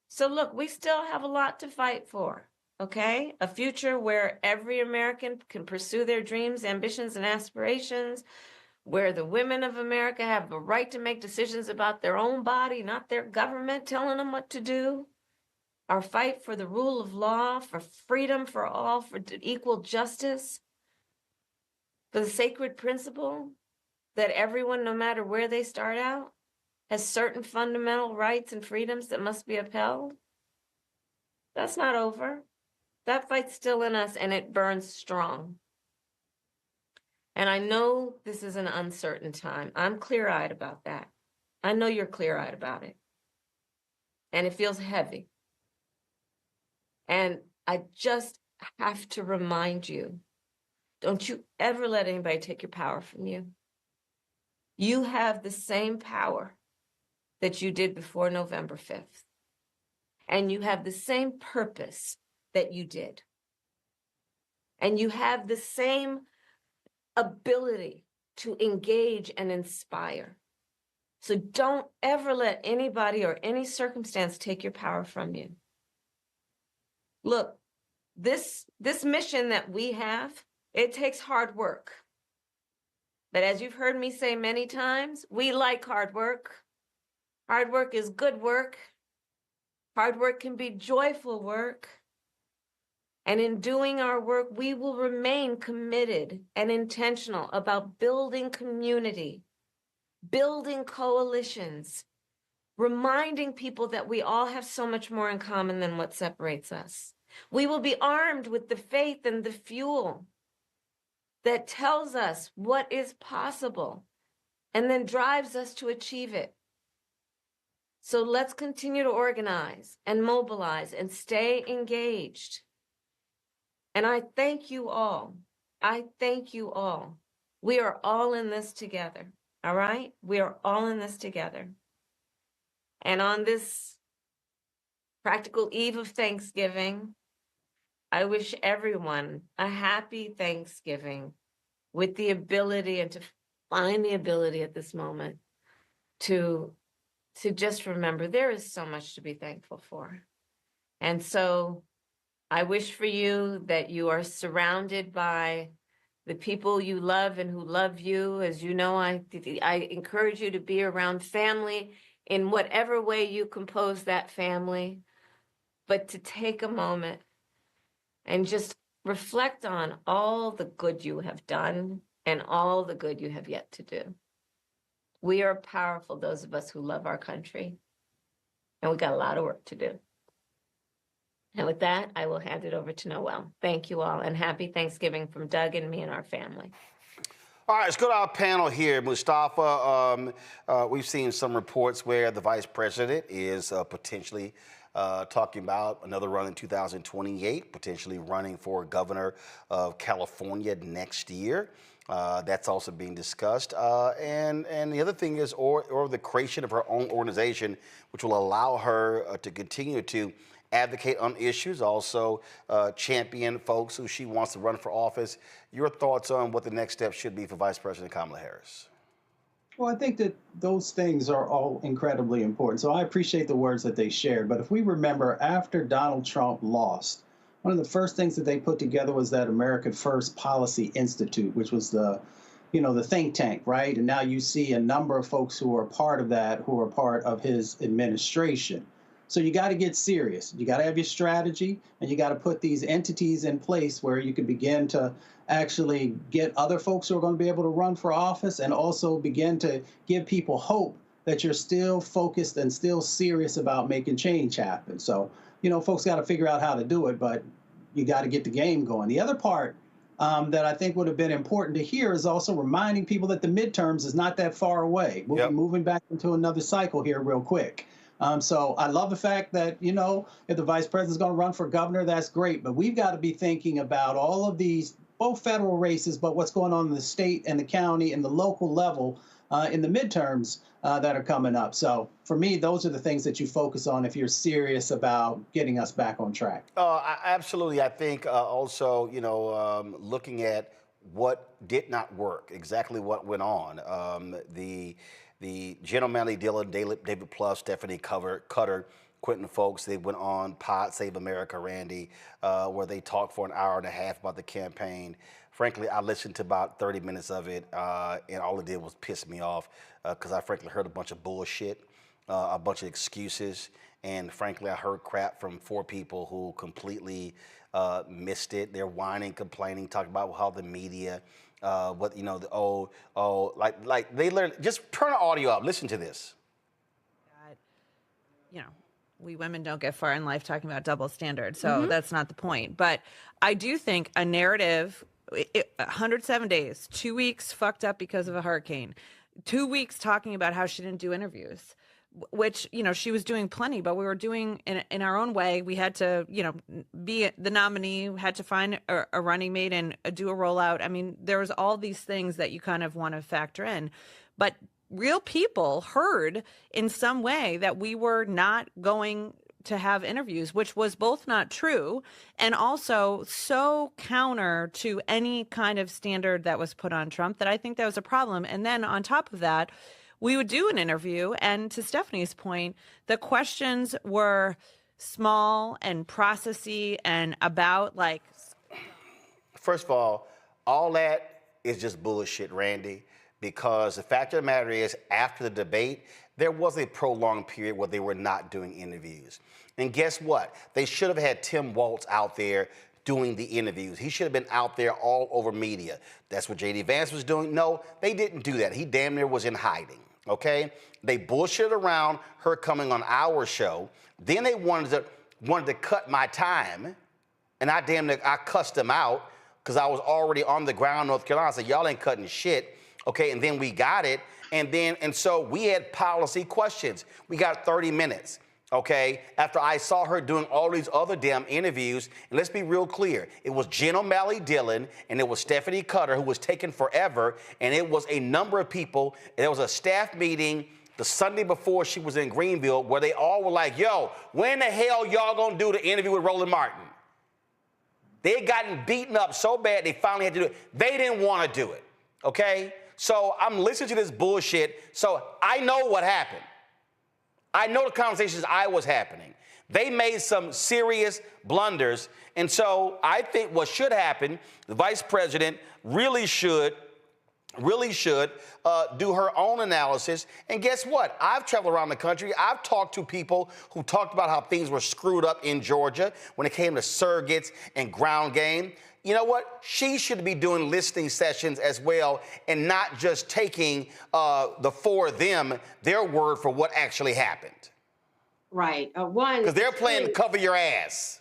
So look, we still have a lot to fight for, okay? A future where every American can pursue their dreams, ambitions, and aspirations, where the women of America have the right to make decisions about their own body, not their government telling them what to do. Our fight for the rule of law, for freedom for all, for equal justice, for the sacred principle that everyone, no matter where they start out, has certain fundamental rights and freedoms that must be upheld. That's not over. That fight's still in us, and it burns strong. And I know this is an uncertain time. I'm clear-eyed about that. I know you're clear-eyed about it. And it feels heavy. And I just have to remind you, don't you ever let anybody take your power from you. You have the same power that you did before November 5th. And you have the same purpose that you did. And you have the same ability to engage and inspire. So don't ever let anybody or any circumstance take your power from you. Look, this mission that we have, it takes hard work. But as you've heard me say many times, we like hard work. Hard work is good work. Hard work can be joyful work. And in doing our work, we will remain committed and intentional about building community, building coalitions, reminding people that we all have so much more in common than what separates us. We will be armed with the faith and the fuel that tells us what is possible and then drives us to achieve it. So let's continue to organize and mobilize and stay engaged. And I thank you all. I thank you all. We are all in this together, all right? We are all in this together. And on this practical eve of Thanksgiving, I wish everyone a happy Thanksgiving with the ability and to find the ability at this moment to just remember there is so much to be thankful for. And so I wish for you that you are surrounded by the people you love and who love you. As you know, I encourage you to be around family in whatever way you compose that family, but to take a moment and just reflect on all the good you have done and all the good you have yet to do. We are powerful, those of us who love our country, and we got a lot of work to do. And with that, I will hand it over to Noel. Thank you all, and happy Thanksgiving from Doug and me and our family. All right, let's go to our panel here. Mustafa, we've seen some reports where the vice president is potentially talking about another run in 2028, potentially running for governor of California next year. That's also being discussed. And the other thing is, or the creation of her own organization, which will allow her to continue to advocate on issues, also champion folks who she wants to run for office. Your thoughts on what the next step should be for Vice President Kamala Harris? Well, I think that those things are all incredibly important. So I appreciate the words that they shared. But if we remember, after Donald Trump lost, one of the first things that they put together was that America First Policy Institute, which was the think tank, right? And now you see a number of folks who are part of that, who are part of his administration. So you got to get serious. You got to have your strategy, and you got to put these entities in place where you can begin to actually get other folks who are going to be able to run for office, and also begin to give people hope that you're still focused and still serious about making change happen. So, folks got to figure out how to do it, but you got to get the game going. The other part that I think would have been important to hear is also reminding people that the midterms is not that far away. We'll be moving back into another cycle here real quick. So I love the fact that, if the vice president's going to run for governor, that's great. But we've got to be thinking about all of these, both federal races, but what's going on in the state and the county and the local level in the midterms that are coming up. So for me, those are the things that you focus on if you're serious about getting us back on track. Absolutely. I think also, looking at what did not work, exactly what went on. The General Manley Dillon, David Plus, Stephanie Cutter, Quentin Folks, they went on Pod Save America, Randy, where they talked for an hour and a half about the campaign. Frankly, I listened to about 30 minutes of it, and all it did was piss me off because I frankly heard a bunch of bullshit, a bunch of excuses, and frankly, I heard crap from 4 people who completely missed it. They're whining, complaining, talking about how the media, like they learn. Just turn the audio up. Listen to this. We women don't get far in life talking about double standards, so that's not the point. But I do think a narrative, 107 days, 2 weeks fucked up because of a hurricane, 2 weeks talking about how she didn't do interviews, which, she was doing plenty, but we were doing in our own way. We had to, be the nominee, had to find a running mate and do a rollout. I mean, there was all these things that you kind of want to factor in, but real people heard in some way that we were not going to have interviews, which was both not true and also so counter to any kind of standard that was put on Trump that I think that was a problem. And then on top of that, we would do an interview, and to Stephanie's point, the questions were small and processy and about like... First of all that is just bullshit, Randy, because the fact of the matter is, after the debate, there was a prolonged period where they were not doing interviews. And guess what? They should have had Tim Walz out there doing the interviews. He should have been out there all over media. That's what J.D. Vance was doing. No, they didn't do that. He damn near was in hiding, okay? They bullshitted around her coming on our show. Then they wanted to cut my time, and I cussed them out because I was already on the ground in North Carolina. I said, y'all ain't cutting shit, okay? And then we got it, and so we had policy questions. We got 30 minutes. Okay, after I saw her doing all these other damn interviews, and let's be real clear, it was Jen O'Malley Dillon and it was Stephanie Cutter who was taking forever, and it was a number of people. There was a staff meeting the Sunday before she was in Greenville where they all were like, yo, when the hell y'all gonna do the interview with Roland Martin? They had gotten beaten up so bad they finally had to do it. They didn't want to do it, okay? So I'm listening to this bullshit, so I know what happened. I know the conversations I was happening. They made some serious blunders. And so I think what should happen, the vice president really should do her own analysis. And guess what? I've traveled around the country. I've talked to people who talked about how things were screwed up in Georgia when it came to surrogates and ground game. You know what? She should be doing listening sessions as well and not just taking the four of them, their word for what actually happened. Right. One, because they're playing cover your ass.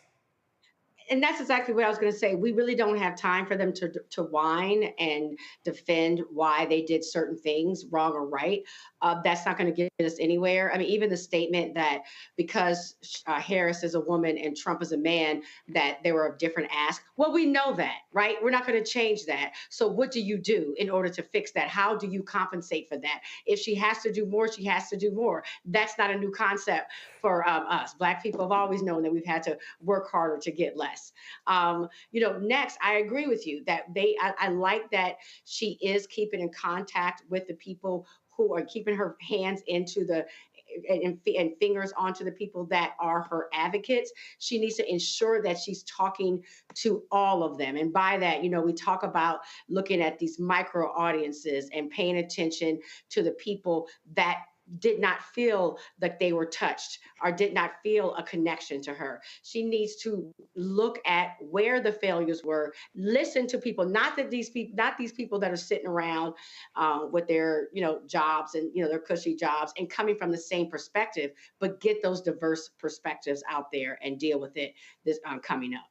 And that's exactly what I was going to say. We really don't have time for them to whine and defend why they did certain things, wrong or right. That's not going to get us anywhere. I mean, even the statement that because Harris is a woman and Trump is a man, that they were of different ask. Well, we know that, right? We're not going to change that. So what do you do in order to fix that? How do you compensate for that? If she has to do more, she has to do more. That's not a new concept for us. Black people have always known that we've had to work harder to get less. Next, I agree with you that I like that she is keeping in contact with the people who are keeping her hands into and fingers onto the people that are her advocates. She needs to ensure that she's talking to all of them. And by that, we talk about looking at these micro audiences and paying attention to the people that did not feel like they were touched or did not feel a connection to her. She needs to look at where the failures were, listen to people, not these people that are sitting around with their, jobs and, their cushy jobs and coming from the same perspective, but get those diverse perspectives out there and deal with it this coming up.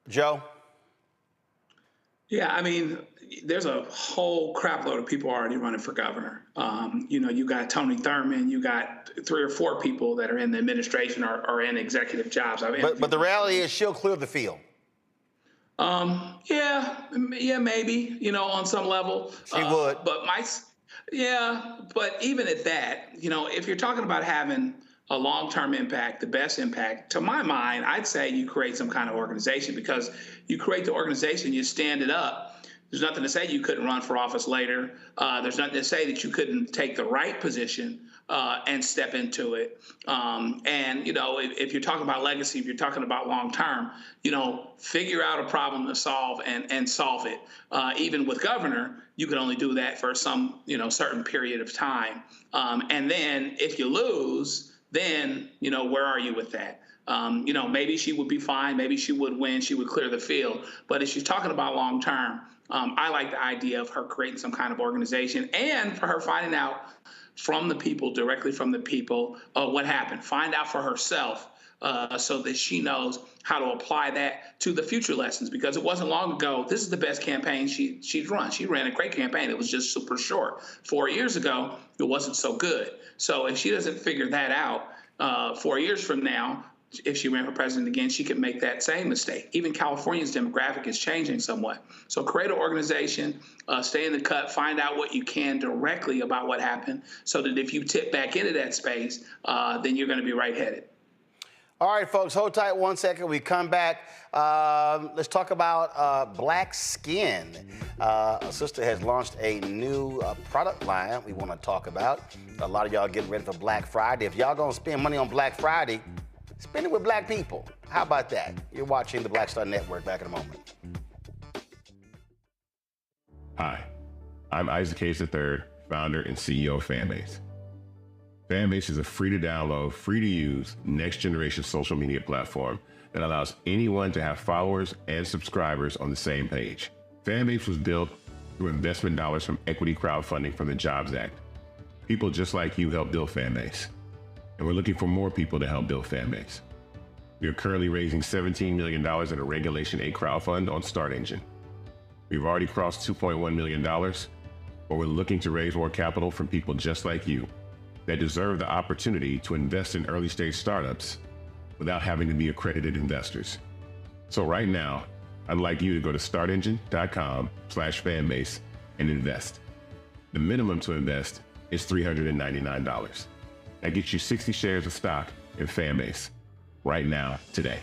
Joe? Yeah, I mean, there's a whole crap load of people already running for governor. You got Tony Thurmond, you got 3 or 4 people that are in the administration or in executive jobs. But the reality is she'll clear the field. Yeah, maybe, on some level. She would. But even at that, if you're talking about having a long-term impact, the best impact, to my mind, I'd say you create some kind of organization, because you create the organization, you stand it up. There's nothing to say you couldn't run for office later. There's nothing to say that you couldn't take the right position and step into it. If you're talking about legacy, if you're talking about long-term, figure out a problem to solve and solve it. Even with governor, you can only do that for some, certain period of time. And then if you lose, then, where are you with that? Maybe she would be fine. Maybe she would win. She would clear the field. But if she's talking about long term, I like the idea of her creating some kind of organization and for her finding out from the people, directly from the people, what happened. Find out for herself so that she knows how to apply that to the future lessons, because it wasn't long ago. This is the best campaign she'd run. She ran a great campaign. It was just super short. 4 years ago, it wasn't so good. So if she doesn't figure that out 4 years from now, if she ran for president again, she could make that same mistake. Even California's demographic is changing somewhat. So create an organization, stay in the cut, find out what you can directly about what happened, so that if you tip back into that space, then you're going to be right-headed. All right, folks, hold tight 1 second. We come back. Let's talk about black skin. A sister has launched a new product line we want to talk about. A lot of y'all getting ready for Black Friday. If y'all going to spend money on Black Friday, spend it with black people. How about that? You're watching the Black Star Network. Back in a moment. Hi, I'm Ajike III, founder and CEO of Fanbase. Fanbase is a free-to-download, free-to-use, next-generation social media platform that allows anyone to have followers and subscribers on the same page. Fanbase was built through investment dollars from equity crowdfunding from the Jobs Act. People just like you helped build Fanbase, and we're looking for more people to help build Fanbase. We are currently raising $17 million in a Regulation A crowdfund on Start Engine. We've already crossed $2.1 million, but we're looking to raise more capital from people just like you that deserve the opportunity to invest in early stage startups without having to be accredited investors. So right now, I'd like you to go to startengine.com/fanbase and invest. The minimum to invest is $399. That gets you 60 shares of stock in Fanbase right now, today.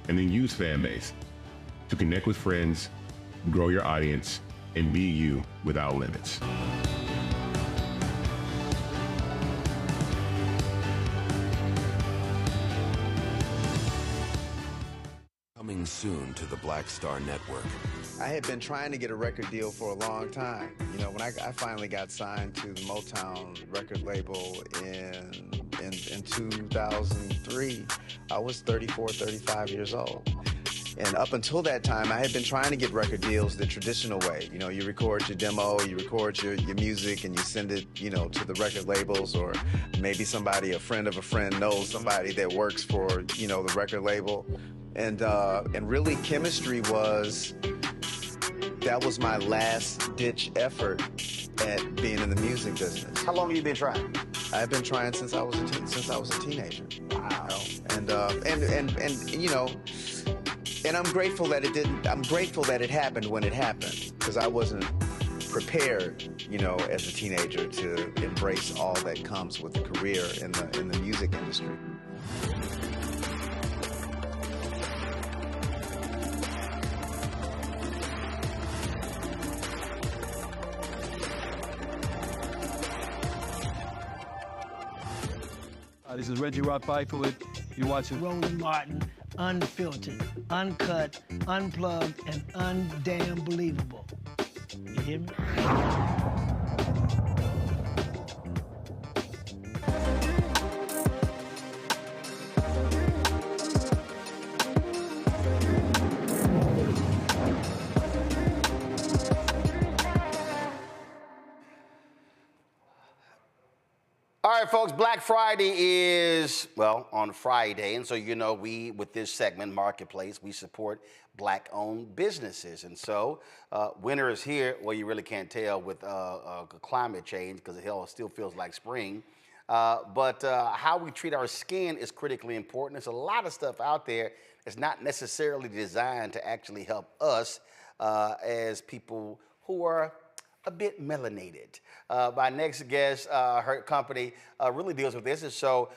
And then use Fanbase to connect with friends, grow your audience, and be you without limits. Coming soon to the Black Star Network. I had been trying to get a record deal for a long time. You know, when I finally got signed to the Motown record label in 2003, I was 34, 35 years old. And up until that time, I had been trying to get record deals the traditional way. You know, you record your demo, you record your music, and you send it, you know, to the record labels, or maybe somebody, a friend of a friend, knows somebody that works for, you know, the record label. And really, chemistry that was my last ditch effort at being in the music business. How long have you been trying? I've been trying since I was a teenager. Wow. You know? And you know, and I'm grateful that it didn't. I'm grateful that it happened when it happened, because I wasn't prepared, you know, as a teenager to embrace all that comes with a career in the music industry. This is Reggie Rock Byford. You're watching Roland Martin, unfiltered, uncut, unplugged, and undamn believable. You hear me? All right, folks, Black Friday is, well, on Friday. And so, you know, we, with this segment, Marketplace, we support Black-owned businesses. And so, winter is here. Well, you really can't tell with climate change, because it still feels like spring. But how we treat our skin is critically important. There's a lot of stuff out there that's not necessarily designed to actually help us as people who are a bit melanated. My next guest, her company really deals with this, and so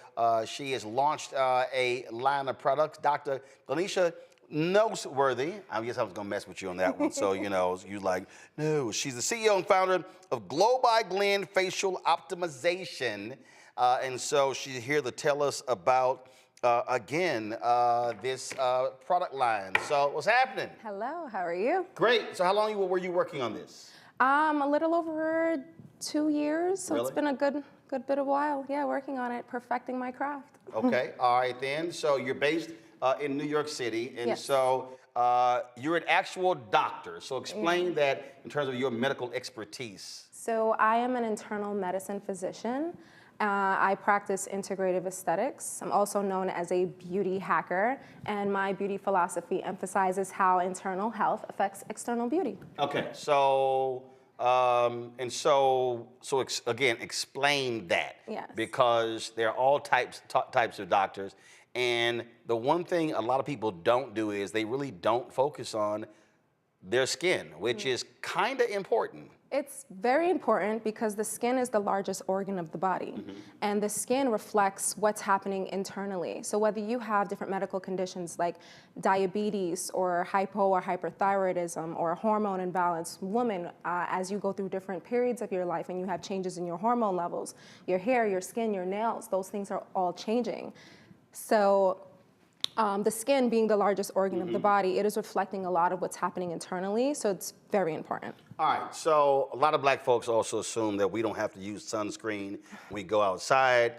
she has launched a line of products. Dr. Ganesha Noseworthy, I guess I was gonna mess with you on that one, so you know, you like, no. She's the CEO and founder of Glow by Glenn Facial Optimization, and so she's here to tell us about this product line. So what's happening? Hello, how are you? Great. So how long were you working on this? A little over 2 years, so Really? It's been a good bit of while. Yeah, working on it, perfecting my craft. Okay, all right then. So you're based in New York City, and Yes. so you're an actual doctor. So explain that in terms of your medical expertise. So I am an internal medicine physician. I practice integrative aesthetics. I'm also known as a beauty hacker, and my beauty philosophy emphasizes how internal health affects external beauty. Okay, so again, explain that. Yes. Because there are all types of doctors, and the one thing a lot of people don't do is they really don't focus on their skin, which is kind of important. It's very important because the skin is the largest organ of the body, and the skin reflects what's happening internally. So whether you have different medical conditions like diabetes or hypo or hyperthyroidism or hormone imbalance, woman, as you go through different periods of your life and you have changes in your hormone levels, your hair, your skin, your nails, those things are all changing. So The skin being the largest organ of the body, it is reflecting a lot of what's happening internally, so it's very important. All right, so a lot of black folks also assume that we don't have to use sunscreen when we go outside.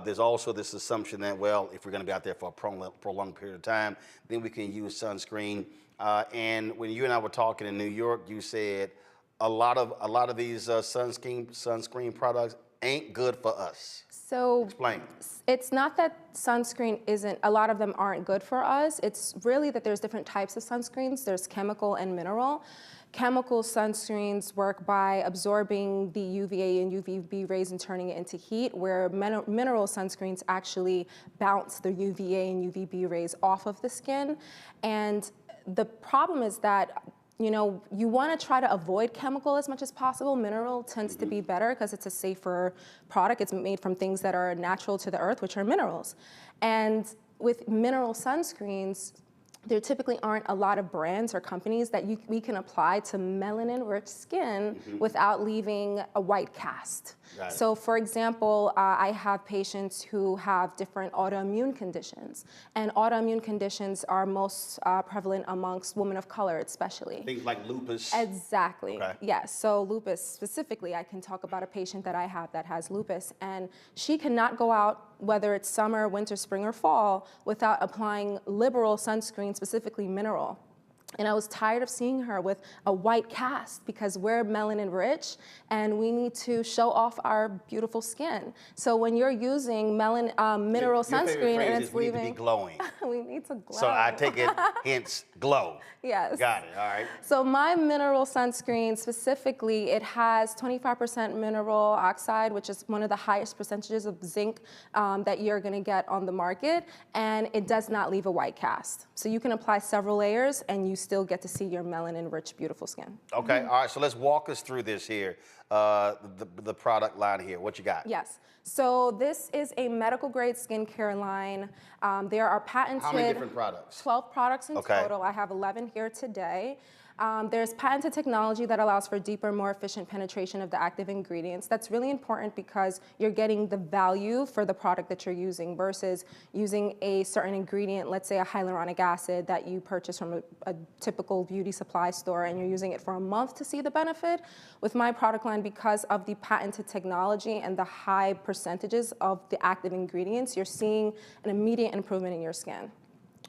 There's also this assumption that, well, if we're going to be out there for a prolonged period of time, then we can use sunscreen. And when you and I were talking in New York, you said a lot of these sunscreen products ain't good for us. So explain. It's not that sunscreen isn't, a lot of them aren't good for us. It's really that there's different types of sunscreens. There's chemical and mineral. Chemical sunscreens work by absorbing the UVA and UVB rays and turning it into heat, where mineral sunscreens actually bounce the UVA and UVB rays off of the skin. And the problem is that you want to try to avoid chemical as much as possible. Mineral tends to be better because it's a safer product. It's made from things that are natural to the earth, which are minerals. And with mineral sunscreens, there typically aren't a lot of brands or companies that we can apply to melanin-rich skin without leaving a white cast. So for example, I have patients who have different autoimmune conditions, and autoimmune conditions are most prevalent amongst women of color especially. Things like lupus. Exactly, Okay. yes. So lupus specifically, I can talk about a patient that I have that has lupus, and she cannot go out, whether it's summer, winter, spring, or fall, without applying liberal sunscreen, specifically mineral. And I was tired of seeing her with a white cast because we're melanin rich and we need to show off our beautiful skin. So when you're using mineral sunscreen and it's leaving, we need to be glowing. We need to glow. So I take it, hence glow. Yes. Got it, all right. So my mineral sunscreen specifically, it has 25% mineral oxide, which is one of the highest percentages of zinc that you're gonna get on the market, and it does not leave a white cast. So you can apply several layers and you still get to see your melanin-rich, beautiful skin. Okay, all right, so let's walk us through this here, the product line here. What you got? Yes. So this is a medical grade skincare line. There are patented— How many different products? 12 products in total. I have 11 here today. There's patented technology that allows for deeper, more efficient penetration of the active ingredients. That's really important because you're getting the value for the product that you're using versus using a certain ingredient, let's say a hyaluronic acid that you purchase from a typical beauty supply store and you're using it for a month to see the benefit. With my product line, because of the patented technology and the high percentages of the active ingredients, you're seeing an immediate improvement in your skin.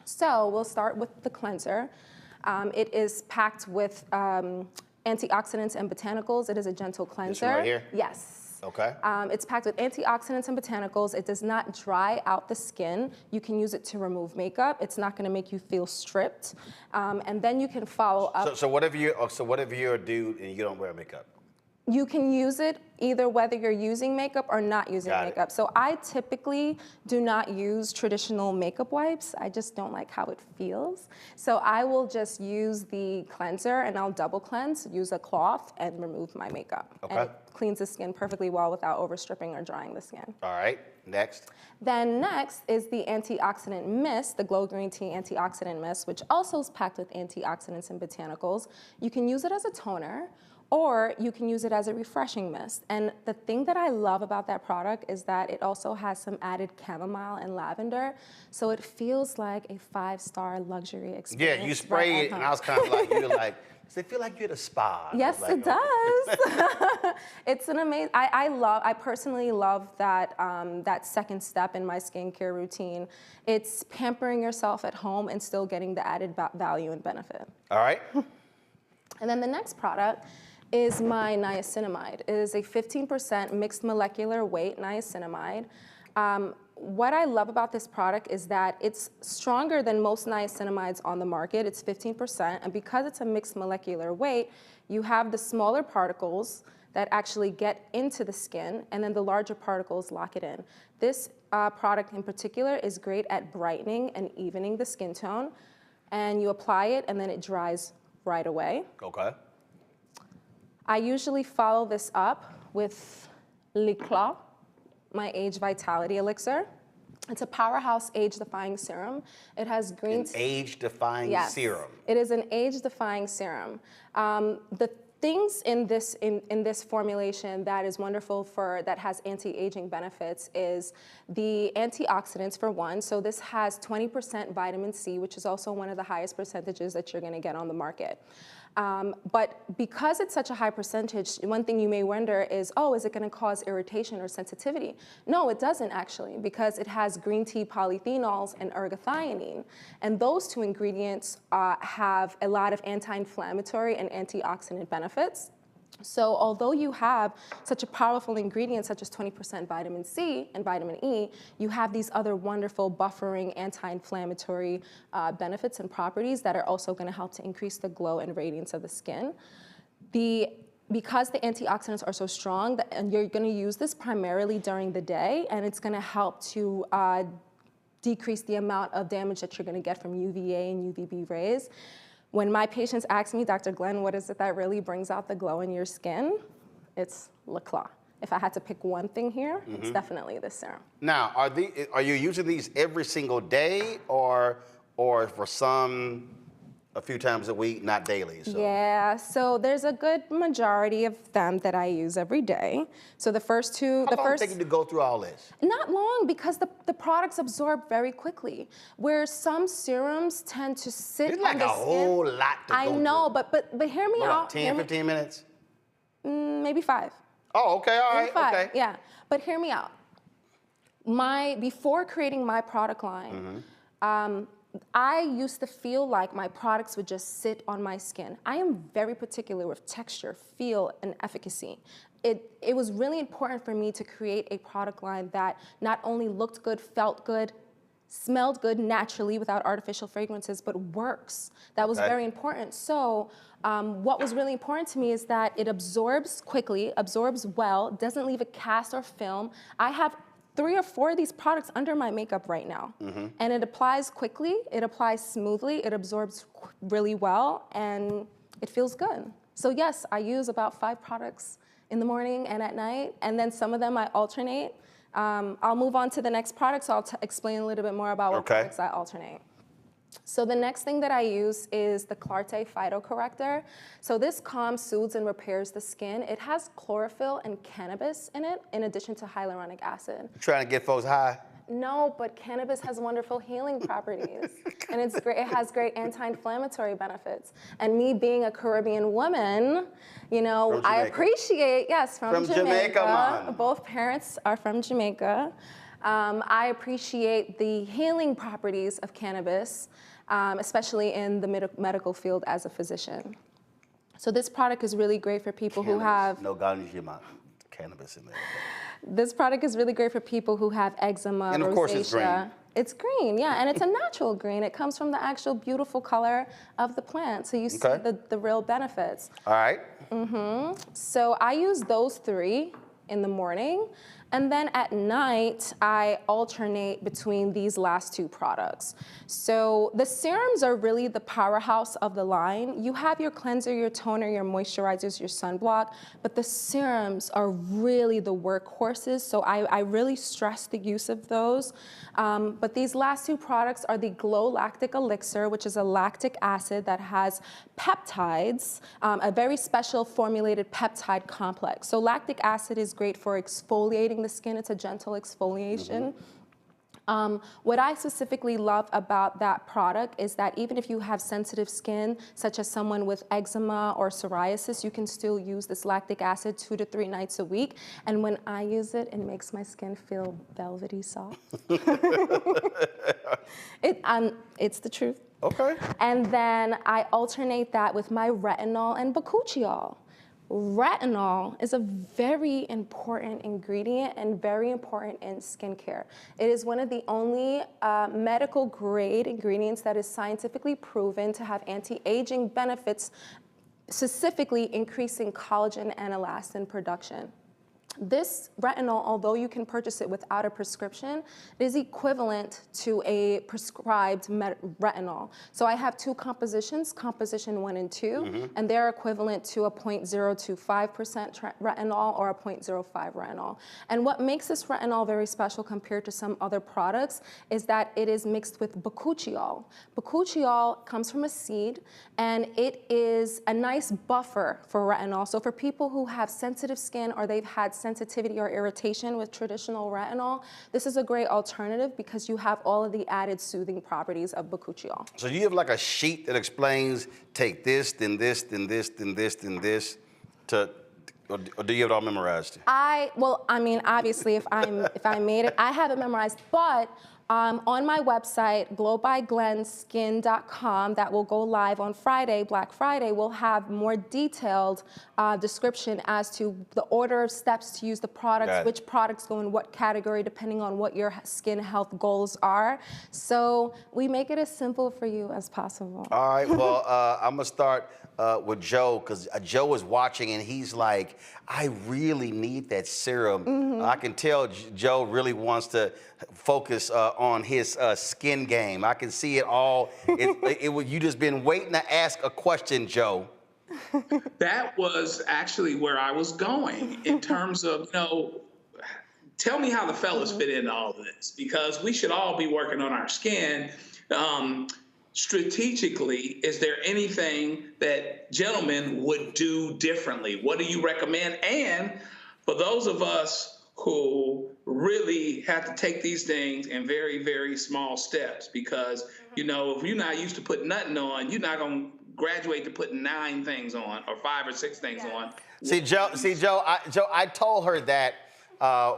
So we'll start with the cleanser. It is packed with antioxidants and botanicals. It is a gentle cleanser. This one right here? Yes. Okay. It's packed with antioxidants and botanicals. It does not dry out the skin. You can use it to remove makeup. It's not going to make you feel stripped. And then you can follow up. So whatever you're a dude and you don't wear makeup. You can use it either whether you're using makeup or not using makeup. So I typically do not use traditional makeup wipes. I just don't like how it feels. So I will just use the cleanser and I'll double cleanse, use a cloth and remove my makeup. Okay. And it cleans the skin perfectly well without overstripping or drying the skin. All right, next. Then next is the antioxidant mist, the Glow Green Tea Antioxidant Mist, which also is packed with antioxidants and botanicals. You can use it as a toner, or you can use it as a refreshing mist. And the thing that I love about that product is that it also has some added chamomile and lavender, so it feels like a 5-star luxury experience. Yeah, you sprayed it, and I was kind of like, you're like, does it feel like you're at a spa? Yes, like, it does. It's an amazing, I personally love that, that second step in my skincare routine. It's pampering yourself at home and still getting the added value and benefit. All right. And then the next product is my niacinamide. It is a 15% mixed molecular weight niacinamide. What I love about this product is that it's stronger than most niacinamides on the market. It's 15%, and because it's a mixed molecular weight, you have the smaller particles that actually get into the skin, and then the larger particles lock it in. This product in particular is great at brightening and evening the skin tone, and you apply it, and then it dries right away. Okay. I usually follow this up with L'Eclat, my Age Vitality Elixir. It's a powerhouse age-defying serum. It has green tea. Age-defying serum. It is an age-defying serum. The things in this formulation that is wonderful that has anti-aging benefits is the antioxidants for one. So this has 20% vitamin C, which is also one of the highest percentages that you're going to get on the market. But because it's such a high percentage, one thing you may wonder is, oh, is it going to cause irritation or sensitivity? No, it doesn't actually, because it has green tea polyphenols and ergothioneine. And those two ingredients have a lot of anti-inflammatory and antioxidant benefits. So although you have such a powerful ingredient such as 20% vitamin C and vitamin E, you have these other wonderful buffering anti-inflammatory benefits and properties that are also going to help to increase the glow and radiance of the skin. Because the antioxidants are so strong, and you're going to use this primarily during the day, and it's going to help to decrease the amount of damage that you're going to get from UVA and UVB rays. When my patients ask me, Dr. Glenn, what is it that really brings out the glow in your skin? It's Le Clos. If I had to pick one thing here, it's definitely this serum. Now, are you using these every single day, or for some a few times a week, not daily? So. Yeah, so there's a good majority of them that I use every day. So the first two, How long take you to go through all this? Not long, because the products absorb very quickly. Where some serums tend to sit It's like on the a whole lot to go I know, but hear me out. 10, 15 minutes? Maybe 5. Oh, okay, all right, Maybe 5, okay. yeah. But hear me out. Before creating my product line, I used to feel like my products would just sit on my skin. I am very particular with texture, feel, and efficacy. It was really important for me to create a product line that not only looked good, felt good, smelled good naturally without artificial fragrances, but works. That was very important. So what was really important to me is that it absorbs quickly, absorbs well, doesn't leave a cast or film. I have 3 or 4 of these products under my makeup right now. And it applies quickly, it applies smoothly, it absorbs really well, and it feels good. So yes, I use about 5 products in the morning and at night, and then some of them I alternate. I'll move on to the next product, so I'll explain a little bit more about what products I alternate. So the next thing that I use is the Clarté Phytocorrector. So this calms, soothes, and repairs the skin. It has chlorophyll and cannabis in it, in addition to hyaluronic acid. Trying to get folks high? No, but cannabis has wonderful healing properties. And it's great. It has great anti-inflammatory benefits. And me being a Caribbean woman, you know, I appreciate, yes, from Jamaica. Man. Both parents are from Jamaica. I appreciate the healing properties of cannabis, especially in the medical field as a physician. So this product is really great for people who have... No cannabis in there. This product is really great for people who have eczema, and of course it's green. It's green, yeah, and it's a natural green. It comes from the actual beautiful color of the plant, so you see the real benefits. All right. So I use those 3 in the morning. And then at night, I alternate between these last 2 products. So the serums are really the powerhouse of the line. You have your cleanser, your toner, your moisturizers, your sunblock, but the serums are really the workhorses. So I really stress the use of those. But these last 2 products are the Glow Lactic Elixir, which is a lactic acid that has peptides, a very special formulated peptide complex. So lactic acid is great for exfoliating the skin. It's a gentle exfoliation. What I specifically love about that product is that even if you have sensitive skin, such as someone with eczema or psoriasis, you can still use this lactic acid 2 to 3 nights a week. And when I use it, it makes my skin feel velvety soft. It's the truth. Okay. And then I alternate that with my retinol and bakuchiol. Retinol is a very important ingredient and very important in skincare. It is one of the only medical grade ingredients that is scientifically proven to have anti-aging benefits, specifically increasing collagen and elastin production. This retinol, although you can purchase it without a prescription, it is equivalent to a prescribed retinol. So I have two compositions, composition 1 and 2, and they're equivalent to a 0.025% retinol or a 0.05 retinol. And what makes this retinol very special compared to some other products is that it is mixed with bakuchiol. Bakuchiol comes from a seed, and it is a nice buffer for retinol. So for people who have sensitive skin or they've had sensitivity or irritation with traditional retinol, this is a great alternative because you have all of the added soothing properties of bakuchiol. So you have like a sheet that explains, take this, then this, then this, then this, then this, or do you have it all memorized? Well, I mean, obviously, if I made it, I have it memorized, but on my website, glowbyglenskin.com, that will go live on Friday, Black Friday, we'll have more detailed description as to the order of steps to use the products, which products go in what category, depending on what your skin health goals are. So we make it as simple for you as possible. All right, well, I'm gonna start with Joe, because Joe is watching and he's like, I really need that serum. I can tell Joe really wants to focus on his skin game. I can see it all. You just been waiting to ask a question, Joe. That was actually where I was going in terms of, tell me how the fellas fit into all of this, because we should all be working on our skin. Strategically, is there anything that gentlemen would do differently? What do you recommend? And for those of us who really have to take these things in very, very small steps, because, if you're not used to putting nothing on, you're not going to graduate to putting 9 things on or 5 or 6 things on. Joe, I told her that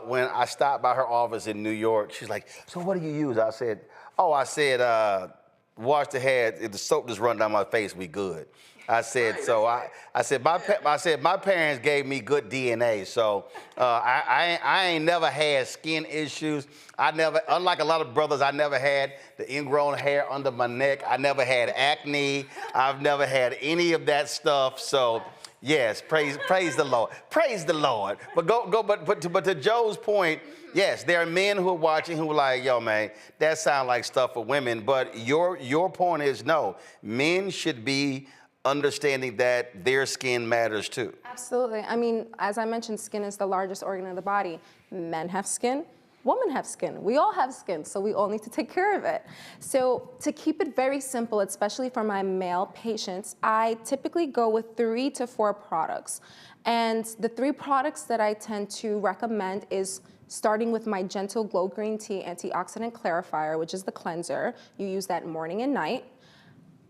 when I stopped by her office in New York. She's like, so what do you use? I said, wash the head. If the soap just run down my face, we good. I said, my parents gave me good DNA, so I ain't never had skin issues. Unlike a lot of brothers, I never had the ingrown hair under my neck. I never had acne. I've never had any of that stuff. So yes, praise the Lord. Praise the Lord. But to Joe's point, yes, there are men who are watching who are like, yo, man, that sounds like stuff for women. But your point is no, men should be understanding that their skin matters too. Absolutely. I mean, as I mentioned, skin is the largest organ of the body. Men have skin. Women have skin. We all have skin, so we all need to take care of it. So to keep it very simple, especially for my male patients, I typically go with 3 to 4 products. And the 3 products that I tend to recommend is starting with my Gentle Glow Green Tea Antioxidant Clarifier, which is the cleanser. You use that morning and night.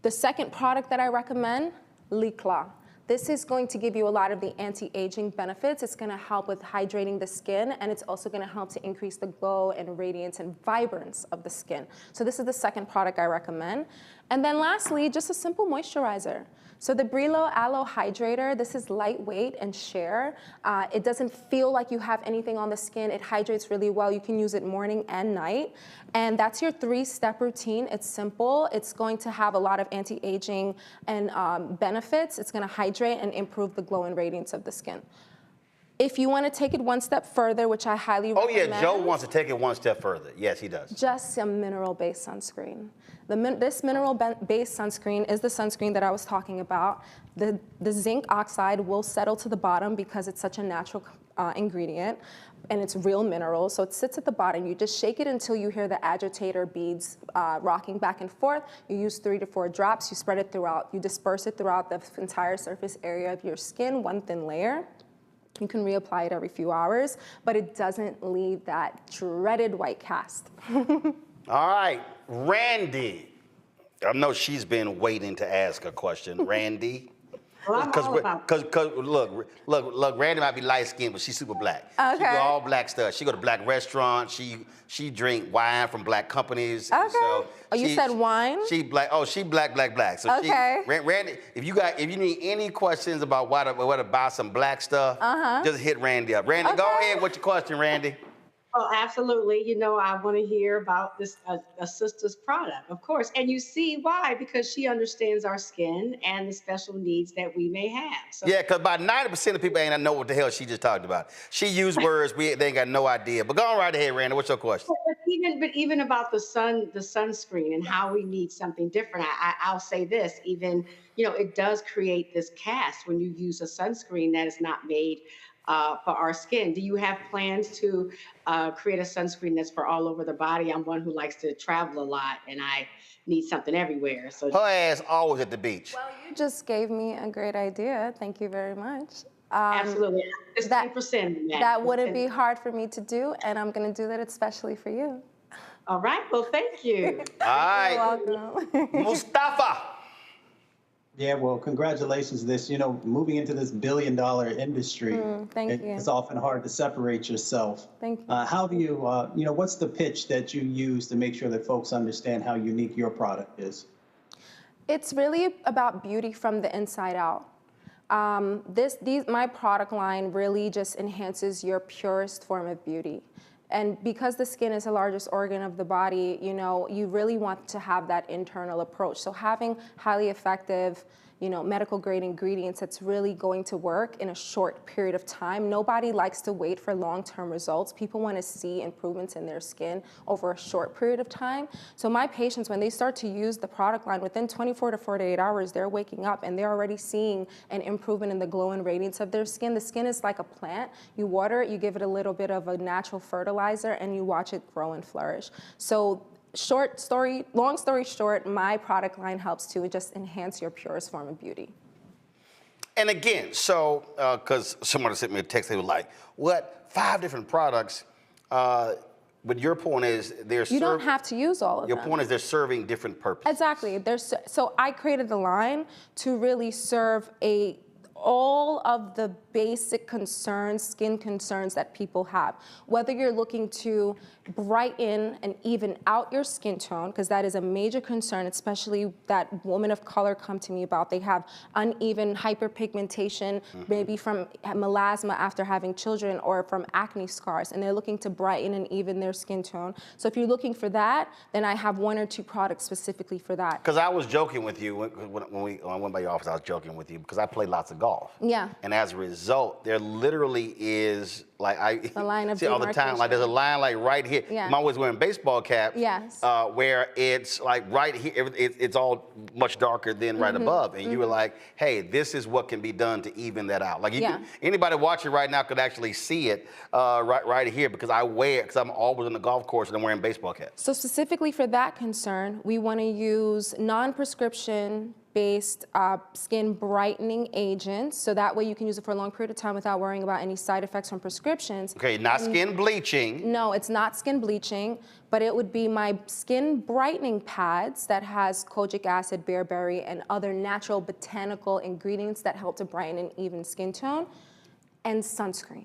The second product that I recommend, Likla. This is going to give you a lot of the anti-aging benefits. It's going to help with hydrating the skin, and it's also going to help to increase the glow and radiance and vibrance of the skin. So this is the second product I recommend. And then lastly, just a simple moisturizer. So the Brillo Aloe Hydrator, this is lightweight and sheer. It doesn't feel like you have anything on the skin. It hydrates really well. You can use it morning and night. And that's your 3-step routine. It's simple. It's going to have a lot of anti-aging and benefits. It's going to hydrate and improve the glow and radiance of the skin. If you want to take it one step further, which I highly recommend. Oh yeah, Joe wants to take it one step further. Yes, he does. Just a mineral-based sunscreen. This mineral-based sunscreen is the sunscreen that I was talking about. The zinc oxide will settle to the bottom because it's such a natural ingredient, and it's real mineral, so it sits at the bottom. You just shake it until you hear the agitator beads rocking back and forth. You use 3 to 4 drops. You spread it throughout. You disperse it throughout the entire surface area of your skin, one thin layer. You can reapply it every few hours, but it doesn't leave that dreaded white cast. All right, Randy. I know she's been waiting to ask a question. Randy? Because look, Randy might be light-skinned, but she's super black. Okay. She do all black stuff. She go to black restaurants. She drink wine from black companies. Okay. So you said wine? She black. Oh, she black. So okay. Randy, if you need any questions about where to buy some black stuff, just hit Randy up. Randy, go ahead with your question, Randy. Oh, absolutely. You know, I want to hear about this a sister's product, of course. And you see why? Because she understands our skin and the special needs that we may have. So Yeah, because about 90% of people ain't know what the hell she just talked about. She used words they ain't got no idea. But go on right ahead, Randy. What's your question? but even about the sunscreen and how we need something different. I'll say this, even, you know, it does create this cast when you use a sunscreen that is not made for our skin. Do you have plans to create a sunscreen that's for all over the body? I'm one who likes to travel a lot, and I need something everywhere. So her ass always at the beach. Well, you just gave me a great idea. Thank you very much. Absolutely. It's 10%. That wouldn't be hard for me to do, and I'm going to do that especially for you. All right. Well, thank you. All right. You're welcome. Mustafa. Yeah, well, congratulations. This, you know, moving into this billion-dollar industry, thank you. It's often hard to separate yourself. Thank you. How do you, you know, what's the pitch that you use to make sure that folks understand how unique your product is? It's really about beauty from the inside out. My product line really just enhances your purest form of beauty. And because the skin is the largest organ of the body, you know, you really want to have that internal approach. So having highly effective, you know, medical grade ingredients that's really going to work in a short period of time. Nobody likes to wait for long-term results. People want to see improvements in their skin over a short period of time. So my patients, when they start to use the product line, within 24 to 48 hours, they're waking up and they're already seeing an improvement in the glow and radiance of their skin. The skin is like a plant. You water it, you give it a little bit of a natural fertilizer, and you watch it grow and flourish. So long story short, my product line helps to just enhance your purest form of beauty. And again, so, because someone sent me a text, they were like, what, 5 different products? But your point is you don't have to use all of them. Your point is they're serving different purposes. Exactly. So I created the line to really serve all of the basic concerns, skin concerns that people have. Whether you're looking to brighten and even out your skin tone, because that is a major concern, especially that women of color come to me about. They have uneven hyperpigmentation, maybe from melasma after having children or from acne scars, and they're looking to brighten and even their skin tone. So if you're looking for that, then I have 1 or 2 products specifically for that. Because I was joking with you when I went by your office, I was joking with you because I play lots of golf. Yeah. And as a result, there literally is, like, I a line of see all the time, like there's a line like right here. Yeah. I'm always wearing baseball caps. Yes. Where it's like right here, it's all much darker than right above. And you were like, hey, this is what can be done to even that out. Like anybody watching right now could actually see it right here because I wear it because I'm always on the golf course and I'm wearing baseball caps. So specifically for that concern, we want to use non-prescription based skin brightening agents, so that way you can use it for a long period of time without worrying about any side effects from prescriptions. Okay, not skin bleaching. No, it's not skin bleaching, but it would be my skin brightening pads that has kojic acid, bearberry, and other natural botanical ingredients that help to brighten an even skin tone, and sunscreen.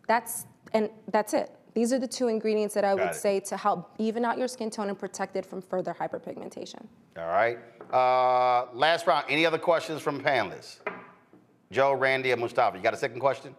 That's it. These are the 2 ingredients that I would say to help even out your skin tone and protect it from further hyperpigmentation. All right. Last round. Any other questions from panelists? Joe, Randy, and Mustafa. You got a second question?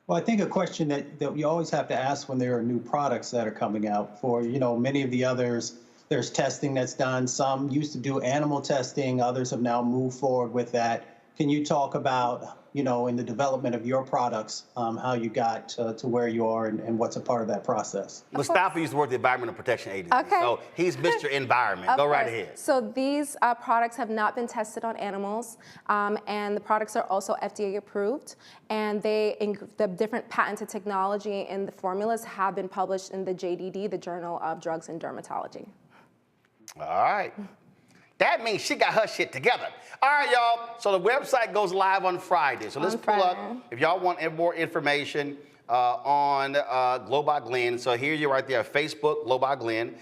Well, I think a question that you always have to ask when there are new products that are coming out. For, you know, many of the others, there's testing that's done. Some used to do animal testing. Others have now moved forward with that. Can you talk about, you know, in the development of your products, how you got to where you are and what's a part of that process? Mustafa used to work at the Environmental Protection Agency, Okay. so he's Mr. Environment. Go right ahead. So these products have not been tested on animals, and the products are also FDA approved, and the different patented technology and the formulas have been published in the JDD, the Journal of Drugs and Dermatology. All right. That means she got her shit together. All right, y'all. So the website goes live on Friday. So let's pull up, if y'all want more information on Glow by Glenn. So here you're right there, Facebook, Glow by Glenn.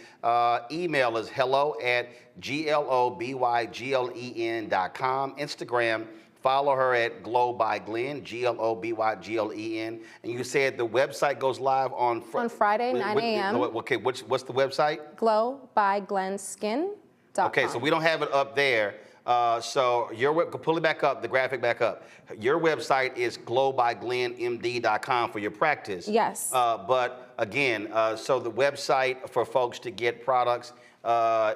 Email is hello@globyglen.com. Instagram, follow her at Glow by Glenn, GLOBYGLEN. And you said the website goes live on Friday, 9 a.m. Okay, what's the website? Glow by Glenn Skin. Okay, so we don't have it up there, So pull it back up, the graphic back up. Your website is glowbyglenmd.com for your practice. Yes. But again, so the website for folks to get products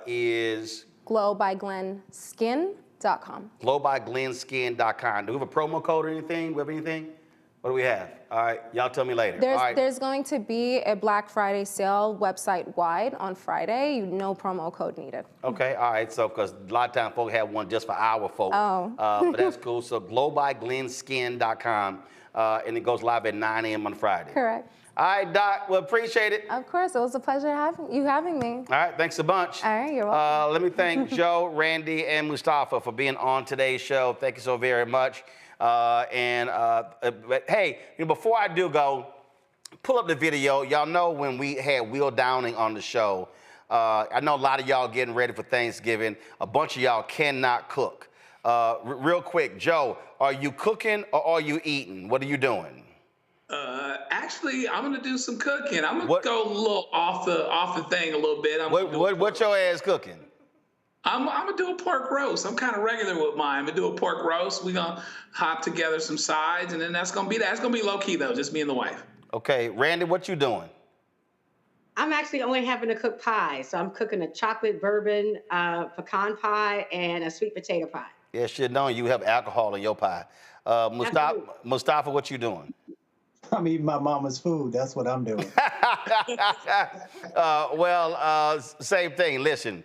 is glowbyglenskin.com. glowbyglenskin.com. Do we have a promo code or anything? We have anything? What do we have? All right, y'all tell me later. There's going to be a Black Friday sale website-wide on Friday. No promo code needed. Okay, all right, so because a lot of times folks have one just for our folk. Oh. But that's cool. So glowbyglenskin.com, and it goes live at 9 a.m. on Friday. Correct. All right, Doc, well, appreciate it. Of course, it was a pleasure having me. All right, thanks a bunch. All right, you're welcome. Let me thank Joe, Randy, and Mustafa for being on today's show. Thank you so very much. But hey, before I do go, pull up the video. Y'all know when we had Will Downing on the show, I know a lot of y'all getting ready for Thanksgiving. A bunch of y'all cannot cook. Real quick, Joe, are you cooking or are you eating? What are you doing? Actually, I'm gonna do some cooking. I'm gonna go a little off the thing a little bit. What your ass cooking? I'm gonna do a pork roast. I'm kind of regular with mine. I'm gonna do a pork roast. We're gonna hop together some sides, and then that's gonna be low key though, just me and the wife. Okay, Randy, what you doing? I'm actually only having to cook pie, so I'm cooking a chocolate bourbon pecan pie and a sweet potato pie. Yeah, shit, no, you have alcohol in your pie. Mustafa, what you doing? I'm eating my mama's food. That's what I'm doing. Same thing. Listen.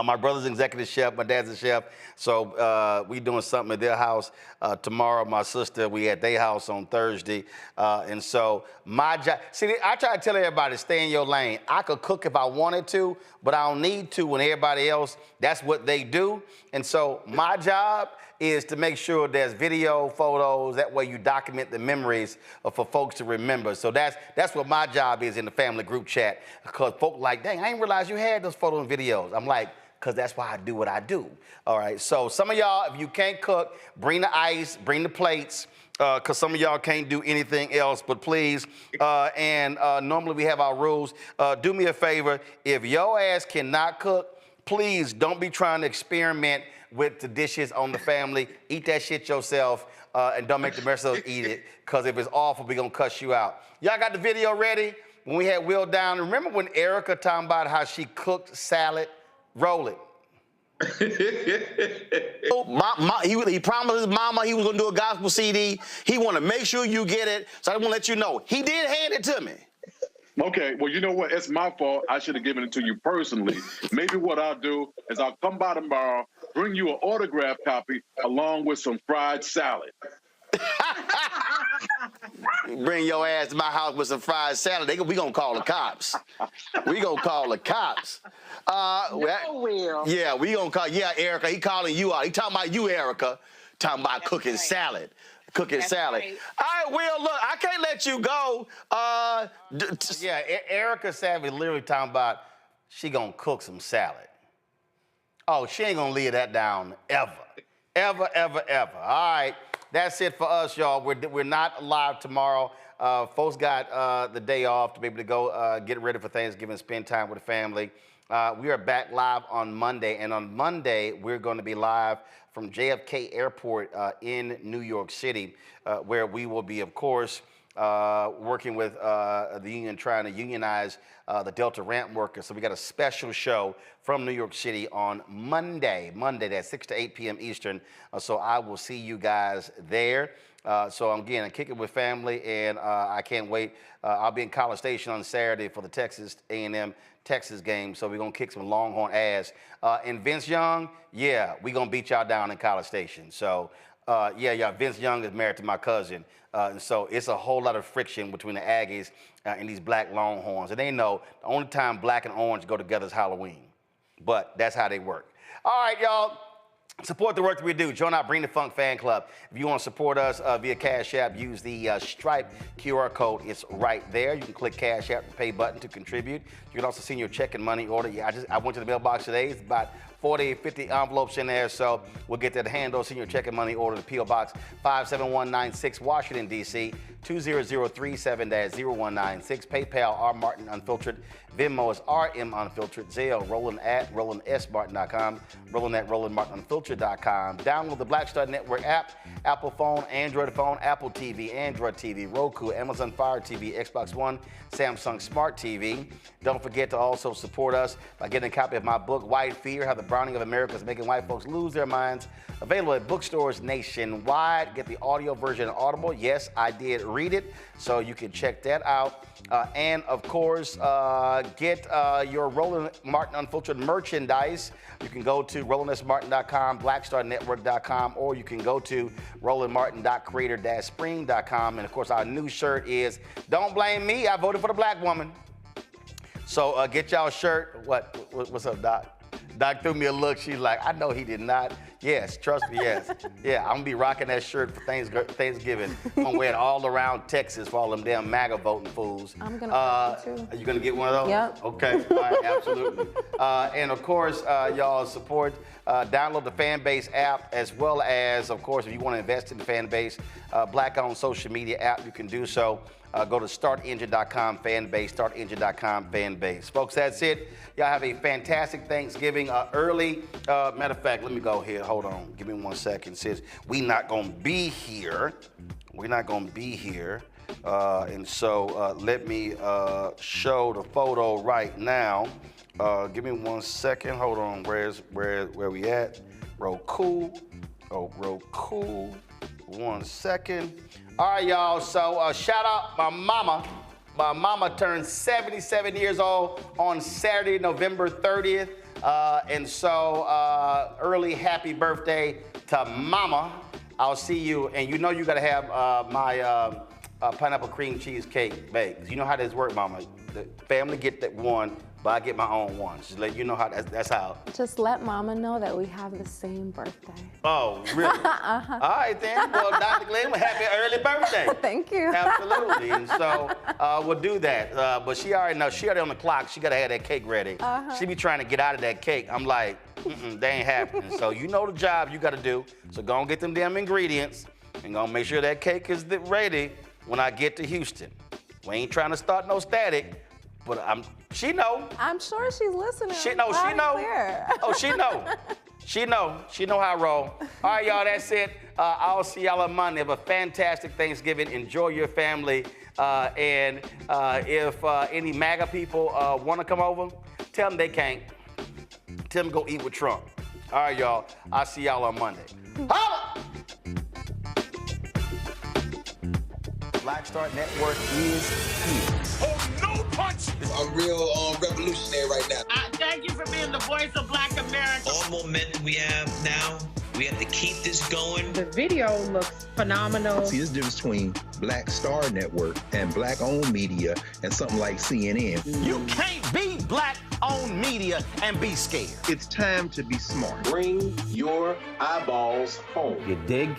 My brother's an executive chef, my dad's a chef, so we doing something at their house tomorrow. My sister, we at their house on Thursday, and so my job. See, I try to tell everybody, stay in your lane. I could cook if I wanted to, but I don't need to when everybody else, that's what they do. And so my job is to make sure there's video, photos, that way you document the memories for folks to remember. So that's what my job is in the family group chat, because folks like, dang, I didn't realize you had those photos and videos. I'm like, because that's why I do what I do. All right, so some of y'all, if you can't cook, bring the ice, bring the plates, because some of y'all can't do anything else, but please, normally we have our rules. Do me a favor, if your ass cannot cook, please don't be trying to experiment with the dishes on the family. Eat that shit yourself, and don't make the rest of us eat it, because if it's awful, we're gonna cuss you out. Y'all got the video ready? When we had Will down, remember when Erica talking about how she cooked salad? Roll it. He promised his mama he was gonna do a gospel CD. He wanna make sure you get it, so I wanna let you know. He did hand it to me. Okay, well, you know what? It's my fault. I should have given it to you personally. Maybe what I'll do is I'll come by tomorrow, bring you an autograph copy along with some fried salad. Bring your ass to my house with some fried salad. We gonna call the cops. We gonna call the cops. Will. Yeah, we gonna call. Yeah, Erica, he calling you out. He talking about you, Erica. Talking about cooking salad. Cooking salad. Right. All right, Will, look, I can't let you go. Erica Savage literally talking about she gonna cook some salad. Oh, she ain't gonna leave that down ever. Ever, ever, ever. All right. That's it for us, y'all. We're not live tomorrow. Folks got the day off to be able to go get ready for Thanksgiving, spend time with the family. We are back live on Monday, and on Monday, we're going to be live from JFK Airport in New York City, where we will be, of course, working with the union, trying to unionize the Delta ramp workers. So we got a special show from New York City on Monday, that's 6 to 8 p.m. Eastern. So I will see you guys there. So again, I'm kicking with family, and I can't wait. I'll be in College Station on Saturday for the Texas A&M Texas game. So we're gonna kick some Longhorn ass. And Vince Young, yeah, we're gonna beat y'all down in College Station. So Vince Young is married to my cousin. And so it's a whole lot of friction between the Aggies and these black Longhorns. And they know the only time black and orange go together is Halloween. But that's how they work. All right, y'all. Support the work that we do. Join our Bring the Funk fan club. If you want to support us via Cash App, use the Stripe QR code. It's right there. You can click Cash App, the pay button to contribute. You can also send your check and money order. I went to the mailbox today. It's about 40, 50 envelopes in there. So we'll get that handle, senior check and money order to P.O. Box 57196, Washington, D.C. 20037-0196. PayPal, R. Martin Unfiltered. Venmo is RM Unfiltered. Zelle, Roland at RolandSMartin.com. Roland at RolandMartinUnfiltered.com. Download the Black Star Network app. Apple phone, Android phone, Apple TV, Android TV, Roku, Amazon Fire TV, Xbox One, Samsung Smart TV. Don't forget to also support us by getting a copy of my book, White Fear, How the Browning of America is Making White Folks Lose Their Minds. Available at bookstores nationwide. Get the audio version on Audible. Yes, I did read it, so you can check that out. And of course, get your Roland Martin Unfiltered merchandise. You can go to RolandSMartin.com, BlackStarNetwork.com, or you can go to RolandMartin.creator-spring.com. And of course, our new shirt is "Don't Blame Me, I Voted for the Black Woman." So get y'all a shirt. What's up, Doc? Doc threw me a look. She's like, I know he did not. Yes, trust me, yes. Yeah, I'm going to be rocking that shirt for Thanksgiving. I'm going to wear it all around Texas for all them damn MAGA voting fools. I'm going to wear it too. Are you going to get one of those? Yep. Okay, all right, absolutely. And of course, y'all support, download the Fanbase app, as well as, of course, if you want to invest in the Fanbase, Black-owned social media app, you can do so. Go to startengine.com, Fanbase, startengine.com, Fanbase. Folks, that's it. Y'all have a fantastic Thanksgiving. Matter of fact, let me go here. Hold on. Give me 1 second. Since we not going to be here. We're not going to be here. And so let me show the photo right now. Give me 1 second. Hold on. Where we at? Roku. Oh, Roku. 1 second. All right, y'all. So shout out my mama. My mama turned 77 years old on Saturday, November 30th. And so early happy birthday to mama. I'll see you. And you know you got to have my pineapple cream cheesecake baked. You know how this works, mama. The family get that one, but I get my own one. Just let you know how that's how. Just let mama know that we have the same birthday. Oh, really? Uh-huh. All right, then. Well, Dr. Glenn, happy early birthday. Thank you. Absolutely. And so we'll do that. But she already knows. She already on the clock. She got to have that cake ready. Uh-huh. She be trying to get out of that cake. I'm like, they ain't happening. So you know the job you got to do. So go and get them damn ingredients and go and make sure that cake is ready when I get to Houston. We ain't trying to start no static. But she know. I'm sure she's listening. She know. She know. Oh, she know. She know. She know how I roll. All right, y'all. That's it. I'll see y'all on Monday. Have a fantastic Thanksgiving. Enjoy your family. And if any MAGA people want to come over, tell them they can't. Tell them go eat with Trump. All right, y'all. I'll see y'all on Monday. Holla! Black Star Network is here. Oh, no punch! I'm real revolutionary right now. Thank you for being the voice of Black America. All momentum we have now, we have to keep this going. The video looks phenomenal. See, there's a difference between Black Star Network and black-owned media and something like CNN. You can't be black-owned media and be scared. It's time to be smart. Bring your eyeballs home. You dig?